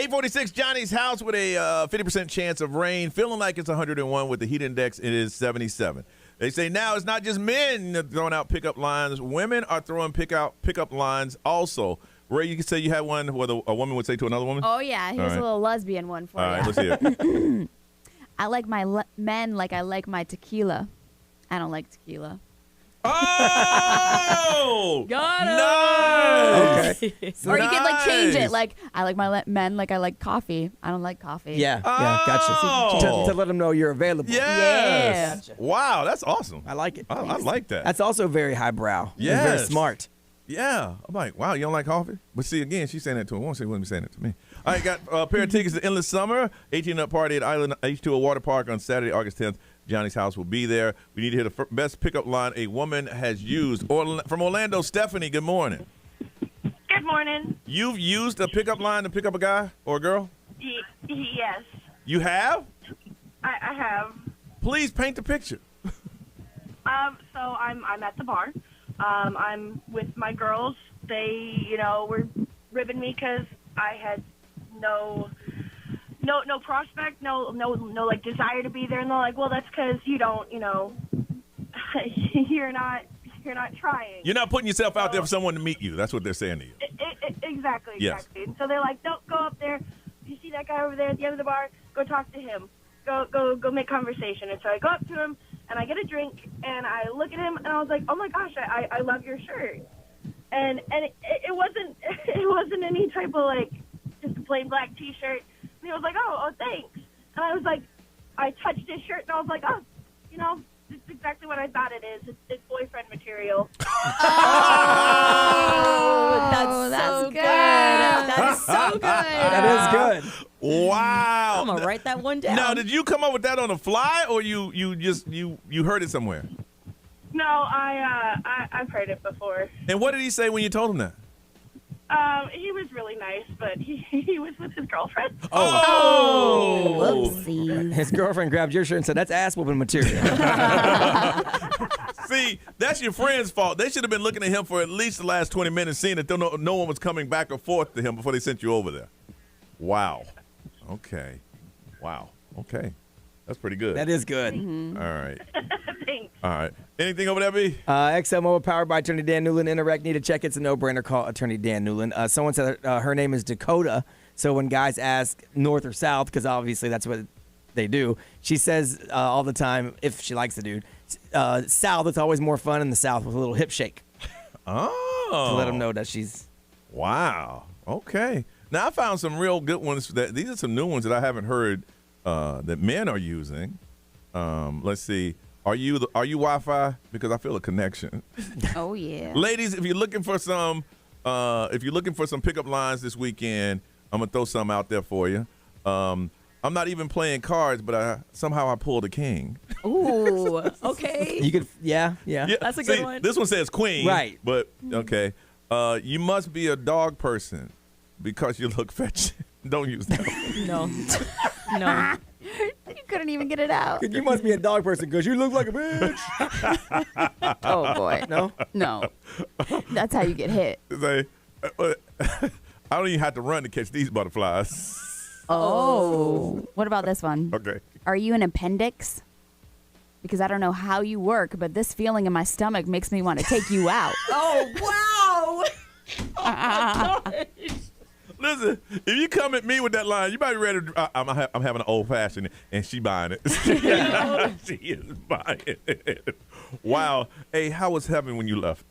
846 Johnny's house with a 50% chance of rain. Feeling like it's 101 with the heat index. It is 77. They say now it's not just men that throwing out pickup lines. Women are throwing pickup lines also. Ray, you could say you had one where a woman would say to another woman? Oh, yeah. Here's a little lesbian one for you. All right, let's hear it. I like my men like I like my tequila. I don't like tequila. Oh! Got it. Nice. Okay. Or you could like change it. Nice. Like, I like my men like I like coffee. I don't like coffee. Yeah, Oh. gotcha. To let them know you're available. Yes. Gotcha. Wow, that's awesome. I like it. I like that. That's also very highbrow. Yes. And very smart. Yeah. I'm like, wow, you don't like coffee? But see, again, she's saying that to him. I won't say she wasn't saying it to me. All right, got a pair of tickets to Endless Summer, 18-up party at Island H2O Water Park on Saturday, August 10th. Johnny's house will be there. We need to hear the best pickup line a woman has used. From Orlando, Stephanie, good morning. Good morning. You've used a pickup line to pick up a guy or a girl? Yes, You have? I have. Please paint the picture. So I'm at the bar. I'm with my girls. They, were ribbing me because I had no prospect, no like desire to be there, and they're like, well, that's because you don't, you're not trying. You're not putting yourself out there for someone to meet you. That's what they're saying to you. Exactly. Yes. And so they're like, don't go up there. You see that guy over there at the end of the bar? Go talk to him. Go make conversation. And so I go up to him and I get a drink and I look at him and I was like, oh my gosh, I love your shirt. And it wasn't any type of like just a plain black T-shirt. And he was like, oh, thanks. And I was like, I touched his shirt and I was like, oh, it's exactly what I thought it is. It's boyfriend material. That's good. That is so good. That is good. Wow. I'm gonna write that one down. Now, did you come up with that on the fly, or you heard it somewhere? No, I've heard it before. And what did he say when you told him that? He was really nice, but he was with his girlfriend. Oh. Whoopsie. His girlfriend grabbed your shirt and said, that's ass whooping material. See, that's your friend's fault. They should have been looking at him for at least the last 20 minutes, seeing that no one was coming back or forth to him before they sent you over there. Wow. Okay. Wow. Okay. That's pretty good. That is good. Mm-hmm. All right. Thanks. All right. Anything over there, B? XL Mobile powered by Attorney Dan Newland. Interact. Need to check. It's a no-brainer. Call Attorney Dan Newland. Someone said her name is Dakota. So when guys ask north or south, because obviously that's what they do, she says all the time, if she likes the dude, south, it's always more fun in the south with a little hip shake. Oh. To let them know that she's... Wow. Okay. Now, I found some real good ones. These are some new ones that I haven't heard that men are using. Let's see. Are you Wi-Fi? Because I feel a connection. Oh yeah. Ladies, if you're looking for some pickup lines this weekend, I'm gonna throw some out there for you. I'm not even playing cards, but somehow I pulled a king. Ooh. Okay. You could, yeah. That's a good one. This one says queen. Right. But okay. You must be a dog person because you look fetch. Don't use that one. No. You couldn't even get it out. You must be a dog person because you look like a bitch. Oh boy. No. That's how you get hit. Say, I don't even have to run to catch these butterflies. Oh. What about this one? Okay. Are you an appendix? Because I don't know how you work, but this feeling in my stomach makes me want to take you out. Oh, wow. Listen, if you come at me with that line, you might be ready to, I'm having an old fashioned, and she buying it. She is buying it. Wow. Hey, how was heaven when you left?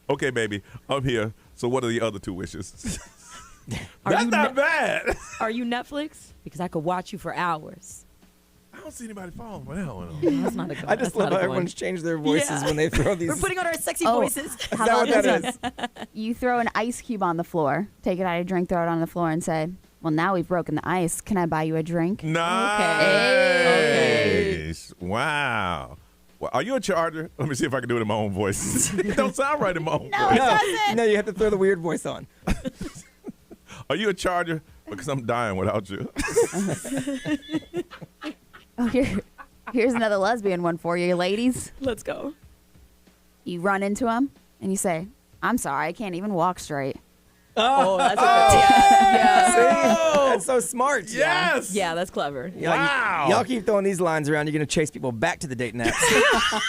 Okay, baby, I'm here. So what are the other two wishes? That's not bad. Are you Netflix? Because I could watch you for hours. I don't see anybody falling for that one. That's not a good one. I just love how everyone's changed their voices when they throw these. We're putting on our sexy voices. How about this one? You throw an ice cube on the floor, take it out of your drink, throw it on the floor, and say, well, now we've broken the ice. Can I buy you a drink? Nice. Okay. Wow. Well, are you a charger? Let me see if I can do it in my own voice. It don't sound right in my own No, voice. it doesn't. No, you have to throw the weird voice on. Are you a charger? Because I'm dying without you. Oh, here's another lesbian one for you, ladies. Let's go. You run into him and you say, I'm sorry, I can't even walk straight. Oh, that's a See? That's so smart. Yes. Yeah, that's clever. Y'all keep throwing these lines around. You're going to chase people back to the dating apps.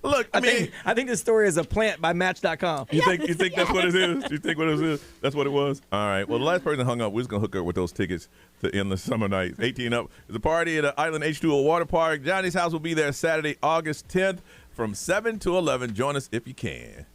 Look, I think this story is a plant by Match.com. You think that's what it is? You think what it is? That's what it was? All right. Well, the last person hung up, we're just going to hook up with those tickets to Endless Summer Nights. 18 up. There's a party at Island H2O Water Park. Johnny's House will be there Saturday, August 10th from 7 to 11. Join us if you can.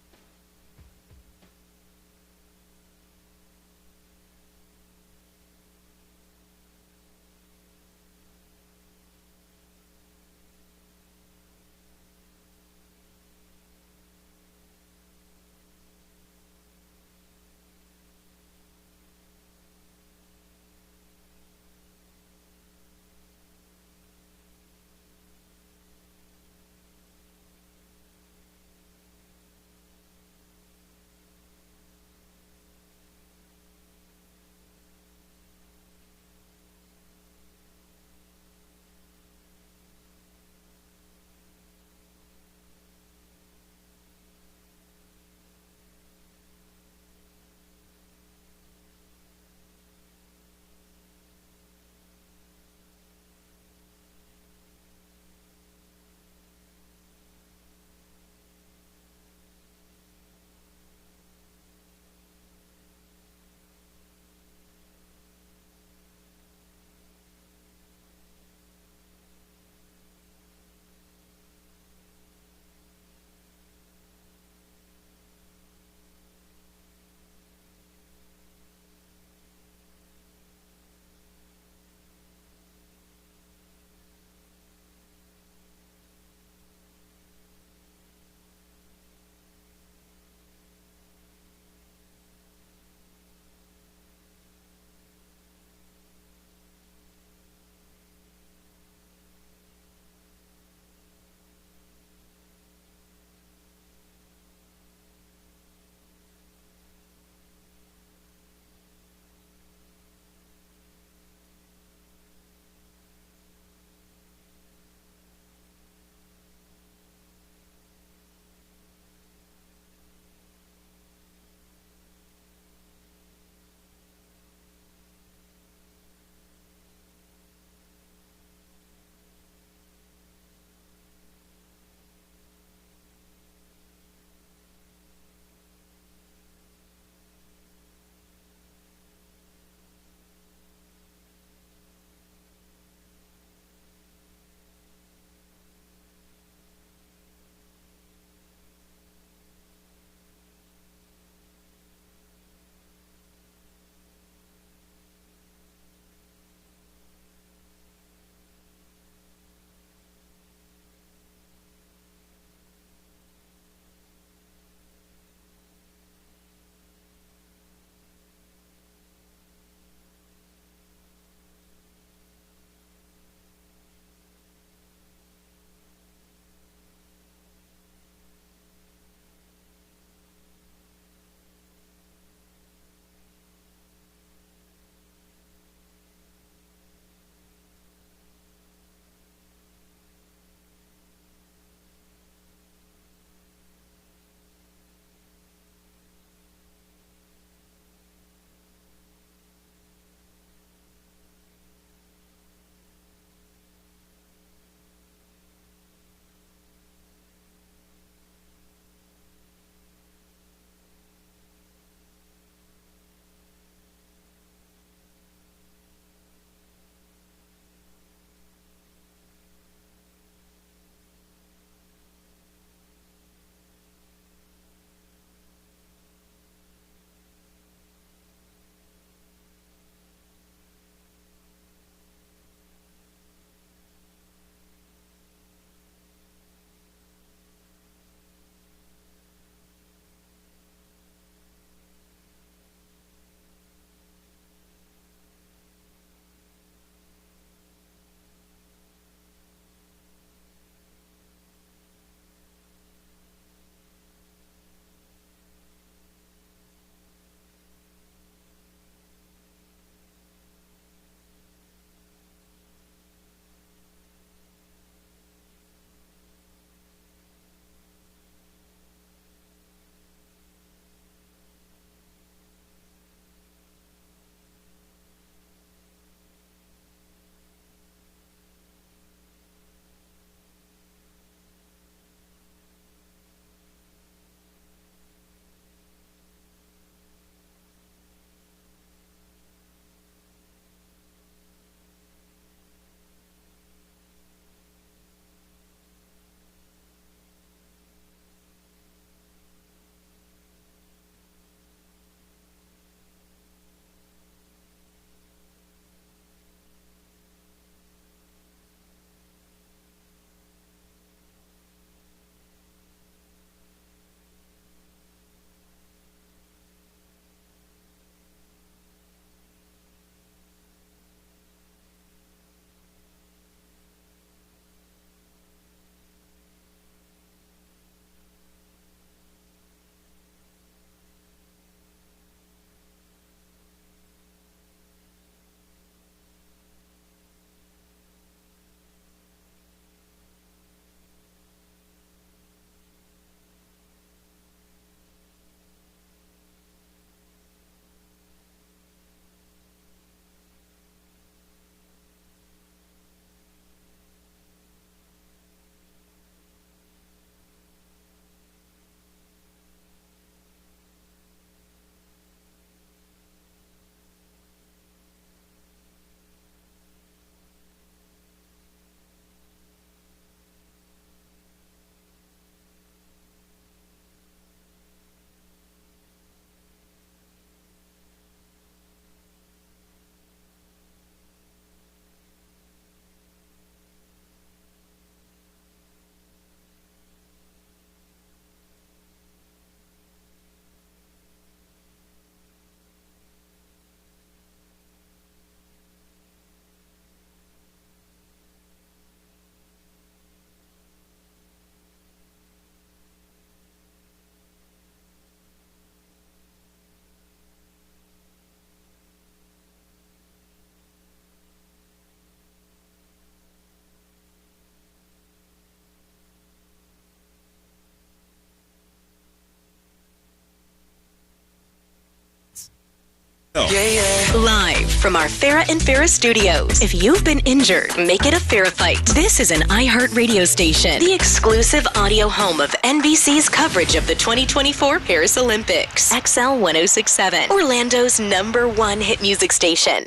Live from our Farrah and Farrah studios. If you've been injured, make it a Farrah fight. This is an iHeart radio station, the exclusive audio home of NBC's coverage of the 2024 Paris Olympics. XL 1067, Orlando's #1 hit music station.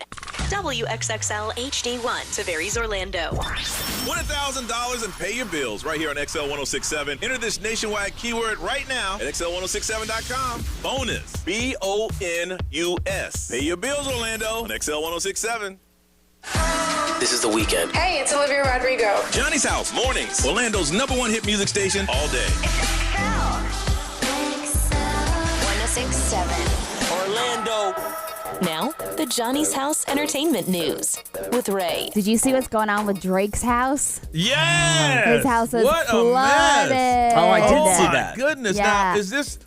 WXXL HD1, Tavares, Orlando. Win $1,000 and pay your bills right here on XL 1067. Enter this nationwide keyword right now at XL1067.com. Bonus. BONUS. Pay your bills, Orlando, on XL 1067. This is The Weekend. Hey, it's Olivia Rodrigo. Johnny's House, mornings. Orlando's #1 hit music station all day. 1067. Orlando. Now, the Johnny's House Entertainment News with Ray. Did you see what's going on with Drake's house? Yes! His house is what flooded. A mess. Oh, I did see my that. Goodness. Yeah. Now, is this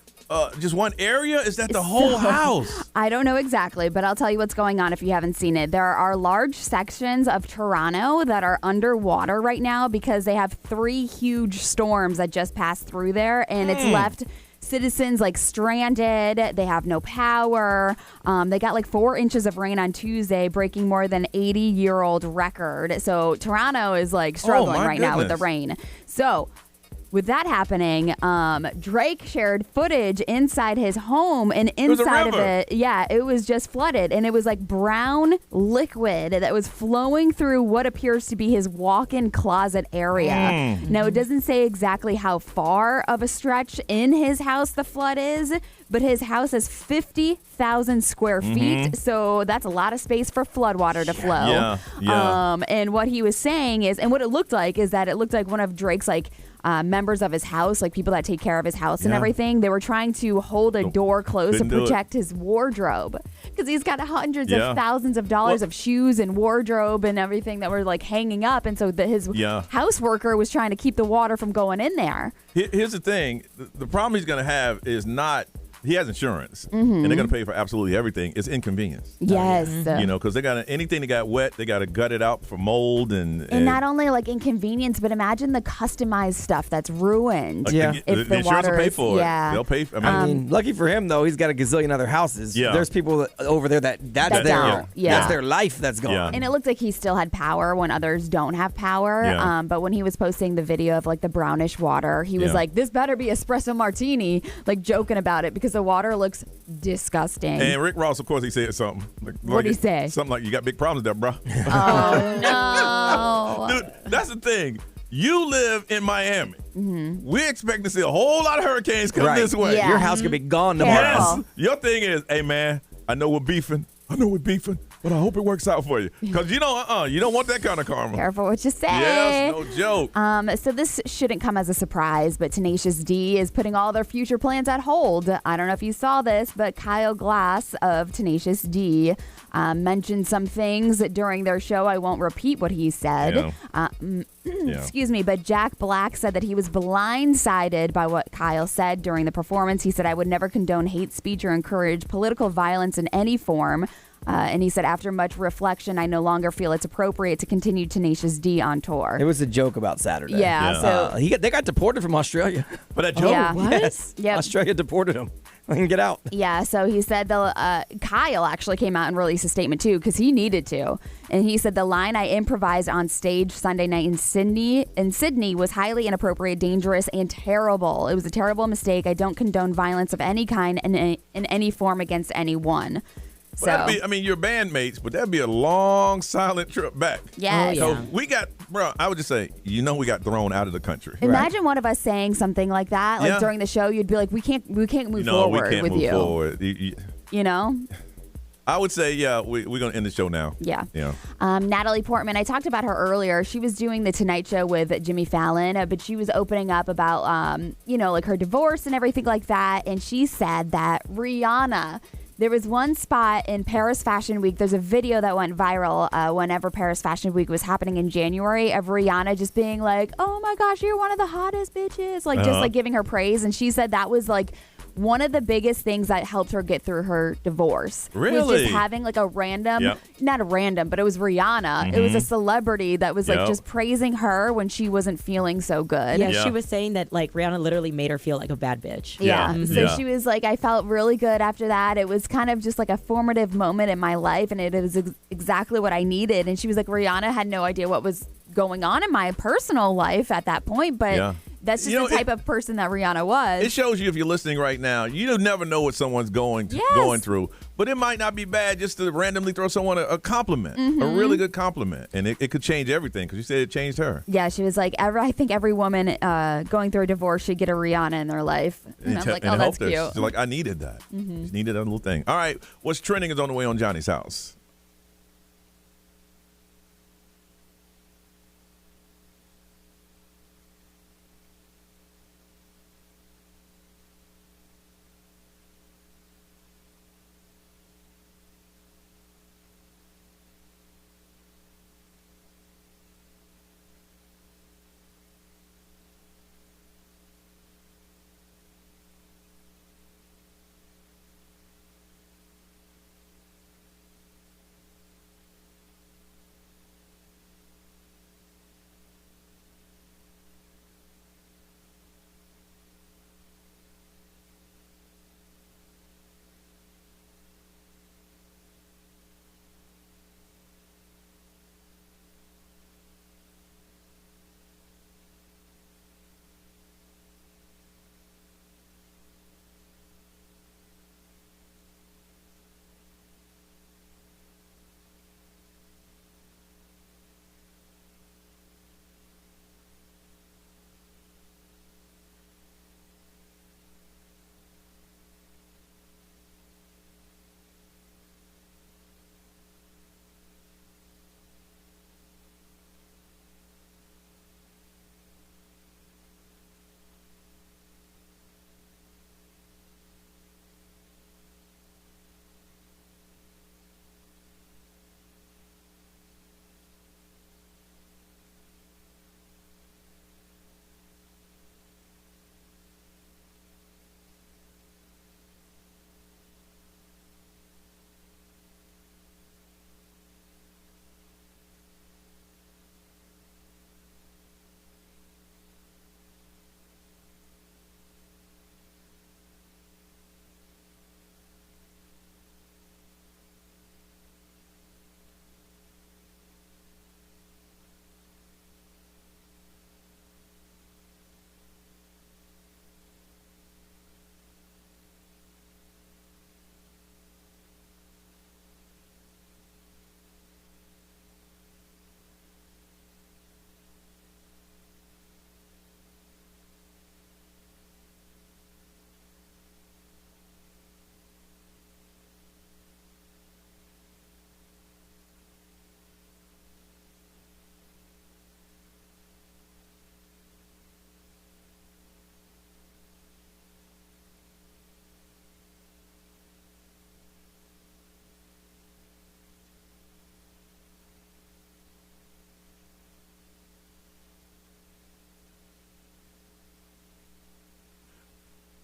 just one area? Is that the whole house? I don't know exactly, but I'll tell you what's going on if you haven't seen it. There are large sections of Toronto that are underwater right now because they have 3 huge storms that just passed through there, and it's left citizens like stranded. They have no power. They got like 4 inches of rain on Tuesday, breaking more than 80-year-old record. So Toronto is like struggling right now with the rain. So with that happening, Drake shared footage inside his home, and inside of it, it was just flooded, and it was like brown liquid that was flowing through what appears to be his walk-in closet area. Now, it doesn't say exactly how far of a stretch in his house the flood is, but his house is 50,000 square feet, so that's a lot of space for floodwater to flow. And what he was saying is, and what it looked like is that it looked like one of Drake's like members of his house, like people that take care of his house and everything, they were trying to hold a door closed to protect his wardrobe because he's got hundreds of thousands of dollars of shoes and wardrobe and everything that were like hanging up, and so his house worker was trying to keep the water from going in there. Here's the thing. The problem he's going to have is not he has insurance, and they're going to pay for absolutely everything. It's inconvenience. Yes. You know, because they got anything that got wet, they got to gut it out for mold and not only like inconvenience, but imagine the customized stuff that's ruined. If the water insurance will pay for it. Yeah. They'll pay for it. I mean, lucky for him, though, he's got a gazillion other houses. Yeah. There's people over there that's their, that's their life that's gone. Yeah. And it looked like he still had power when others don't have power. Yeah. But when he was posting the video of like the brownish water, he was like, this better be espresso martini, like joking about it because the water looks disgusting. And Rick Ross, of course, he said something. What'd he say? Something like, you got big problems there, bro. Oh, no. Dude, that's the thing. You live in Miami. We expect to see a whole lot of hurricanes come this way. Your house could be gone tomorrow. Yes. Your thing is, hey, man, I know we're beefing, but I hope it works out for you. Because you don't want that kind of karma. Careful what you say. Yes, no joke. So this shouldn't come as a surprise, but Tenacious D is putting all their future plans at hold. I don't know if you saw this, but Kyle Glass of Tenacious D mentioned some things during their show. I won't repeat what he said. Excuse me, but Jack Black said that he was blindsided by what Kyle said during the performance. He said, I would never condone hate speech or encourage political violence in any form. And he said, after much reflection, I no longer feel it's appropriate to continue Tenacious D on tour. It was a joke about Saturday. Yeah. So they got deported from Australia. For that joke? Yeah. Yes. Yep. Australia deported him. They can get out. Yeah, so he said Kyle actually came out and released a statement too because he needed to. And he said the line I improvised on stage Sunday night in Sydney was highly inappropriate, dangerous, and terrible. It was a terrible mistake. I don't condone violence of any kind in any form against anyone. So That'd be, I mean, you're bandmates, but that'd be a long, silent trip back. Yes. So we got, I would just say, we got thrown out of the country. Imagine one of us saying something like that, like during the show. You'd be like, we can't move forward with you. Forward. You know. I would say, we're going to end the show now. Yeah. Yeah. Natalie Portman, I talked about her earlier. She was doing the Tonight Show with Jimmy Fallon, but she was opening up about, like her divorce and everything like that. And she said that Rihanna, there was one spot in Paris Fashion Week. There's a video that went viral whenever Paris Fashion Week was happening in January of Rihanna just being like, oh my gosh, you're one of the hottest bitches. Like, just like giving her praise. And she said that was like one of the biggest things that helped her get through her divorce was Really? just having like a random, Yep. not a random, but it was Rihanna. It was a celebrity that was like Yep. just praising her when she wasn't feeling so good. Yeah, she was saying that like Rihanna literally made her feel like a bad bitch. Yeah. So she was like, I felt really good after that. It was kind of just like a formative moment in my life, and it was exactly what I needed. And she was like, Rihanna had no idea what was going on in my personal life at that point, but that's just the type of person that Rihanna was. It shows you if you're listening right now, you never know what someone's going through. But it might not be bad just to randomly throw someone a compliment, a really good compliment. And it could change everything because you said it changed her. Yeah, she was like, I think every woman going through a divorce should get a Rihanna in their life. And I'm like, oh, that's cute. She's like, I needed that. Just needed that little thing. All right, what's trending is on the way on Johnny's house.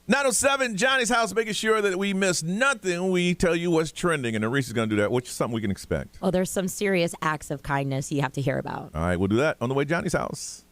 .907 Johnny's house, making sure that we miss nothing. We tell you what's trending, and Reese is going to do that, which is something we can expect. Oh, there's some serious acts of kindness you have to hear about. All right, we'll do that on the way to Johnny's house.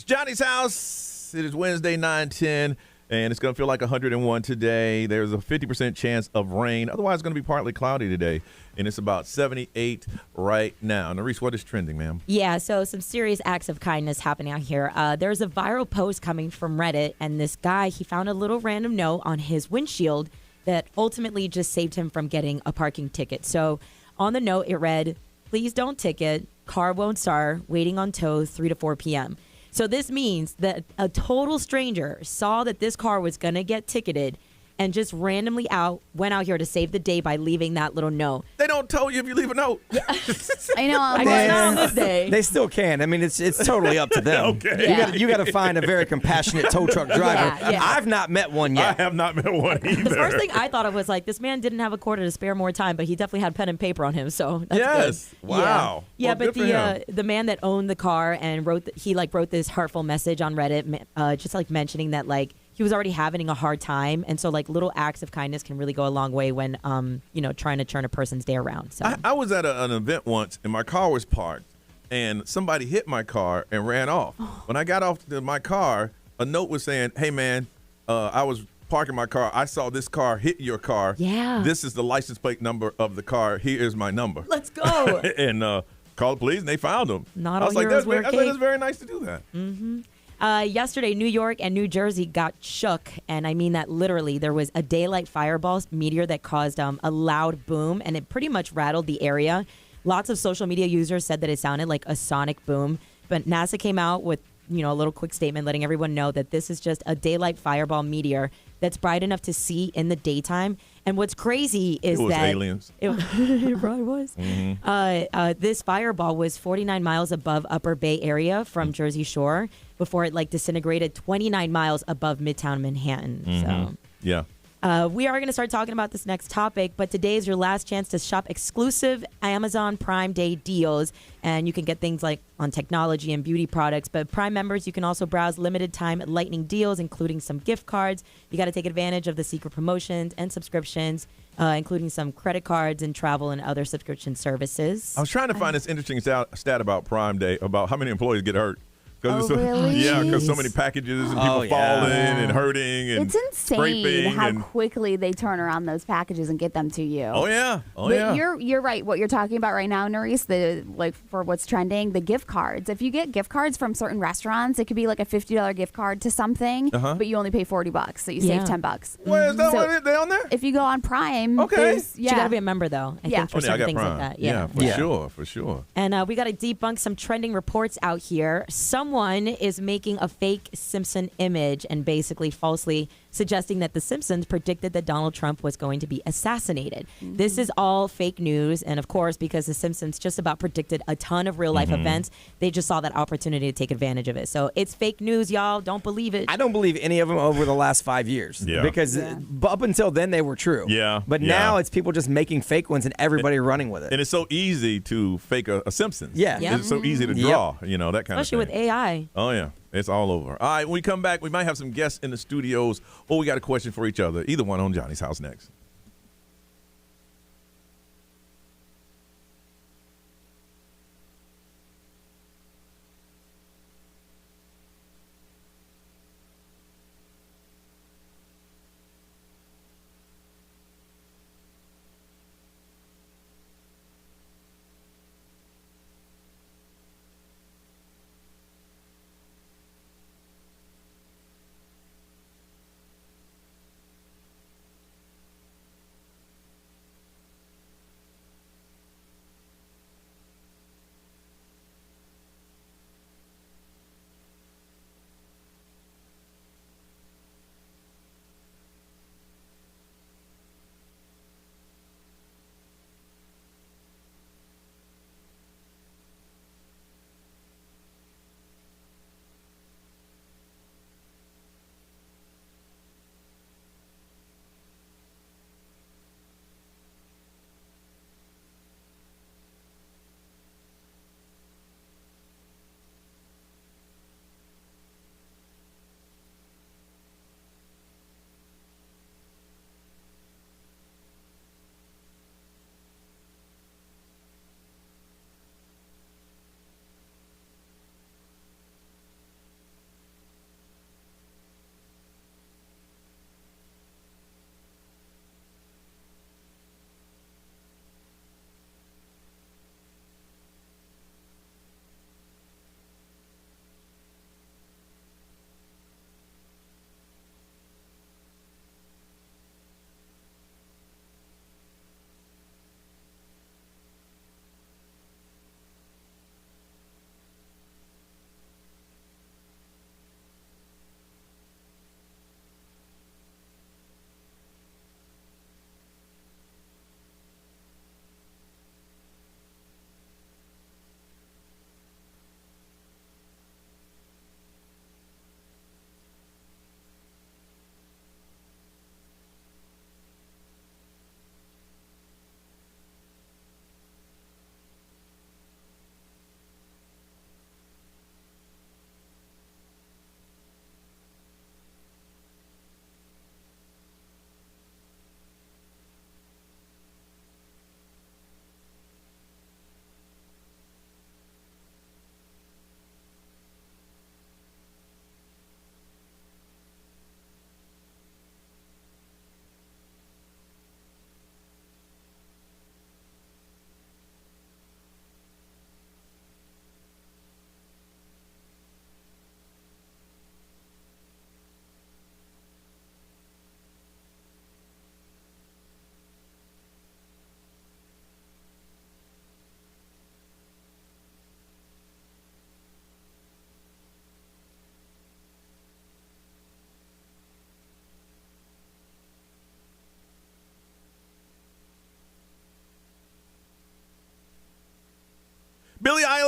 It's Johnny's house. It is Wednesday, 9/10, and it's going to feel like 101 today. There's a 50% chance of rain. Otherwise, it's going to be partly cloudy today, and it's about 78 right now. Nerese, what is trending, ma'am? Yeah, so some serious acts of kindness happening out here. There's a viral post coming from Reddit, and this guy, he found a little random note on his windshield that ultimately just saved him from getting a parking ticket. So on the note, it read, "Please don't ticket. Car won't start. Waiting on tow 3 to 4 p.m." So this means that a total stranger saw that this car was going to get ticketed and just randomly went out here to save the day by leaving that little note. They don't tell you if you leave a note. I know. I guess not on this day. They still can. I mean, it's totally up to them. Okay. Yeah. You got to find a very compassionate tow truck driver. Yeah. I've not met one yet. I have not met one either. The first thing I thought of was like, this man didn't have a quarter to spare more time, but he definitely had pen and paper on him, so that's Yes. good. Wow. Yeah, Well, but good for him. the man that owned the car and wrote this hurtful message on Reddit, just like mentioning that like he was already having a hard time, and so like little acts of kindness can really go a long way when trying to turn a person's day around. So I was at an event once, and my car was parked, and somebody hit my car and ran off. When I got off my car, a note was saying, "Hey man, I was parking my car. I saw this car hit your car. Yeah. This is the license plate number of the car. Here is my number." Let's go. And called the police, and they found him. Not I all was like, heroes that's wear very, capes. that's very nice to do that. Mm-hmm. Yesterday, New York and New Jersey got shook, and I mean that literally. There was a daylight fireball meteor that caused a loud boom, and it pretty much rattled the area. Lots of social media users said that it sounded like a sonic boom, but NASA came out with a little quick statement letting everyone know that this is just a daylight fireball meteor that's bright enough to see in the daytime. And what's crazy is It was that aliens. It probably was. Mm-hmm. This fireball was 49 miles above Upper Bay Area from Jersey Shore before it disintegrated 29 miles above Midtown Manhattan. So Yeah. we are going to start talking about this next topic, but today is your last chance to shop exclusive Amazon Prime Day deals, and you can get things like on technology and beauty products. But Prime members, you can also browse limited time lightning deals, including some gift cards. You got to take advantage of the secret promotions and subscriptions, including some credit cards and travel and other subscription services. I was trying to find this interesting stat about Prime Day, about how many employees get hurt. Really? Yeah, because so many packages and people falling and hurting and It's insane scraping how and, quickly they turn around those packages and get them to you. Oh yeah, oh But yeah. You're right. What you're talking about right now, Nerese, for what's trending, the gift cards. If you get gift cards from certain restaurants, it could be like a $50 gift card to something, but you only pay $40, so you save $10. Well, is that So what they on there? if you go on Prime, Okay. there's- You got to be a member, though, I think, for I certain got things Prime. like that. Yeah, for sure. And we got to debunk some trending reports out here. Someone is making a fake Simpson image and basically falsely suggesting that The Simpsons predicted that Donald Trump was going to be assassinated. This is all fake news. And of course, because The Simpsons just about predicted a ton of real life events, they just saw that opportunity to take advantage of it. So it's fake news, y'all. Don't believe it. I don't believe any of them over the last 5 years. Yeah. Because up until then, they were true. Yeah. But yeah. now it's people just making fake ones and everybody running with it. And it's so easy to fake a Simpsons. Yeah. Yep. It's so easy to draw, that kind Especially of thing. with AI. Oh, yeah. It's all over. All right, when we come back, we might have some guests in the studios, or we got a question for each other. Either one on Johnny's House next.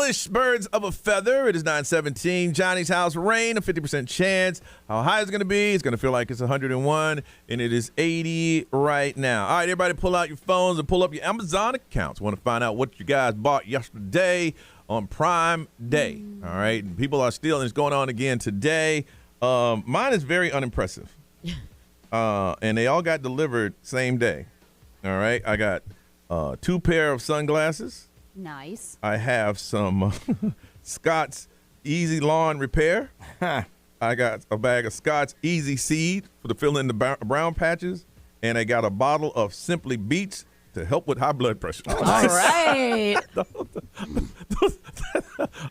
English, birds of a feather. It is 9:17. Johnny's house, rain, a 50% chance. How high is it going to be? It's going to feel like it's 101, and it is 80 right now. All right, everybody pull out your phones and pull up your Amazon accounts. Want to find out what you guys bought yesterday on Prime Day. All right, and people are stealing. It's going on again today. Mine is very unimpressive. And they all got delivered same day. All right, I got 2 pair of sunglasses. Nice. I have some Scott's Easy Lawn Repair. I got a bag of Scott's Easy Seed for to fill in the brown patches. And I got a bottle of Simply Beats to help with high blood pressure. All right.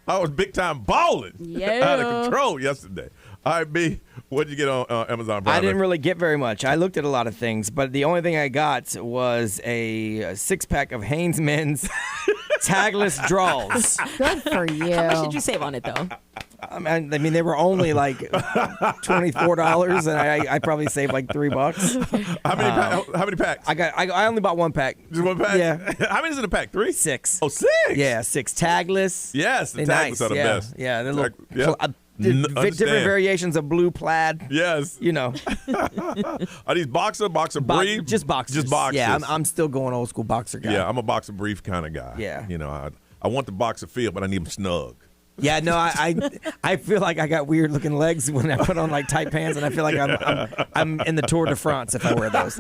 I was big time balling. Yeah. Out of control yesterday. All right, B, what did you get on Amazon Prime? I didn't really get very much. I looked at a lot of things, but the only thing I got was a 6-pack of Hanes Men's tagless draws. Good for you. How much did you save on it, though? I mean, they were only like $24, and I probably saved like $3. How many packs? I only bought 1 pack. Just 1 pack? Yeah. How many is in a pack? 3? 6. Oh, 6? Yeah, 6 tagless. Yes, the They're tagless are the best. Yeah, they're little, Yep. different variations of blue plaid. Yes. You know. Are these boxer brief? Just boxers. Just boxers. Yeah, I'm still going old school boxer guy. Yeah, I'm a boxer brief kind of guy. Yeah. You know, I want the boxer feel, but I need them snug. Yeah, no, I feel like I got weird looking legs when I put on like tight pants, and I feel like I'm in the Tour de France if I wear those.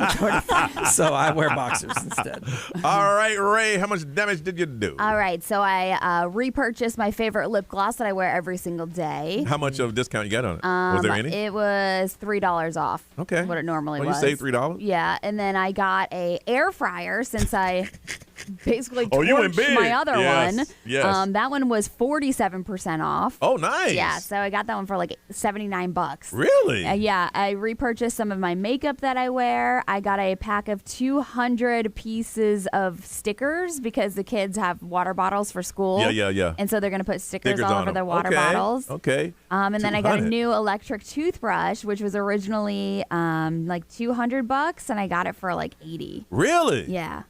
So I wear boxers instead. All right, Ray, how much damage did you do? All right, so I repurchased my favorite lip gloss that I wear every single day. How much of a discount you got on it? Was there any? It was $3 off. Okay. What it normally You was. saved $3? Yeah, and then I got a air fryer since I basically you went torched big. my other Yes, one. yes. That one was 47% off. Oh, nice. Yeah, so I got that one for like $79. Really? Yeah, I repurchased some of my makeup that I wear. I got a pack of 200 pieces of stickers because the kids have water bottles for school. Yeah. And so they're going to put stickers Stickers all on over their them. water Okay, bottles. Okay. And then I got a 200. new electric toothbrush, which was originally like $200, and I got it for like $80. Really? Yeah.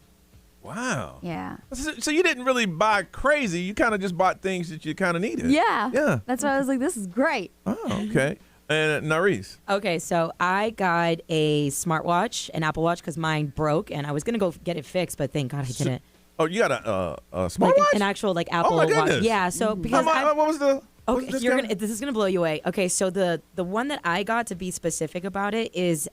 Wow. Yeah. So you didn't really buy crazy. You kind of just bought things that you kind of needed. Yeah. Yeah. That's why I was like, this is great. Oh, okay. And Naris? Okay, so I got a smartwatch, an Apple Watch, because mine broke, and I was going to go get it fixed, but thank God I didn't. Oh, you got a Like smartwatch? an actual like Apple Oh, my Watch. goodness. Yeah, so because what was the... Okay, this is gonna blow you away. Okay, so the one that I got, to be specific about it, is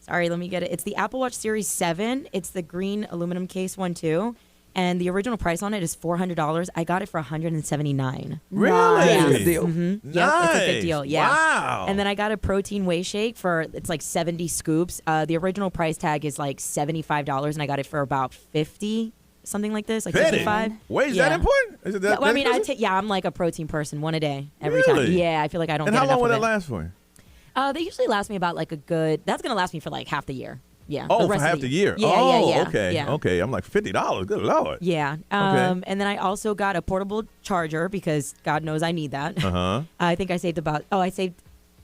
sorry, let me get it. It's the Apple Watch Series 7. It's the green aluminum case one too, and the original price on it is $400. I got it for $179. Really? Yeah. Good deal. Mhm. Nice. Yep, it's a good deal. Yeah. Wow. And then I got a protein whey shake for it's like 70 scoops. The original price tag is like $75, and I got it for about 50. Something like this, like 55. Wait, is that important? Is it that, I mean, I'm like a protein person, one a day every Really? time. Yeah, I feel like I don't And get how enough long will of that it. last for you? They usually last me about like that's going to last me for like half the year. Yeah. Oh, the for rest of half the year. Yeah, oh, yeah. okay. Yeah. Okay. I'm like $50. Good Lord. Yeah. Okay. And then I also got a portable charger because God knows I need that. Uh-huh. I think I saved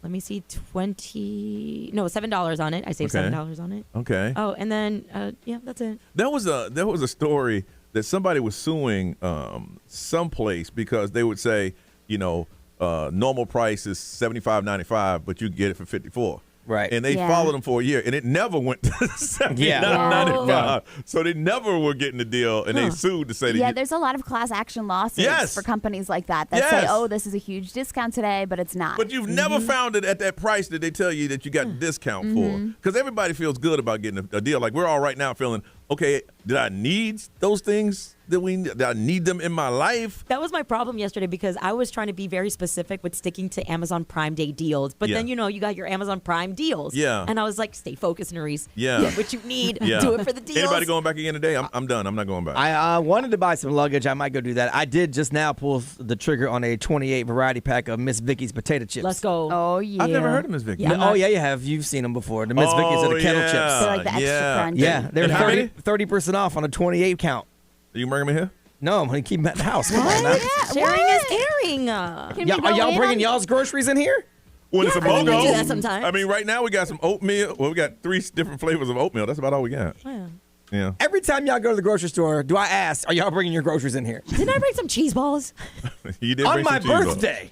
let me see, $7 on it. I saved Okay. $7 on it. Okay. Oh, and then, yeah, that's it. There was a story that somebody was suing someplace because they would say, normal price is $75.95, but you get it for $54. Right. And they Yeah. followed them for a year, and it never went to $79.95. Yeah. So they never were getting the deal, and they sued to say that Yeah, there's a lot of class action lawsuits Yes. for companies like that say, Yes. oh, this is a huge discount today, but it's not. But you've never found it at that price that they tell you that you got a discount for. Because everybody feels good about getting a deal. Like we're all right now feeling, okay, did I need those things? Did I need them in my life? That was my problem yesterday because I was trying to be very specific with sticking to Amazon Prime Day deals. But then, you got your Amazon Prime deals. Yeah. And I was like, stay focused, Nerys. Yeah. Get what you need. Yeah. Do it for the deals. Anybody going back again today? I'm done. I'm not going back. I wanted to buy some luggage. I might go do that. I did just now pull the trigger on a 28 variety pack of Miss Vicky's potato chips. Let's go. Oh, yeah. I've never heard of Miss Vicky. Yeah, Oh, yeah, you have. You've seen them before. The Miss Vicky's are the kettle chips. They're like the extra crunch. Yeah, they're And how many? 30% off on a 28 count. Are you bringing me here? No, I'm going to keep them at the house. Come on now. Sharing is caring. Can we Are go y'all in bringing on- y'all's groceries in here? When it's a I think we BOGO. do that sometimes. I mean, right now we got some oatmeal. Well, we got 3 different flavors of oatmeal. That's about all we got. Yeah. Yeah. Every time y'all go to the grocery store, do I ask, are y'all bringing your groceries in here? Didn't I bring some cheese balls? You did On bring my some cheese balls. birthday.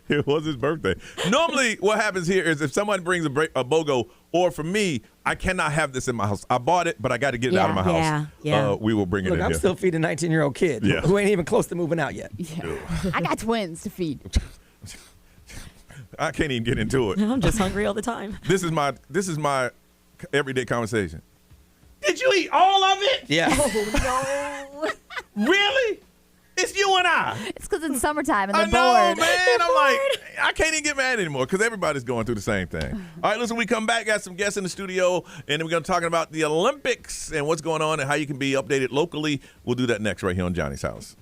It was his birthday. Normally, what happens here is if someone brings a BOGO, or for me, I cannot have this in my house. I bought it, but I got to get it out of my house. Yeah. We will bring it Look, in I'm here. still feeding a 19-year-old kid who ain't even close to moving out yet. I got twins to feed. I can't even get into it. I'm just hungry all the time. This is my everyday conversation. Did you eat all of it? Yeah. Oh, no. Really? It's you and I. It's because it's summertime and I they're know, bored. man. I'm like, I can't even get mad anymore because everybody's going through the same thing. All right, listen, we come back, got some guests in the studio, and then we're going to talk about the Olympics and what's going on and how you can be updated locally. We'll do that next right here on Johnny's House.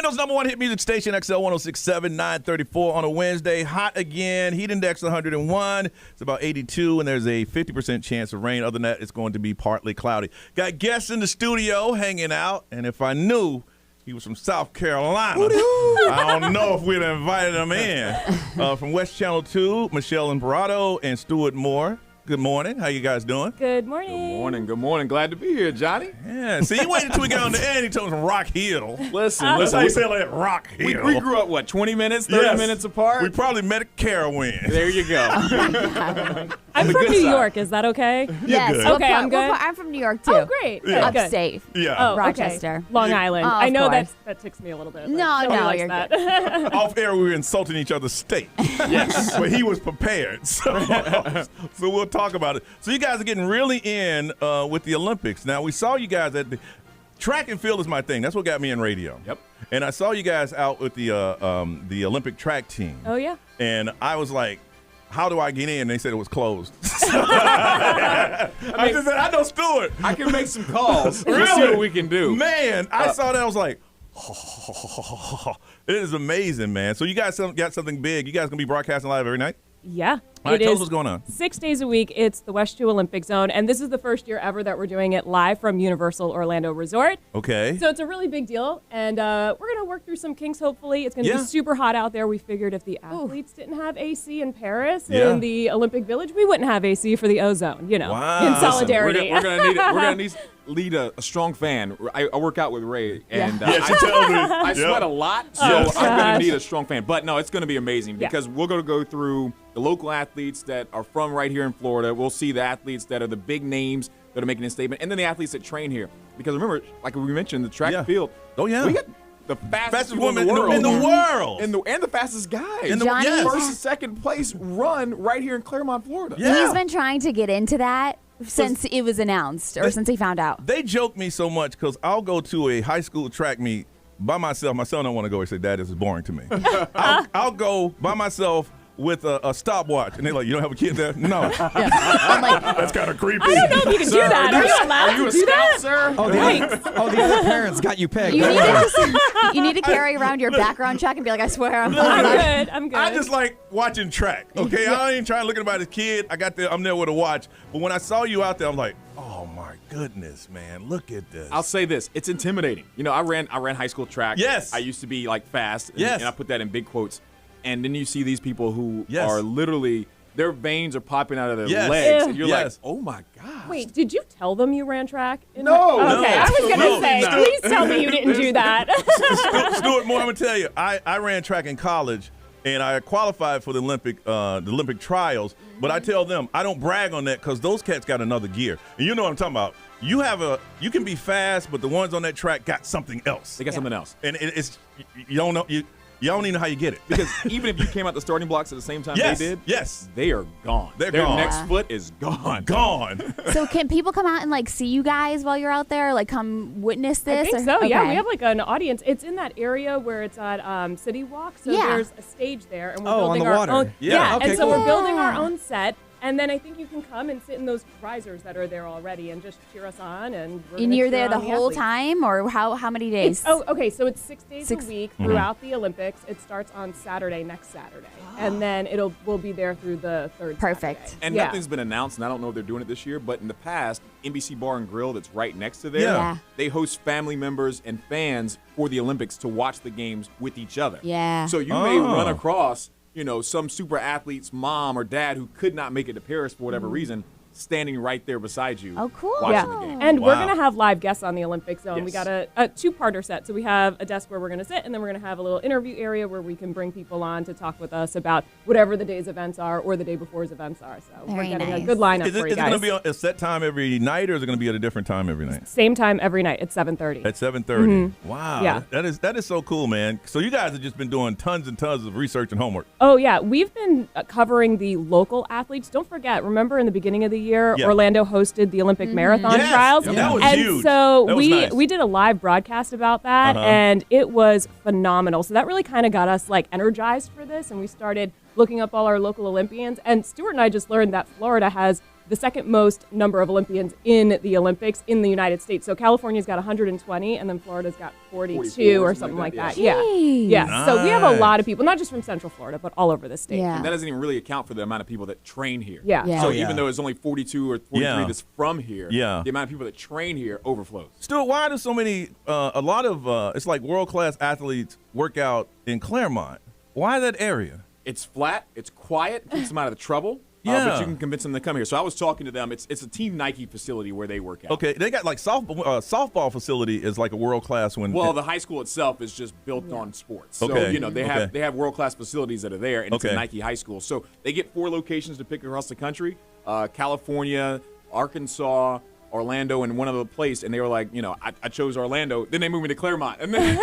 Orlando's number one hit music station, XL 106.7, 934 on a Wednesday. Hot again. Heat index 101. It's about 82, and there's a 50% chance of rain. Other than that, it's going to be partly cloudy. Got guests in the studio hanging out, and if I knew he was from South Carolina, I don't know if we'd have invited him in. From West Channel 2, Michelle Imparato and Stuart Moore. Good morning. How you guys doing? Good morning. Good morning. Good morning. Glad to be here, Johnny. Yeah. See, you waited until we got on the air and he told us from Rock Hill. Listen. That's how you say like Rock Hill. We grew up, what, 20 minutes, 30 minutes apart? We probably met at Carowinds. There you go. I'm from New York. Is that okay? Yes. good. Okay, I'm good. I'm from New York, too. Oh, great. Yeah. Good. Upstate. Yeah. Oh, Rochester. Okay. Long Island. Oh, I know of course. that ticks me a little bit. No, Nobody likes you're that. Off air, we were insulting each other's state. Yes. But he was prepared. So we'll talk about it. So you guys are getting really in with the Olympics. Now, we saw you guys at the track and field is my thing. That's what got me in radio. Yep. And I saw you guys out with the Olympic track team. Oh, yeah. And I was like, how do I get in? And they said it was closed. I just said, I know Stuart. I can make some calls. Really? We'll see what we can do. Man, I saw that. I was like, it is amazing, man. So you guys got something big. You guys going to be broadcasting live every night? Yeah. All right, It tell us is what's going on. 6 days a week. It's the West 2 Olympic Zone, and this is the first year ever that we're doing it live from Universal Orlando Resort. Okay. So it's a really big deal, and we're going to work through some kinks, hopefully. It's going to Yeah. be super hot out there. We figured if the athletes didn't have AC in Paris Yeah. in the Olympic Village, we wouldn't have AC for the ozone, you know, Wow. in Listen, solidarity. We're gonna need it. We're gonna lead a strong fan. I work out with Ray, and Yeah, she tells me. I Yep. sweat a lot, so Yes. I'm gonna Gosh. need a strong fan. But no, it's gonna be amazing Yeah. because we're gonna go through the local athletes that are from right here in Florida. We'll see the athletes that are the big names that are making a statement, and then the athletes that train here. Because remember, like we mentioned, the track Yeah. and field. Oh, yeah. we got the fastest people woman in the world, in the world. and the fastest guys. In the- Johnny- yes. First and second place run right here in Claremont, Florida. Yeah. He's been trying to get into that since it was announced or since he found out. They joke me so much because I'll go to a high school track meet by myself. My son don't want to go. He said, Dad, this is boring to me. I'll go by myself with a stopwatch. And they're like, you don't have a kid there? No. I'm like, That's kind of creepy. I don't know if you can do that. Are you allowed Are you to a do scout, that? sir? Oh, the other parents got you pegged. you need to you need to carry around your background check and be like, I swear I'm I'm fine. good. I'm good. I just like watching track, okay? I ain't trying to look about his kid. I'm there with a watch. But when I saw you out there, I'm like, oh my goodness, man, look at this. I'll say this: it's intimidating. You know, I ran high school track. Yes. I used to be like fast. And, Yes. and I put that in big quotes. And then you see these people who Yes. are literally their veins are popping out of their Yes. legs, Ew. and you're Yes. like, oh my god. Wait, did you tell them you ran track? No, Okay, no, I was going to absolutely say, not. please tell me you didn't do that. Stuart Moore, I'm gonna tell you, I ran track in college, and I qualified for the Olympic trials. But I tell them I don't brag on that because those cats got another gear, and you know what I'm talking about. You can be fast, but the ones on that track got something else. They got something else. And it's you don't know you don't even know how you get it. Because even if you came out the starting blocks at the same time Yes, they did, yes. they are gone. They're Their gone. next foot is gone. Gone. So can people come out and like see you guys while you're out there? Like come witness this? I think or- so, yeah. okay. We have like an audience. It's in that area where it's at City Walk. So Yeah. there's a stage there, and we're Oh, on building the our water. own. Yeah. Okay, and so cool. we're building our Yeah. own set. And then I think you can come and sit in those risers that are there already and just cheer us on. And And you're there the whole whole time, or how many days? Oh, okay. So it's 6 days Six- a week Mm-hmm. throughout the Olympics. It starts on Saturday, next Saturday, and then we'll be there through the third. Perfect. Saturday. And yeah. nothing's been announced, and I don't know if they're doing it this year, but in the past, NBC Bar and Grill that's right next to there, Yeah. they host family members and fans for the Olympics to watch the games with each other. Yeah. So you may run across, some super athlete's mom or dad who could not make it to Paris for whatever reason, standing right there beside you. Oh, cool. Watching Yeah. the game. And we're Wow. going to have live guests on the Olympic Zone. We Yes. got a two-parter set. So we have a desk where we're going to sit, and then we're going to have a little interview area where we can bring people on to talk with us about whatever the day's events are or the day before's events are. So we're Very getting a nice. good lineup Is for it you going to guys. be a set time every night, or is it going to be at a different time every night? Same time every night at 7:30. At 7:30. Mm-hmm. Wow. Yeah. That is so cool, man. So you guys have just been doing tons and tons of research and homework. Oh, yeah. We've been covering the local athletes. Don't forget, remember in the beginning of the year, Yeah. Orlando hosted the Olympic Marathon Yes. Trials. Yep. That was and huge. so That was nice. we did a live broadcast about that, and it was phenomenal. So that really kind of got us like energized for this, and we started looking up all our local Olympians. And Stuart and I just learned that Florida has the second most number of Olympians in the Olympics in the United States. So California's got 120, and then Florida's got 42 or something like that. Yeah. Yeah. Nice. So we have a lot of people, not just from Central Florida, but all over the state. Yeah. And that doesn't even really account for the amount of people that train here. Yeah. So even though it's only 42 or 43 that's from here, Yeah. the amount of people that train here overflows. Stuart, why do so many, a lot of, it's like world-class athletes work out in Claremont? Why that area? It's flat, it's quiet, keeps them out of the trouble. Yeah. But you can convince them to come here. So I was talking to them. It's a Team Nike facility where they work out. Okay, they got like softball facility is like a world-class one. Well, the high school itself is just built on sports. So, Okay. they have world-class facilities that are there, and it's a Okay. Nike high school. So they get 4 locations to pick across the country, California, Arkansas, Orlando, and one other place, and they were like, I chose Orlando. Then they moved me to Claremont, and then,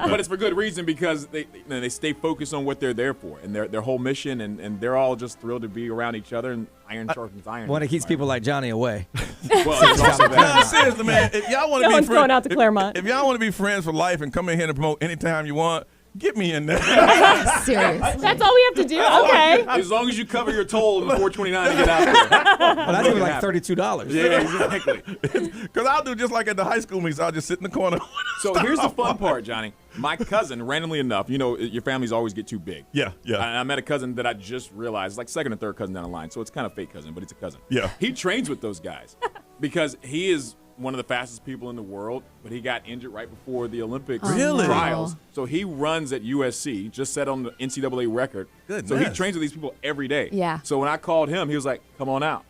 but it's for good reason because they stay focused on what they're there for and their whole mission, and they're all just thrilled to be around each other, and iron sharpens iron. One that keeps people like Johnny away. Well, it's also that. No, seriously, man. If y'all want to No be one's going out to Claremont. If y'all want to be friends for life and come in here and promote anytime you want, get me in there. Serious. That's all we have to do? Okay. As long as you cover your toll in the 429 to get out there. Well, that's even like $32. Yeah, exactly. Because I'll do just like at the high school meets. I'll just sit in the corner. So here's the fun part, Johnny. My cousin, randomly enough, your families always get too big. Yeah. I met a cousin that I just realized, like second or third cousin down the line. So it's kind of fake cousin, but it's a cousin. Yeah. He trains with those guys because he is one of the fastest people in the world, but he got injured right before the Olympics Really? trials. So he runs at USC, just set on the NCAA record. Goodness. So he trains with these people every day. Yeah. So when I called him, he was like, come on out.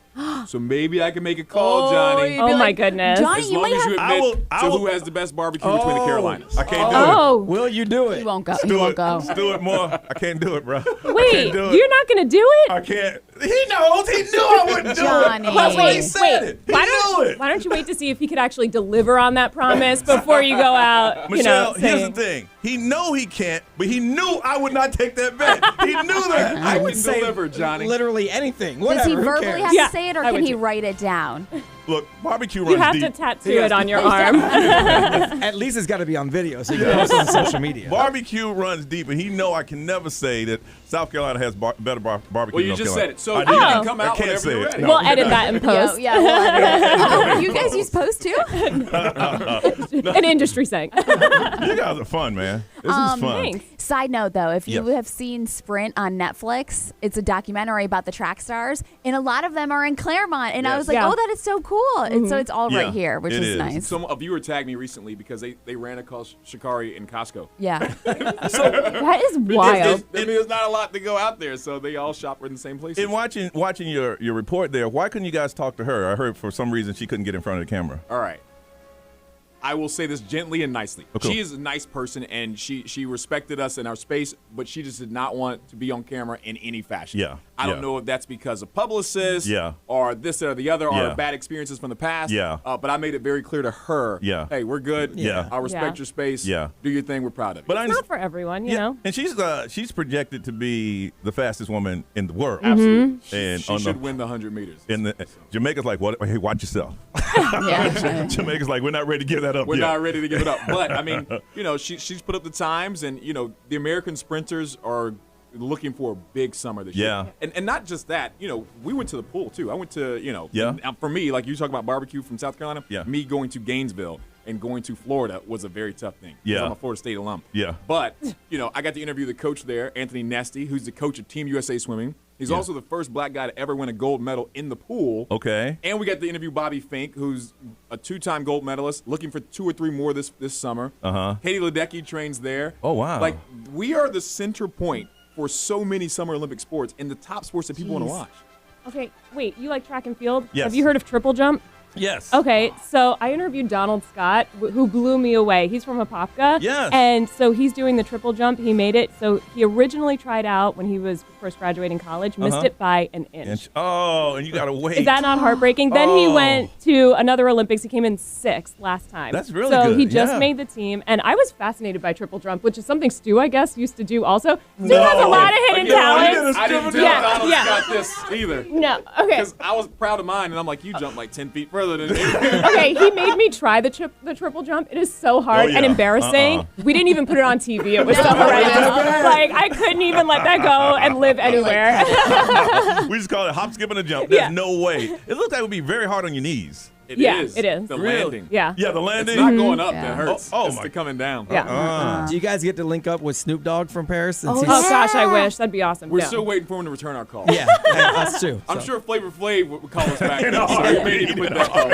So maybe I can make a call, Johnny. Oh, my goodness. Johnny, As you long might as you have. admit to who has the best barbecue between the Carolinas. I can't do Oh. Will you do it? He won't go. He won't go. Stuart Moore, I can't do it, bro. Wait, you're not going to do it? I can't. He knows. He knew I wouldn't do Johnny. it. That's why he said it. He Why knew it. don't you wait to see if he could actually deliver on that promise before you go out? Michelle, here's saying, the thing. He know he can't, but he knew I would not take that bet. He knew that. I would can say deliver, Johnny. literally anything. Does Whatever. he Who verbally cares? have Yeah, to say it, or I can would he too. write it down? Look, barbecue runs You have deep. to tattoo it on your arm. At least it's got to be on video so you can post it on social media. Barbecue runs deep, and he know I can never say that South Carolina has better barbecue Well, than you North just Carolina. said it. So I you do. can come I out can't whenever say you're it. ready. No. We'll edit that in post. Yeah, well, you guys use post too? An industry saying. You guys are fun, man. This is fun. Thanks. Side note, though, if you Yes. have seen Sprint on Netflix, it's a documentary about the track stars, and a lot of them are in Claremont. And I Yes. was like, Yeah. oh, that is so cool. And so it's all Yeah, right here, which it is is. nice. Some a viewer tagged me recently because they ran across Shikari in Costco. Yeah. That is Because wild. there's not a lot to go out there, so they all shop in the same places. In watching your report there, why couldn't you guys talk to her? I heard for some reason she couldn't get in front of the camera. All right. I will say this gently and nicely. Oh, cool. She is a nice person, and she respected us in our space, but she just did not want to be on camera in any fashion. Yeah, I don't yeah. know if that's because of publicists Yeah. or this or the other Yeah. or bad experiences from the past. Yeah. But I made it very clear to her, Yeah. hey, we're good. Yeah. I respect Yeah. your space. Yeah. Do your thing. We're proud of you. But I It's not for everyone, you know. and she's projected to be the fastest woman in the world. Absolutely. And She on should win the 100 meters. In the Jamaica's like, what? Hey, watch yourself. Yeah. Jamaica's like, we're not ready to give that up We're yet. not ready to give it up. But, I mean, she's put up the times, and, the American sprinters are looking for a big summer this Yeah. year. And not just that, we went to the pool, too. I went to, Yeah. for me, like you talk about barbecue from South Carolina, Yeah. me going to Gainesville and going to Florida was a very tough thing. 'Cause Yeah. I'm a Florida State alum. Yeah. But, I got to interview the coach there, Anthony Nesty, who's the coach of Team USA Swimming. He's Yeah. also the first black guy to ever win a gold medal in the pool. Okay. And we got to interview Bobby Fink, who's a 2-time gold medalist, looking for 2 or 3 more this summer. Uh-huh. Katie Ledecky trains there. Oh, wow. Like, we are the center point for so many Summer Olympic sports and the top sports that people want to watch. Okay, wait, you like track and field? Yes. Have you heard of triple jump? Yes. Okay, so I interviewed Donald Scott, who blew me away. He's from Apopka. Yes. And so he's doing the triple jump. He made it. So he originally tried out when he was first graduating college, missed it by an inch. Oh, and you got to wait. Is that not heartbreaking? Then he Oh. went to another Olympics. He came in 6th last time. That's really so good, he just yeah. made the team. And I was fascinated by triple jump, which is something Stu, I guess, used to do also. Stu has a lot of hidden talent. I didn't tell Donald Scott this either. No, okay. Because I was proud of mine, and I'm like, you jumped like 10 feet further than me. Okay, he made me try the triple jump. It is so hard yeah. and embarrassing. We didn't even put it on TV. It was so horrendous. Like, I couldn't even let that go and live live anywhere. We just call it hop, skip, and a jump. There's no way. It looks like it would be very hard on your knees. It is. The landing. Yeah. Yeah, the landing. It's not going up that hurts. Oh, it's my. the coming down. Yeah. Do you guys get to link up with Snoop Dogg from Paris? Since Oh, he's- gosh, I wish. That'd be awesome. We're No. still waiting for him to return our call. Yeah, us too. I'm So. sure Flavor Flav would call us back. In a So we may heartbeat. need to put that call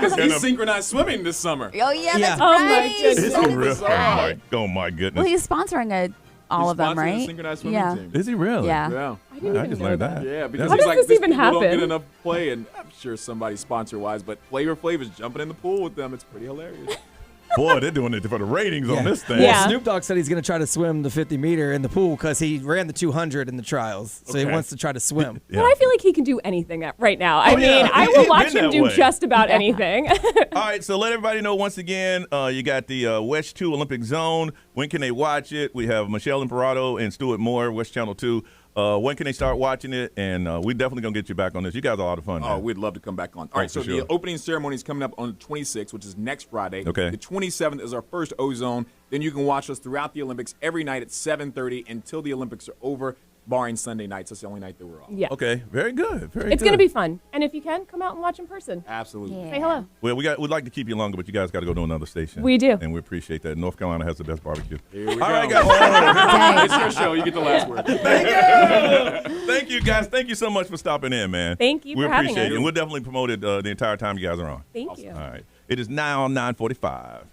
because he's synchronized swimming this summer. Oh, yeah, that's Oh, my right. goodness. Is So he real? bizarre. Oh my goodness. Well, he's sponsoring all of them, Sponsoring the right? synchronized swimming Yeah. team. Is he really? Yeah. Yeah. I didn't I even just know learned that. that. Yeah, because How he's does like, this these even people don't get happen? enough play, and I'm sure somebody sponsor-wise, but Flavor Flav is jumping in the pool with them. It's pretty hilarious. Boy, they're doing it for the ratings on this thing. Yeah. Snoop Dogg said he's going to try to swim the 50-meter in the pool because he ran the 200 in the trials. So he Okay. wants to try to swim. Yeah. But I feel like he can do anything right now. I Oh, yeah. mean, I He's will watch been him that do way. just about anything. All right, so let everybody know once again, you got the West 2 Olympic Zone. When can they watch it? We have Michelle Imperato and Stuart Moore, West Channel 2. When can they start watching it? And we're definitely going to get you back on this. You guys are a lot of fun. Oh, man. we'd love to come back on. All right, so for sure. the opening ceremony is coming up on the 26th, which is next Friday. Okay. The 27th is our first Ozone. Then you can watch us throughout the Olympics every night at 7:30 until the Olympics are over, barring Sunday nights. That's the only night that we're off. Yeah. Okay, very good. Very It's good. going to be fun. And if you can, come out and watch in person. Absolutely. Say hello. Well, we'd like to keep you longer, but you guys got to go to another station. We do. And we appreciate that. North Carolina has the best barbecue. Here we All go. right, guys. It's your show. You get the last word. Thank you, guys. Thank you so much for stopping in, man. Thank you we for having appreciate us. it. And we'll definitely promote it the entire time you guys are on. Thank you. All right. It is now 9:45.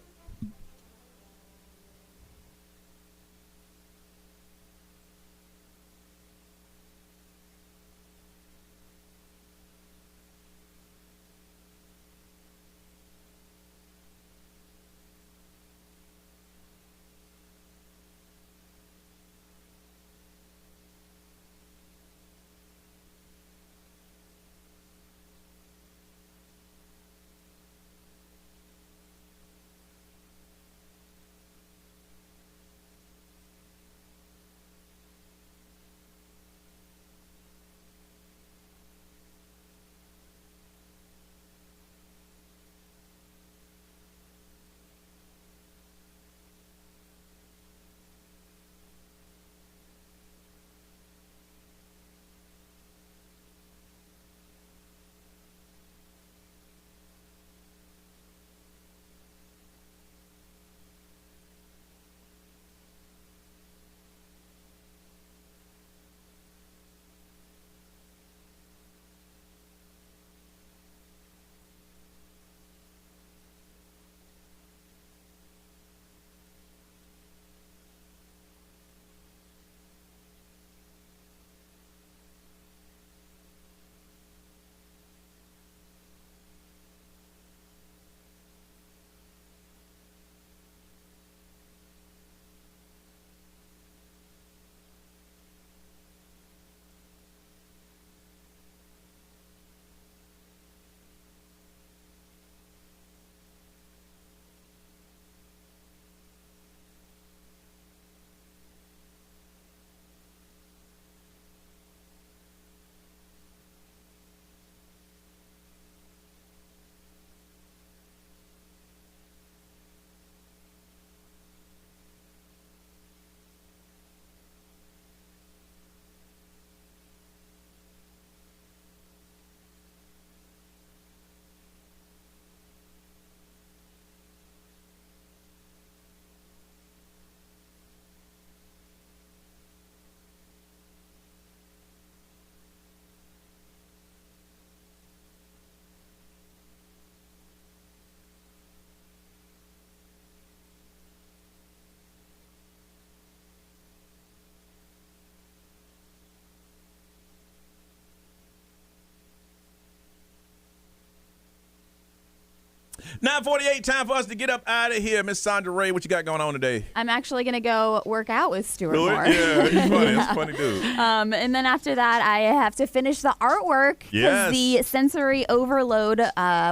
$9:48, time for us to get up out of here. Miss Sandra Ray, what you got going on today? I'm actually going to go work out with Stuart Do it? Moore. Yeah, he's funny. That's a funny dude. And then after that, I have to finish the artwork because Yes. the Sensory Overload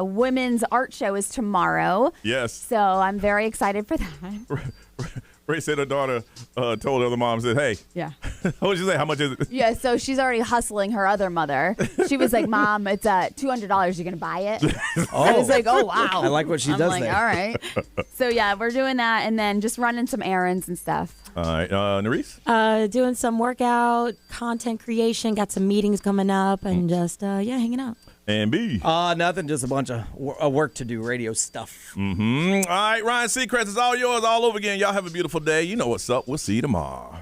Women's Art Show is tomorrow. Yes. So I'm very excited for that. Ray said her daughter told her other mom, said, hey. Yeah. What did you say? How much is it? Yeah, so she's already hustling her other mother. She was like, Mom, it's $200. You going to buy it? I was like, oh, wow. I like what she I'm does like, there. all right. So, yeah, we're doing that and then just running some errands and stuff. All right. Nerese? Doing some workout, content creation, got some meetings coming up, and just, hanging out. And B? Nothing, just a bunch of work to do, radio stuff. Mm-hmm. All right, Ryan Seacrest, it's all yours all over again. Y'all have a beautiful day. You know what's up. We'll see you tomorrow.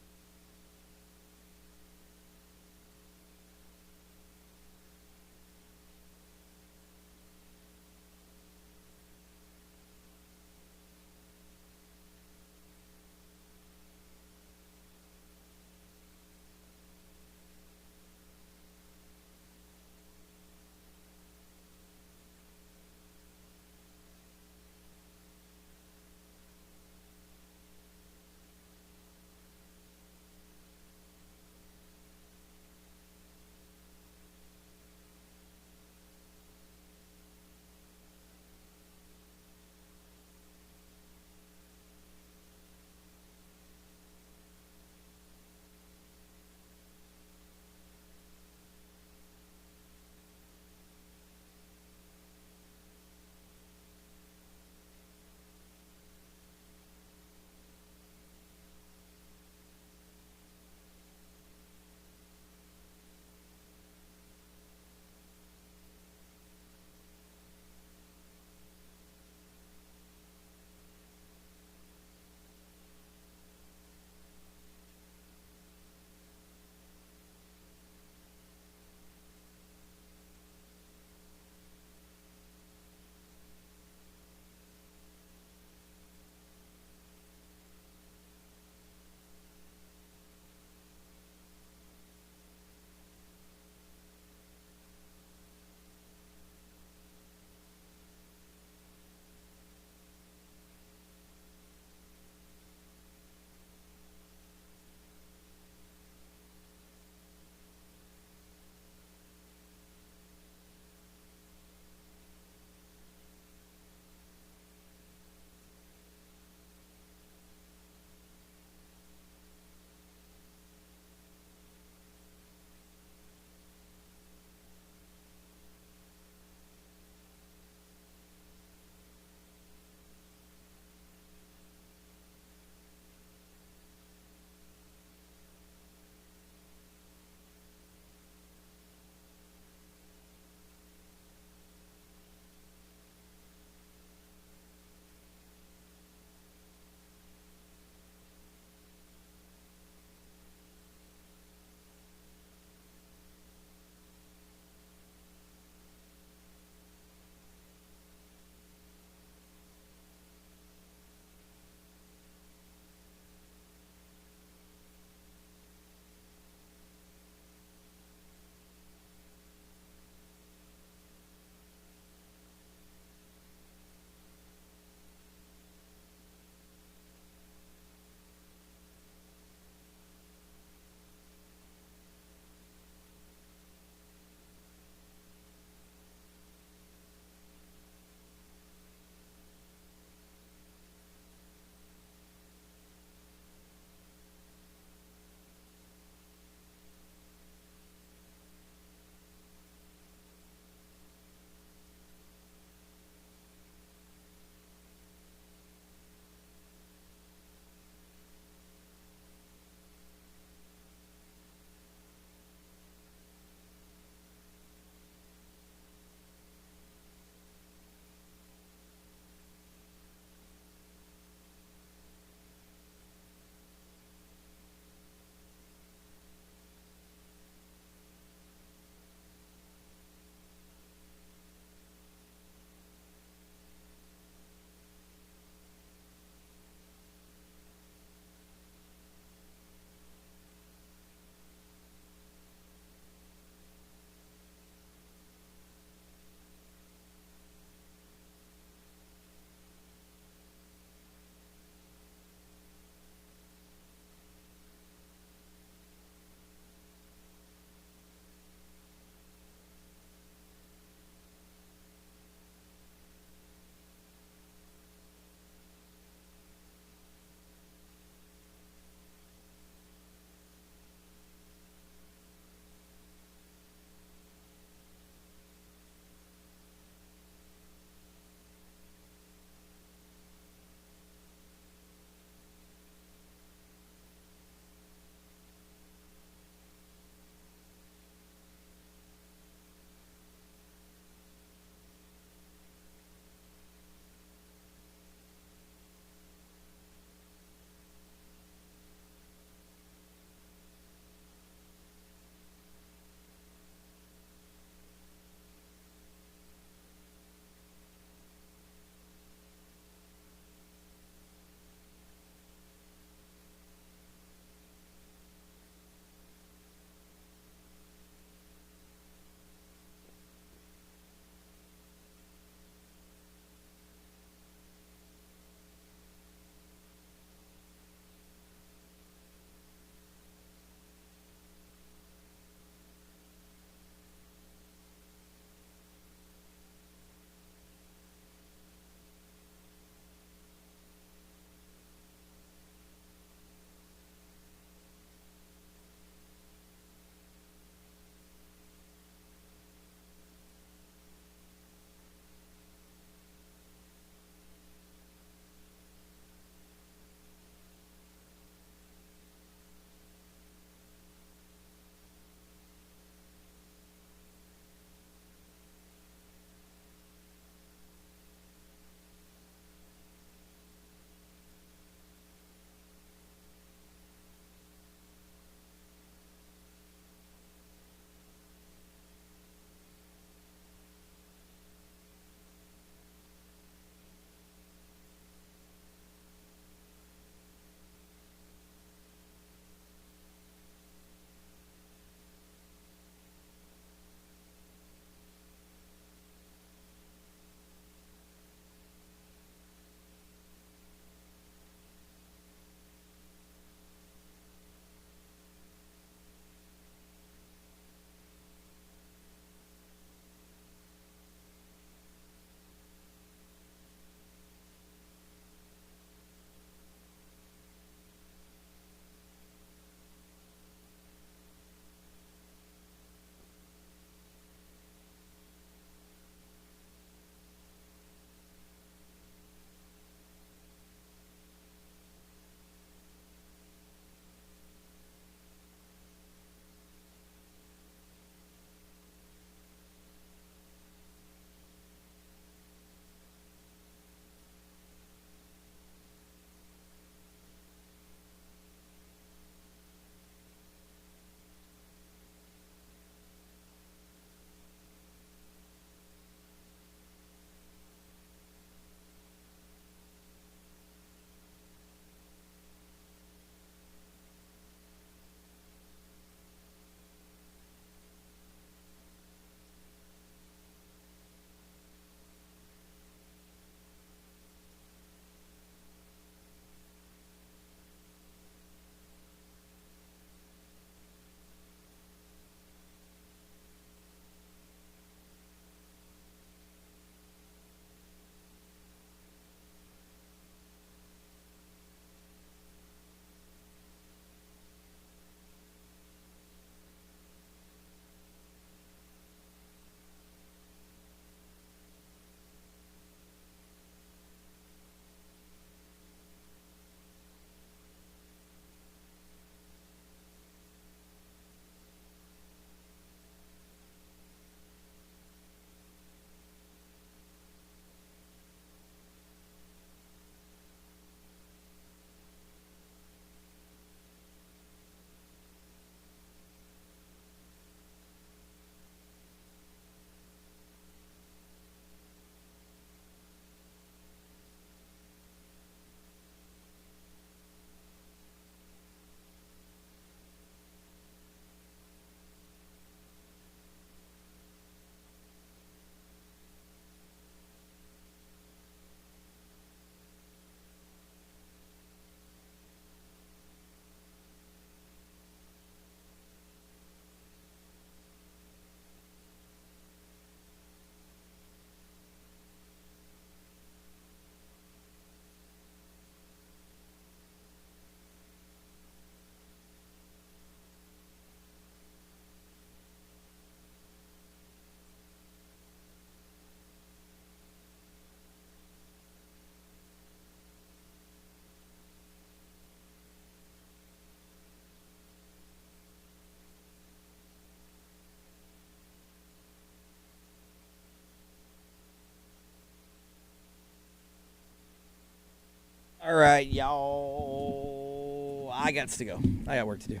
All right, y'all. I got to go. I got work to do.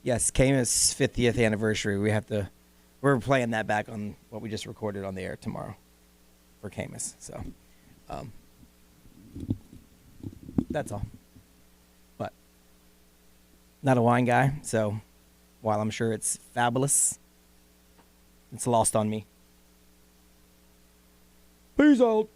Yes, Camus' 50th anniversary. We're playing that back on what we just recorded on the air tomorrow for Camus. So, that's all. But not a wine guy, so while I'm sure it's fabulous, it's lost on me. Peace out.